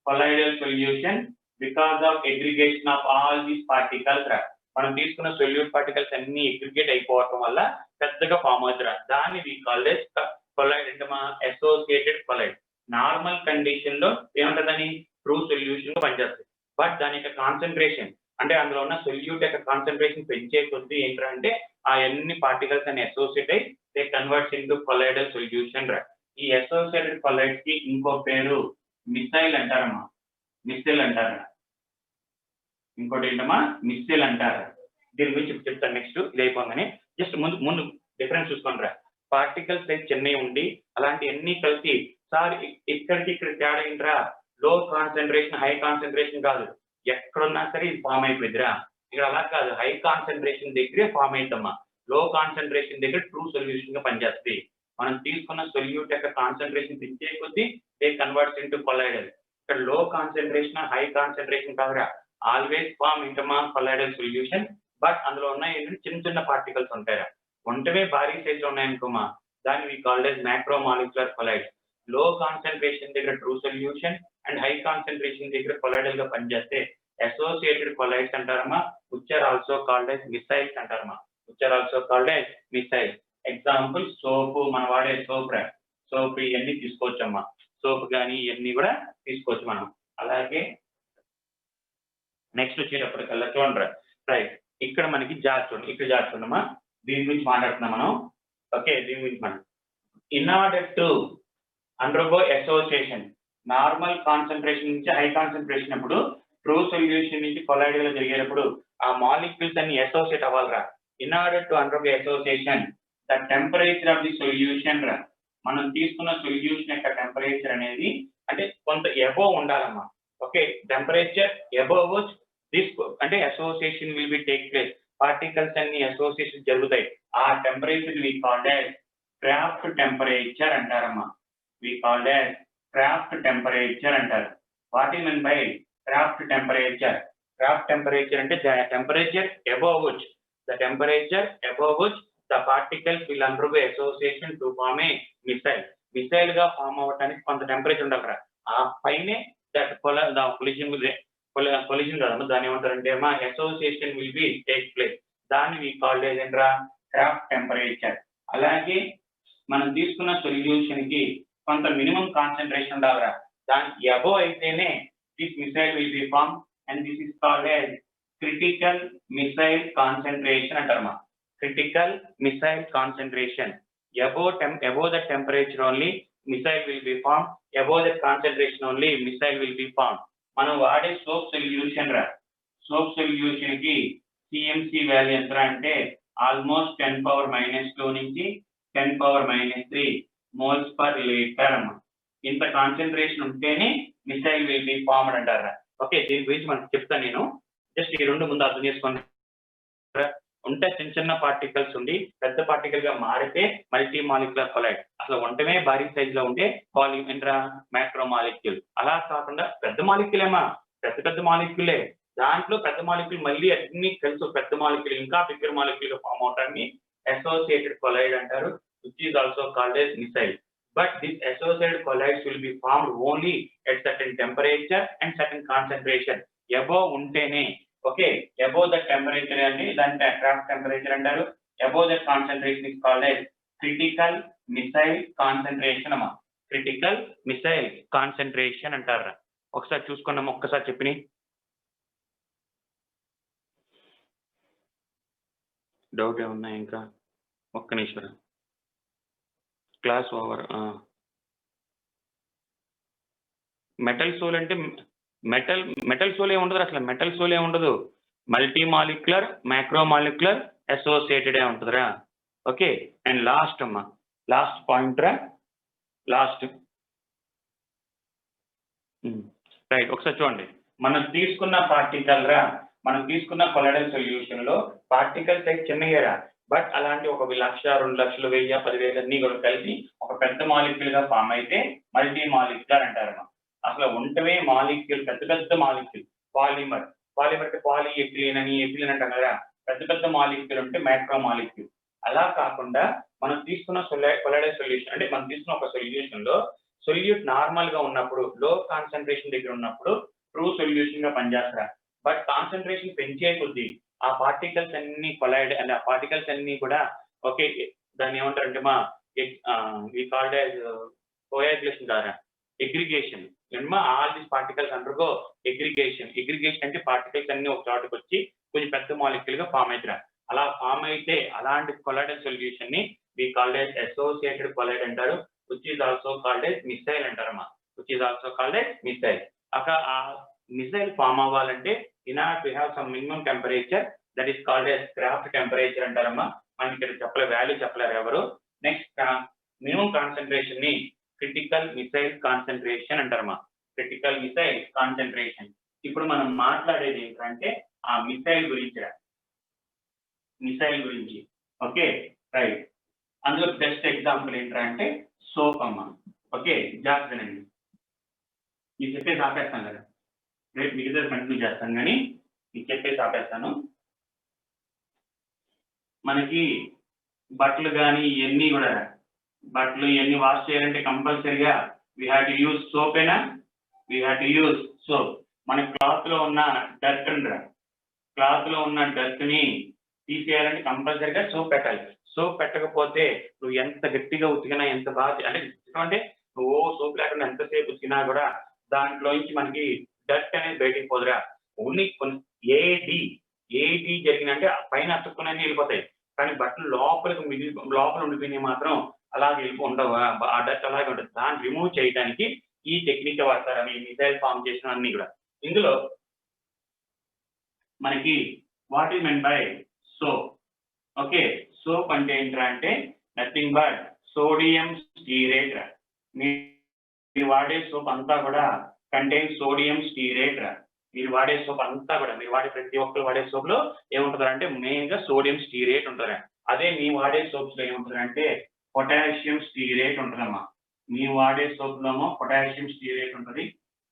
colloidal solution because of aggregation of all these particles రా. మనం తీసుకున్న సొల్యూట్ పార్టికల్స్ అన్ని అగ్రిగేట్ అయిపోవటం వల్ల పెద్దగా ఫామ్ అవుతారా. దాన్ని వి కాల్డ్ as కొలైడ్ అంటే మా అసోసియేటెడ్ కొలైడ్. నార్మల్ కండిషన్ లో ఏముంటుందని ట్రూ సొల్యూషన్ పనిచేస్తుంది. బట్ దాని యొక్క కాన్సన్ట్రేషన్ అంటే అందులో ఉన్న సొల్యూట్ యొక్క కాన్సన్ట్రేషన్ పెంచే కొద్దీ ఏంటంటే ఆ అన్ని పార్టికల్స్ అని అసోసియేట్ అయ్యి they converts into colloidal solution రా. ఈ అసోసియేటెడ్ కొలైడ్స్ కి ఇంకో పేరు మిసైల్ అంటారమ్మా. మిస్సైల్ అంటారా, ఇంకోటి ఏంటమ్మా మిస్సైల్ అంటారు. దీని గురించి చెప్తాను నెక్స్ట్ ఇది అయిపోగానే. జస్ట్ ముందు డిఫరెన్స్ చూసుకోండి రా. పార్టికల్స్ సైజ్ చిన్నవి ఉండి అలాంటి అన్ని కలిసి సార్ ఇక్కడికి ఇక్కడ తేడా ఏంట్రా, లో కాన్సన్ట్రేషన్ హై కాన్సన్ట్రేషన్ కాదు, ఎక్కడున్నా సరే ఇది ఫామ్ అయిపోయిందిరా. ఇక్కడ అలా కాదు, హై కాన్సన్ట్రేషన్ దగ్గరే ఫామ్ అవుతామా. లో కాన్సన్ట్రేషన్ దగ్గర ట్రూ సొల్యూషన్ గా పనిచేస్తాయి. మనం తీసుకున్న సొల్యూట్ యొక్క కాన్సన్ట్రేషన్ పెంచే కొద్దీ దే కన్వర్ట్స్ ఇంటూ కొలైడల్. ఇక్కడ లో కాన్సన్ట్రేషన్ హై కాన్సన్ట్రేషన్ కాదురా, ఆల్వేస్ ఫామ్ ఇంటమా కొలైడల్ సొల్యూషన్. బట్ అందులో ఉన్న చిన్న చిన్న పార్టికల్స్ ఉంటాయి. ఉంటవే భారీ సైజ్ లో ఉన్నాయనుకోమా, దాన్ని we called as macro molecular colloids. Low concentration దగ్గర true solution and high concentration దగ్గర కొలైడల్ గా పనిచేస్తే అసోసియేటెడ్ కొలైడ్స్ అంటారమ్మా. Which are also called as micelles అంటారమ్మా. Which are also called as micelles. Example soap, మనం వాడే సోప్ ఇవన్నీ తీసుకోవచ్చమ్మా. Soap కానీ ఇవన్నీ కూడా తీసుకోవచ్చు మనం. అలాగే నెక్స్ట్ వచ్చేటప్పటికల్లా చూడండి, రైట్, ఇక్కడ మనకి జార్ చూడండి, ఇక్కడ జార్ చూడమ్మా, దీని గురించి మాట్లాడుతున్నాం మనం. ఓకే, దీని గురించి మనం in order to undergo association, normal concentration నుంచి హై కాన్సన్ట్రేషన్ అప్పుడు ట్రూ సొల్యూషన్ నుంచి కొలైడల్ జరిగేటప్పుడు ఆ మాలిక్యూల్స్ అన్ని అసోసియేట్ అవ్వాలిరా. In order to undergo association the temperature of the solution రా, మనం తీసుకున్న సొల్యూషన్ యొక్క టెంపరేచర్ అనేది అంటే కొంత ఎబోవ్ ఉండాలమ్మా. ఓకే, టెంపరేచర్ ఎబోవ్ దిస్ అంటే association will be take place, particles అన్ని అసోసియేషన్ జరుగుతాయి. ఆ temperature we called as Krafft temperature అంటారమ్మా. We called as Krafft temperature అంటారు. వాట్ ఈ mean by Krafft temperature? Krafft temperature అంటే the temperature above which the particles will undergo association to form a missile. Micelle గా form అవ్వడానికి కొంత temperature ఉండాలి. ఆ పైనే దట్ కొలిజన్ కదమ్మా, దాన్ని ఏమంటారంటే అమ్మా association will be take place. దాన్ని వి కాల్డ్ as ఏంట్రా, క్రాఫ్ట్ టెంపరేచర్. అలాగే మనం తీసుకున్న సొల్యూషన్ కి కొంత మినిమం కాన్సన్ట్రేషన్ ఉండాలిరా. దాని అబోవ్ అయితేనే this micelle will be form and this is called as critical micelle concentration అంటారమ్మా. critical missile concentration. Above the temperature only missile will be formed. Above the concentration only missile will be formed. మనం వాడే soap solution రా, soap solution కి CMC value ఎంత అంటే almost 10⁻⁻² నుంచి 10⁻⁻³ moles per litre అమ్మా. ఇంత కాన్సన్ట్రేషన్ ఉంటేనే మిసైల్ విల్ బి ఫార్మ్డ్ అంటారా. ఓకే, దీని గురించి మనకు చెప్తాను నేను. జస్ట్ ఈ రెండు ముందు అర్థం చేసుకోండి. ఉంటే చిన్న చిన్న పార్టికల్స్ ఉండి పెద్ద పార్టికల్ గా మారితే మల్టీ మాలిక్యులర్ కొలైడ్. అసలు ఉండటమే భారీ సైజ్ లో ఉంటే మ్యాక్రో మాలిక్యూల్. అలా కాకుండా పెద్ద మాలిక్యూలేమా, పెద్ద మాలిక్యూలే, దాంట్లో పెద్ద మాలిక్యూల్ మళ్ళీ అన్ని కలిసి పెద్ద మాలిక్యూల్ ఇంకా బిగ్గర్ మాలిక్యూల్ గా ఫామ్ అవటాన్ని అసోసియేటెడ్ కొలైడ్ అంటారు. Which is also called as missile. But this associated colloids will be formed only at certain temperature and certain concentration. Above ఉంటేనే. ఓకే, అబోవ్ ద టెంపరేచర్ అండి దాన్ని craft temperature అంటారు. Above the concentration is called as critical micelle concentration అమ్మా. Critical micelle concentration అంటారా. ఒకసారి చూసుకున్నాము, ఒక్కసారి చెప్పిన డౌట్ ఏమున్నా ఇంకా? ఒక్క నిమిషం, క్లాస్ ఓవర్. మెటల్ సోల్ అంటే మెటల్ సోల్ ఏముండదు, అసలు మెటల్ సోల్ ఏముండదు. Multi molecular macro molecular associated ఉంటుందిరా. ఓకే, అండ్ లాస్ట్ అమ్మా, లాస్ట్ పాయింట్ రా, లాస్ట్ రైట్. ఒకసారి చూడండి, మనం తీసుకున్న పార్టికల్ రా, మనం తీసుకున్న కొలైడల్ సొల్యూషన్ లో పార్టికల్ సైజ్ చిన్నయ్యారా. బట్ అలాంటి 1 లక్ష 2 లక్షలు 1000 10,000 అన్ని కూడా కలిసి ఒక పెద్ద మాలిక్యూల్ గా ఫామ్ అయితే మల్టీ మాలిక్యులర్ అంటారమ్మా. అసలు ఉంటవే మాలిక్యూల్ పెద్ద మాలిక్యూల్. పాలిమర్ అంటే పాలిఎథిలీన్ అని ఎథిలీన్ అంటాం కదా. పెద్ద మాలిక్యూల్ ఉంటే మ్యాక్రో మాలిక్యూల్. అలా కాకుండా మనం తీసుకున్న కొలైడల్ సొల్యూషన్ అంటే మనం తీసుకున్న ఒక సొల్యూషన్ లో సొల్యూట్ నార్మల్ గా ఉన్నప్పుడు, లో కాన్సన్ట్రేషన్ దగ్గర ఉన్నప్పుడు ట్రూ సొల్యూషన్ గా పనిచేస్తారా. బట్ కాన్సన్ట్రేషన్ పెంచే కొద్దీ ఆ పార్టికల్స్ అన్ని కొలైడ్ అండ్ ఆ పార్టికల్స్ అన్ని కూడా ఓకే, దాన్ని ఏమంటారంటే మా వి కాల్డ్ as కోయాగ్యులేషన్ ద్వారా aggregation. All these particles undergo aggregation. అంటే పార్టికల్స్ అన్ని ఒక చోటకు వచ్చి కొంచెం పెద్ద మాలిక్యూల్ గా ఫామ్ అవుతారా. అలా ఫామ్ అయితే అలాంటి కొలైడల్ సొల్యూషన్ ని we called as associated colloid అంటారు. Which is also called as micelle అంటారమ్మా. Which is also called as micelle. అక్కడ ఆ మిసైల్ ఫామ్ అవ్వాలంటే in order to have some minimum temperature that is called as Krafft temperature అంటారమ్మా. మనకి ఇక్కడ value చెప్పలేరు ఎవరు. నెక్స్ట్ మినిమం కాన్సన్ట్రేషన్ ని క్రిటికల్ మిసైల్ కాన్సన్ట్రేషన్ అంటారమ్మా. Critical micelle concentration. ఇప్పుడు మనం మాట్లాడేది ఏంటంటే మిసైల్ గురించి మిసైల్ గురించి. Okay, right. అందులో బెస్ట్ ఎగ్జాంపుల్ ఏంటంటే సోప్ అమ్మ. ఓకే, జాగ్రత్తనండి. మీకు చెప్పేసి ఆపేస్తాను కదా, రేపు మిగతా కంటిన్యూ చేస్తాను, కానీ మీకు చెప్పేసి ఆపేస్తాను. మనకి బట్టలు కానీ ఇవన్నీ కూడా, బట్టలు ఇవన్నీ వాష్ చేయాలంటే కంపల్సరీగా వీ హ్యావ్ టు యూజ్ సోపేనా? We have to use soap. మన క్లాత్లో ఉన్న డర్ట్ ఉండరా, క్లాత్లో ఉన్న డర్ట్ని తీసేయాలంటే కంపల్సరీగా సోప్ పెట్టాలి. సోప్ పెట్టకపోతే నువ్వు ఎంత గట్టిగా ఉతికినా, ఎంత బాగా అంటే నువ్వు సోప్ లేకుండా ఎంతసేపు ఉతికినా కూడా దాంట్లోంచి మనకి డస్ట్ అనేది బయటికి పోదురా. ఓన్లీ కొన్ని ఏడి జరిగినంటే పైన అతుక్కునే వెళ్ళిపోతాయి, కానీ బట్టలు లోపల ఉండిపోయినాయి మాత్రం అలాగే ఉండవు, ఆ డస్ట్ అలాగే ఉంటుంది. దాన్ని రిమూవ్ చేయడానికి ఈ టెక్నిక్ వాడతారు, అవి మిసైల్ ఫామ్ చేసిన అన్ని కూడా. ఇందులో మనకి what is men by soap. Okay, soap అంటే ఏంట్రా అంటే నథింగ్ బట్ సోడియం స్టీరేట్. మీరు వాడే సోప్ అంతా కూడా కంటైన్ సోడియం స్టీరేట్. మీరు వాడే సోప్ అంతా కూడా, మీరు వాడే ప్రతి ఒక్కరు వాడే సోప్ లో ఏముంటుంది అంటే మెయిన్ గా సోడియం స్టీరేట్ ఉంటుంది. అదే మీ వాడే సోప్స్ లో ఏముంటుంది అంటే పొటాషియం స్టీరేట్ ఉంటుందమ్మా. మీరు వాడే సోప్ లోమో పొటాషియం స్టీరేట్ ఉంటుంది,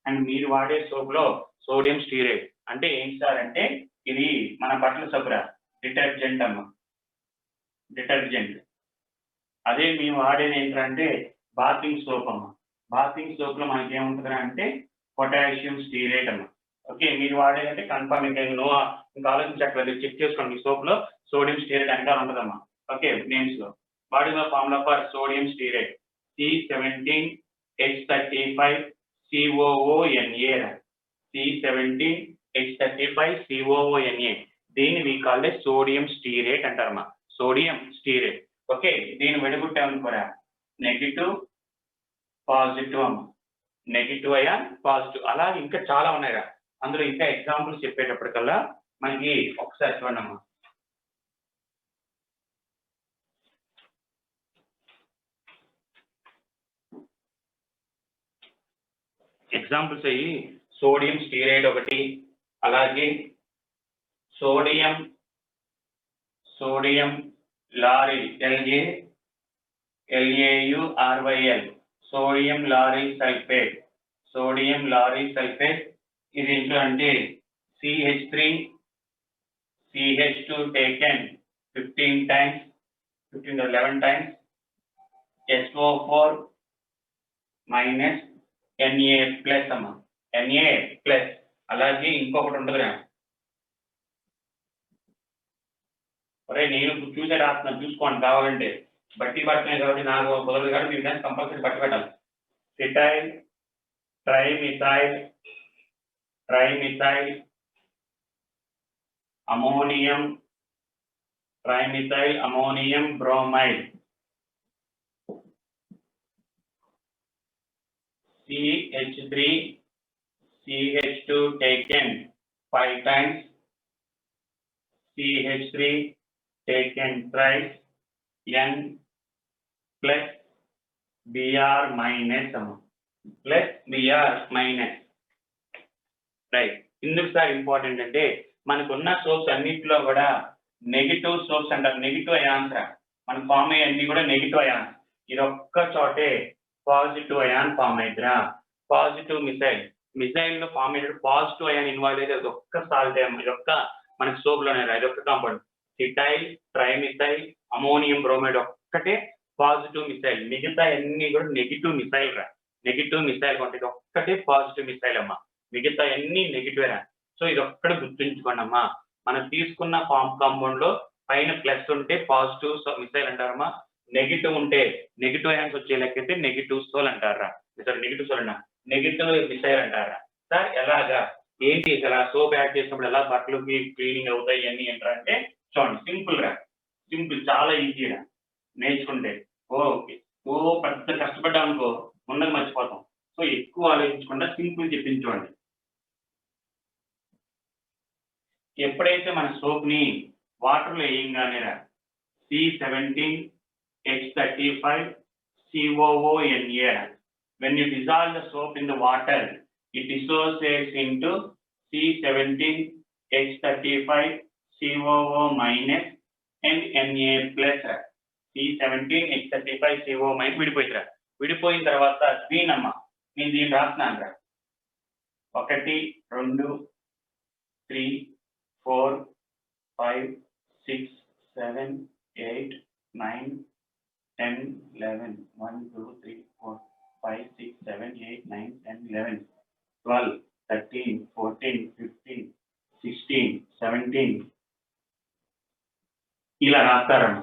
అండ్ మీరు వాడే సోప్ లో సోడియం స్టీరేట్. అంటే ఏంటి సార్ అంటే ఇది మన బట్టల సబ్బురా, డిటర్జెంట్ అమ్మ, డిటర్జెంట్. అదే మేము వాడేది ఏంటంటే బాతింగ్ సోప్ అమ్మ. బాతింగ్ సోప్ లో మనకి ఏముంటుంది అంటే పొటాషియం స్టీరేట్ అమ్మ. ఓకే, మీరు వాడేదంటే కన్ఫర్మ్ ఇంకా ఆలోచించక్కర్లేదు, చెక్ చేసుకోండి. మీ సోప్ లో సోడియం స్టీరేట్ వెనకాల ఉంటుందమ్మా. ఓకే, నేమ్స్ లో వాడిన formula for sodium stearate C17H35 COONA. C17H35 COONA. దీన్ని వీ కాల్ సోడియం స్టీరేట్ అంటారమ్మా, సోడియం స్టీరేట్. ఓకే, దీన్ని విడగొట్టామనుకోరా, నెగిటివ్ పాజిటివ్ అమ్మ, నెగిటివ్ అయ్యా పాజిటివ్, అలా ఇంకా చాలా ఉన్నాయిరా. అందులో ఇంకా ఎగ్జాంపుల్స్ చెప్పేటప్పటికల్లా మనకి ఒకసారి చూడండి అమ్మా. ఎగ్జాంపుల్స్ అయ్యి సోడియం స్టీరేట్ ఒకటి, అలాగే sodium lauryl LAURYL sodium lauryl sulphate, sodium lauryl sulphate. ఇది ఏంటో అంటే CH3CH2 taken 15 times 11 times SO4 minus Na plus అమ్మా, Na ప్లస్. అలాగే ఇంకొకటి ఉంటుందిరా, ఒరే నేను చూసే రాస్తున్నాను, చూసుకోండి కావాలంటే. బట్టి పడుతున్నాయి కాబట్టి నాకు కుదరదు కాబట్టి మీరు దాన్ని కంపల్సరీ బట్టి పెట్టాలి. సిటైల్ trimethyl ammonium bromide. CH3CH2 taken 5 times CH3 taken thrice N plus Br minus plus Br minus. Right. ఇందుకు సార్ ఇంపార్టెంట్ అంటే మనకున్న సోప్స్ అన్నింటిలో కూడా నెగిటివ్ సోప్స్ అంటారు, నెగిటివ్ అయాన్స్. మన ఫామ్ అయ్యి అన్ని కూడా నెగిటివ్ అయాన్స్. ఇది ఒక్క చోటే పాజిటివ్ అయాన్ ఫామ్ అయిద్దిరా. పాజిటివ్ మిసైల్ లో ఫామ్ అయ్యేటప్పుడు పాజిటివ్ అయాన్ ఇన్వాల్వ్ అయితే అది ఒక్క సాల్ట్, ఇది ఒక్క మనకి సోప్ లోనే రా, ఇది ఒక్క కాంపౌండ్. సిటైల్ ట్రైమిథైల్ అమోనియం బ్రోమైడ్ ఒక్కటే పాజిటివ్ మిసైల్, మిగతా అన్ని కూడా నెగిటివ్ మిసైల్ రా. నెగిటివ్ మిసైల్ అంటే ఇది ఒక్కటే పాజిటివ్ మిసైల్ అమ్మా, మిగతా అన్ని నెగిటివ్ రా. సో ఇది ఒక్కడ గుర్తుంచుకోండి అమ్మా. మనం తీసుకున్న ఫామ్ కాంపౌండ్ లో పైన ప్లస్ ఉంటే పాజిటివ్ మిసైల్ అంటారమ్మా, నెగిటివ్ ఉంటే నెగిటివ్ అయాన్స్ వచ్చే లెక్కైతే నెగిటివ్ సోల్ అంటారా, సార్ నెగిటివ్ సోల్ అన్నా, నెగిటివ్ మిసైల్ అంటారా. సార్ ఎలాగా ఏంటి అలా సోప్ యాడ్ చేసినప్పుడు ఎలా బట్టలకి క్లీనింగ్ అవుతాయి అన్ని ఏంటంటే చూడండి, సింపుల్ రా, సింపుల్, చాలా ఈజీ రా నేర్చుకుంటే. ఓకే, పెద్ద కష్టపడ్డామనుకో ఉన్నది మర్చిపోతాం. సో ఎక్కువ ఆలోచించకుండా సింపుల్ చెప్పించుకోండి. ఎప్పుడైతే మన సోప్ ని వాటర్ లో వేయంగానే రా, C17H35 COONA. When you dissolve the soap in the water, it dissociates into H35 COO minus and Na plus C17 H35 CO minus విడిపోయిందిరా. విడిపోయిన తర్వాత స్క్రీన్ అమ్మా నేను దీన్ని రాస్తున్నాను రా. 1 2 3 4 5 6 7 8 9 10 11 1 2 3 4 5 6 7 8 9 10 11 12 13 14 15 16 17 ఇలా రాస్తారమ్మా.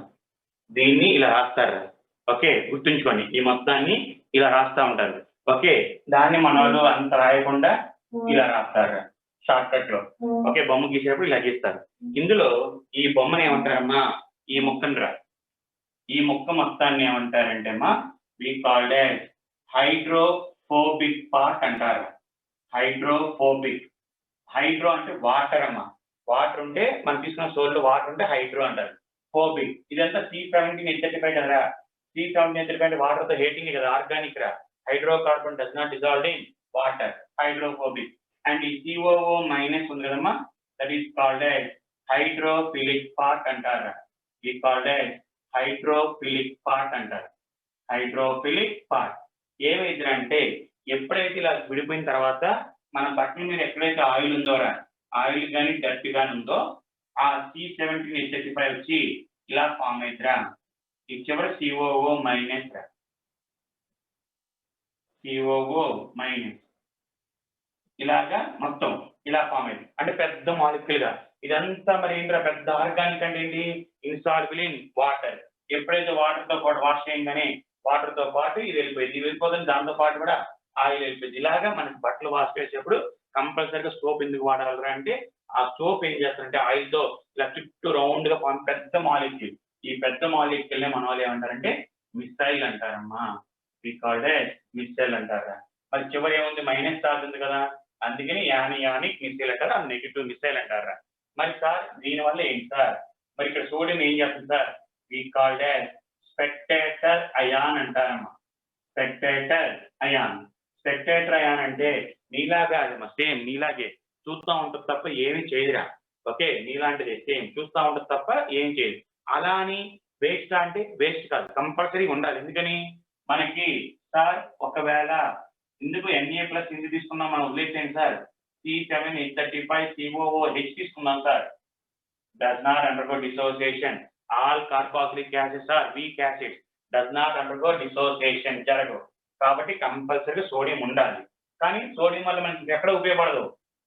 దీన్ని ఇలా రాస్తారు. ఓకే, గుర్తుంచుకోండి ఈ మొత్తాన్ని ఇలా రాస్తా ఉంటారు. ఓకే, దాన్ని మన వాళ్ళు అంత రాయకుండా ఇలా రాస్తారు షార్ట్ కట్ లో. ఓకే, బొమ్మ గీసేటప్పుడు ఇలా గీస్తారు. ఇందులో ఈ బొమ్మను ఏమంటారమ్మా, ఈ ముక్కను రా, ఈ ముక్క మొత్తాన్ని ఏమంటారంటే అమ్మా we called as hydrophobic part అంటారు. హైడ్రోఫోబిక్. హైడ్రో అంటే వాటర్ అమ్మా. వాటర్ ఉంటే మనం తీసుకున్న సోల్ వాటర్ ఉంటే హైడ్రో అంటారు. ఫోబిక్ ఇదంతా C17 H35 కదరా. C17 H35 వాటర్ తో హీటింగ్ కదా, ఆర్గానిక్ రా. Hydrocarbon does not dissolve in water. Hydrophobic. And ఈ COO మైనస్ ఉంది కదమ్మా, that is called as hydrophilic part అంటారు. ఈ కాల్డ్ యాజ్ హైడ్రోఫిలిక్ పార్ట్ అంటారు. హైడ్రోఫిలిక్ పార్ట్ ఏమైందంటే ఎప్పుడైతే ఇలా విడిపోయిన తర్వాత మన బట్టల మీద ఎక్కడైతే ఆయిల్ ఉందో రా, ఆయిల్ కానీ డర్ట్ కానీ ఉందో ఆ C17 H35 వచ్చి ఇలా ఫామ్ అవుతురా. ఈ చివరి COO మైనస్ రా, COO మైనస్ ఇలాగా మొత్తం ఇలా ఫామ్ అయింది. అంటే పెద్ద మాలిక్యూల్ గా ఇదంతా మరి ఏంటంటే పెద్ద ఆర్గానిక్ అంటే ఏంటి, ఇన్సాల్యుబుల్ ఇన్ వాటర్. ఎప్పుడైతే వాటర్ తో పాటు వాష్ చేయగానే వాటర్ తో పాటు ఇది వెళ్ళిపోయింది. ఇది వెళ్ళిపోతుంది, దాంతో పాటు కూడా ఆయిల్ వెళ్ళిపోయింది. ఇలాగా మనకి బట్టలు వాష్ చేసేప్పుడు కంపల్సరీగా సోప్ ఎందుకు వాడాలి అంటే ఆ సోప్ ఏం చేస్తారంటే ఆయిల్ తో ఇలా చుట్టూ రౌండ్ గా ఫామ్ పెద్ద మాలిక్యూల్. ఈ పెద్ద మాలిక్యూల్ మన వాళ్ళు ఏమంటారంటే మిసైల్ అంటారమ్మా. మిసైల్ అంటారా. మరి చివరి ఏముంది, మైనస్ చార్జ్ ఉంది కదా, అందుకని యానియానిక్ మిసైల్ అంటారు. అది నెగిటివ్ మిసైల్ అంటారా. మరి సార్ దీనివల్ల ఏంటి సార్, మరి ఇక్కడ సోడియం ఏం చేస్తుంది sir, we called as spectator ion అంటారమ్మా. Spectator ion. స్పెక్టేటర్ అయాన్ అంటే నీలాగా అదమ్మా, సేమ్ నీలాగే చూస్తూ ఉంటుంది తప్ప ఏమీ చేయదురా. ఓకే, నీలాంటిదే సేమ్ చూస్తూ ఉంటుంది తప్ప ఏం చేయదు. అలా అని వేస్ట్ అంటే వేస్ట్ కాదు, కంపల్సరీ ఉండాలి. ఎందుకని మనకి సార్ ఒకవేళ ఎందుకు Na ప్లస్ ఎందుకు తీసుకున్నాం మనం వదిలేసేయండి సార్. C7 H35 COOH తీసుకున్నాం sir. does not undergo dissociation. All carboxylic acids are weak acids. does not undergo dissociation. జరగదు. కాబట్టి కంపల్సరీగా సోడియం ఉండాలి. కానీ సోడియం వల్ల మనకి ఎక్కడ ఉపయోగపడదు,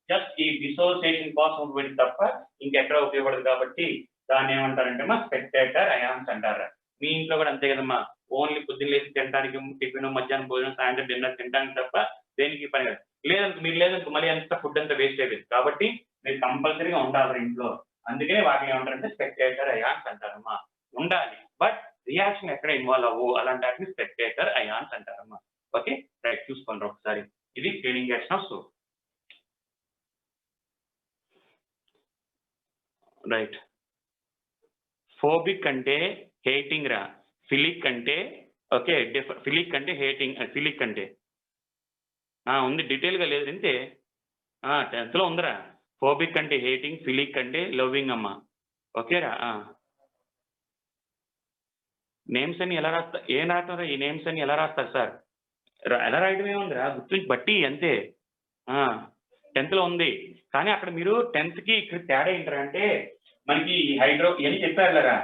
జస్ట్ ఈ డిసోసియేషన్ కోసం ఉపయోగపడింది తప్ప ఇంకెక్కడ ఉపయోగపడదు. కాబట్టి దాన్ని ఏమంటారంటే మా స్పెక్టేటర్ అయాన్స్ అంటారు. మీ ఇంట్లో కూడా అంతే కదమ్మా, ఓన్లీ పొద్దున్న లేచి తినడానికి టిఫిన్, మధ్యాహ్నం భోజనం, సాయంత్రం డిన్నర్ తినడానికి తప్ప దేనికి పని కాదు. లేదంటే మీరు లేదంటే మళ్ళీ అంత ఫుడ్ అంతా వేస్ట్ అయిపోయింది. కాబట్టి మీరు కంపల్సరీగా ఉండాలి ఇంట్లో. అందుకనే వాటిని ఏమంటారంటే స్పెక్టేటర్ అయాన్స్ అంటారమ్మా. ఉండాలి, బట్ రియాక్షన్ ఎక్కడ ఇన్వాల్వ్ అవ్వు, అలాంటి వాటిని స్పెక్టేటర్ అయాన్స్ అంటారమ్మా. ఓకే రైట్, చూసుకోండి ఒకసారి. ఇది cleaning action of soap. Right. Phobic అంటే హేటింగ్ రా. ఫిలిక్ అంటే ఓకే ఫిలిక్ అంటే హేటింగ్. ఫిలిక్ అంటే ఉంది, డీటెయిల్గా లేదు అంతే. 10th లో ఉందిరా. ఫోబిక్ అంటే హేటింగ్, ఫిలిక్ అంటే లవ్వింగ్ అమ్మా. ఓకేరా. నేమ్స్ అని ఎలా రాస్తారు, ఏం రాస్తారా ఈ నేమ్స్ అని ఎలా రాస్తారు సార్, ఎలా రాయడం ఏముందిరా, గుర్తుంచి బట్టి అంతే. 10th లో ఉంది, కానీ అక్కడ మీరు 10th కి ఇక్కడ తేడా ఏంటారంటే మనకి హైడ్రో ఇవన్నీ చెప్పారులరా.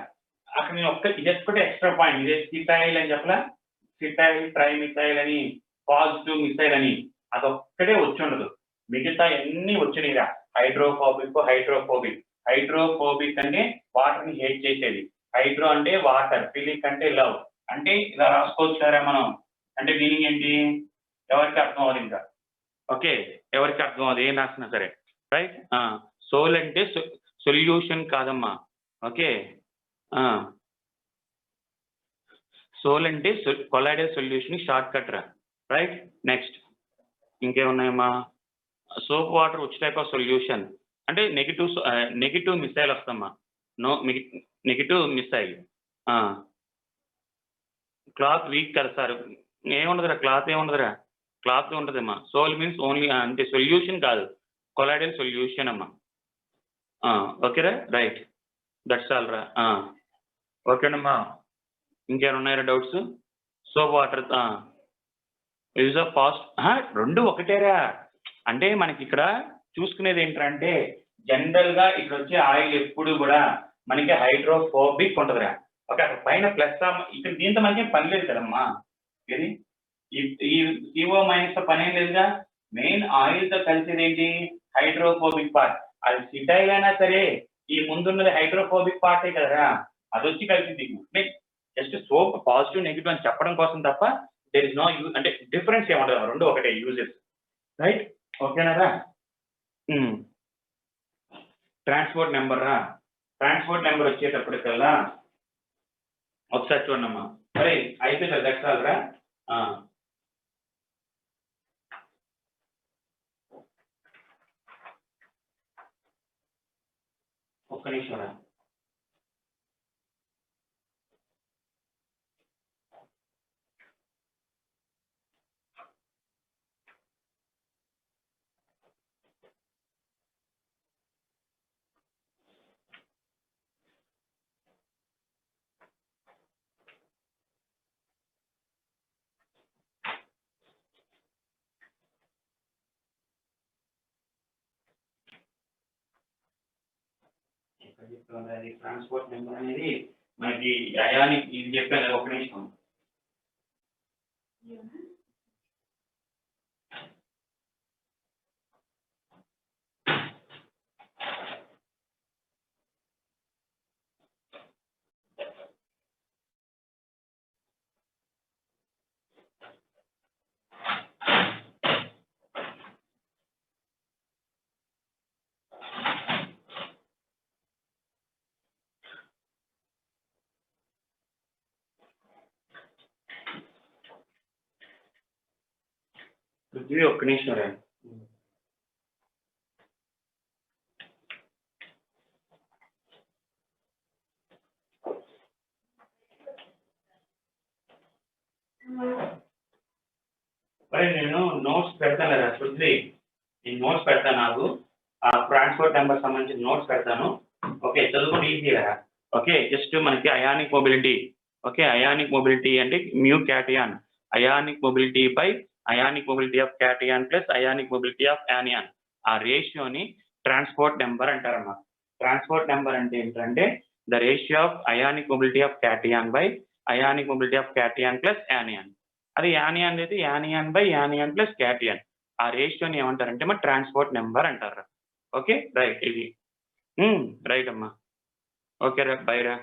అక్కడ నేను ఇది ఒక్కటే ఎక్స్ట్రా పాయింట్, ఇదే సిటైల్ అని చెప్పలా, సిటైల్ ట్రైమిథైల్ అని, పాజిటివ్ మిసైల్ అని, అదొక్కటే వచ్చి ఉండదు. మిగతా అన్ని వచ్చినాయిరా. హైడ్రోఫోబిక్. హైడ్రోఫోబిక్ అంటే వాటర్ ని హేట్ చేసేది. హైడ్రో అంటే వాటర్, ఫిలిక్ అంటే లవ్. అంటే ఇలా రాసుకోవచ్చారా మనం. అంటే మీనింగ్ ఏంటి, ఎవరికి అర్థం అవ్వదు ఇంకా. ఓకే, ఎవరికి అర్థం అవ్వదు ఏం రాసినా సరే. రైట్. సోల్ అంటే సొల్యూషన్ కాదమ్మా. ఓకే, సోల్ అంటే కొలాయిడల్ సొల్యూషన్ షార్ట్ కట్ రా. రైట్. నెక్స్ట్ ఇంకేమున్నాయమ్మా, soap water which type of solution అంటే నెగిటివ్ మిసైల్ వస్తమ్మా. Negative micelle. క్లాత్ వీక్ కదా సార్, ఏముండదురా క్లాత్ ఏముండదురా, క్లాత్ ఉంటుందమ్మా. సోల్ మీన్స్ ఓన్లీ అంటే సొల్యూషన్ కాదు, కొలాయిడల్ సొల్యూషన్ అమ్మా. ఓకేరా రైట్. దట్స్ ఆల్ రా. ఓకేనమ్మా. ఇంకేమైనా ఉన్నాయా doubts? Soap water use of past 2 ఒకటేరా. అంటే మనకిక్కడ చూసుకునేది ఏంటంటే జనరల్‌గా ఇక్కడొచ్చే ఆయిల్ ఎప్పుడు గూడా మనకి హైడ్రోఫోబిక్ ఉంటదిరా. ఓకే. అక్కడ పైన ప్లస్ ఇక్కడ దీంతో మనకేం పని లేదు కదమ్మా! ఏది? ఈ ఈ CO మైనస్‌తో పనేం లేదుగా. మెయిన్ ఆయిల్‌తో కలిసేదేంటి? Hydrophobic part. అది సిటైల్ అయినా సరే, ఈ ముందున్నది హైడ్రోఫోబిక్ పార్టే కదరా! అదొచ్చి కలిసిద్ది. అంటే జస్ట్ సోప్ పాజిటివ్, నెగెటివ్ అని చెప్పడం కోసం తప్ప దేర్ ఇస్ నో అంటే డిఫరెన్స్ ఏముండదు. 2 ఒకటే యూజెస్. రైట్? ఓకేనారా? హ్మ్. ట్రాన్స్‌పోర్ట్ నంబర్ రా. ట్రాన్స్‌పోర్ట్ నంబర్ వచ్చేటప్పటికల్లా ఒకసారి చూడండమ్మా. ఒరేయ్! అయిపోయిందా దట్స్ ఆల్ రా. ఆ! ఒక్క నిమిషం రా. ఎక్కడ చెప్తావురా అది ట్రాన్స్‌పోర్ట్ నంబర్ అనేది మనకి అయానిక్ ఇది చెప్పాను కదా! ఒక్క నిమిషం. పృథ్వీ ఒక్క నిమిషం రా. ఒరేయ్! నేను నోట్స్ పెడతానురా పృథ్వీ. నేను నోట్స్ పెడతాను ఆగు. ఆ ట్రాన్స్‌పోర్ట్ నంబర్ సంబంధించిన నోట్స్ పెడతాను. ఓకే. చదువుకోండి ఈజీరా. ఓకే. జస్ట్ మనకి ionic mobility. Okay. Ionic mobility అంటే mu cation. Ionic mobility by ionic mobility of cation plus ionic mobility of anion. ఆ రేషియోని ట్రాన్స్‌పోర్ట్ నంబర్ అంటారన్నమాట. ట్రాన్స్‌పోర్ట్ నంబర్ అంటే ఏంటంటే the ratio of ionic mobility of cation by ionic mobility of cation plus anion. అది anion అయితే anion by anion plus cation. ఆ రేషియోని ఏమంటారంటే మరి ట్రాన్స్‌పోర్ట్ నంబర్ అంటారు. ఓకే. రైట్ ఇది. రైట్ అమ్మా. ఓకే రా. బై రా.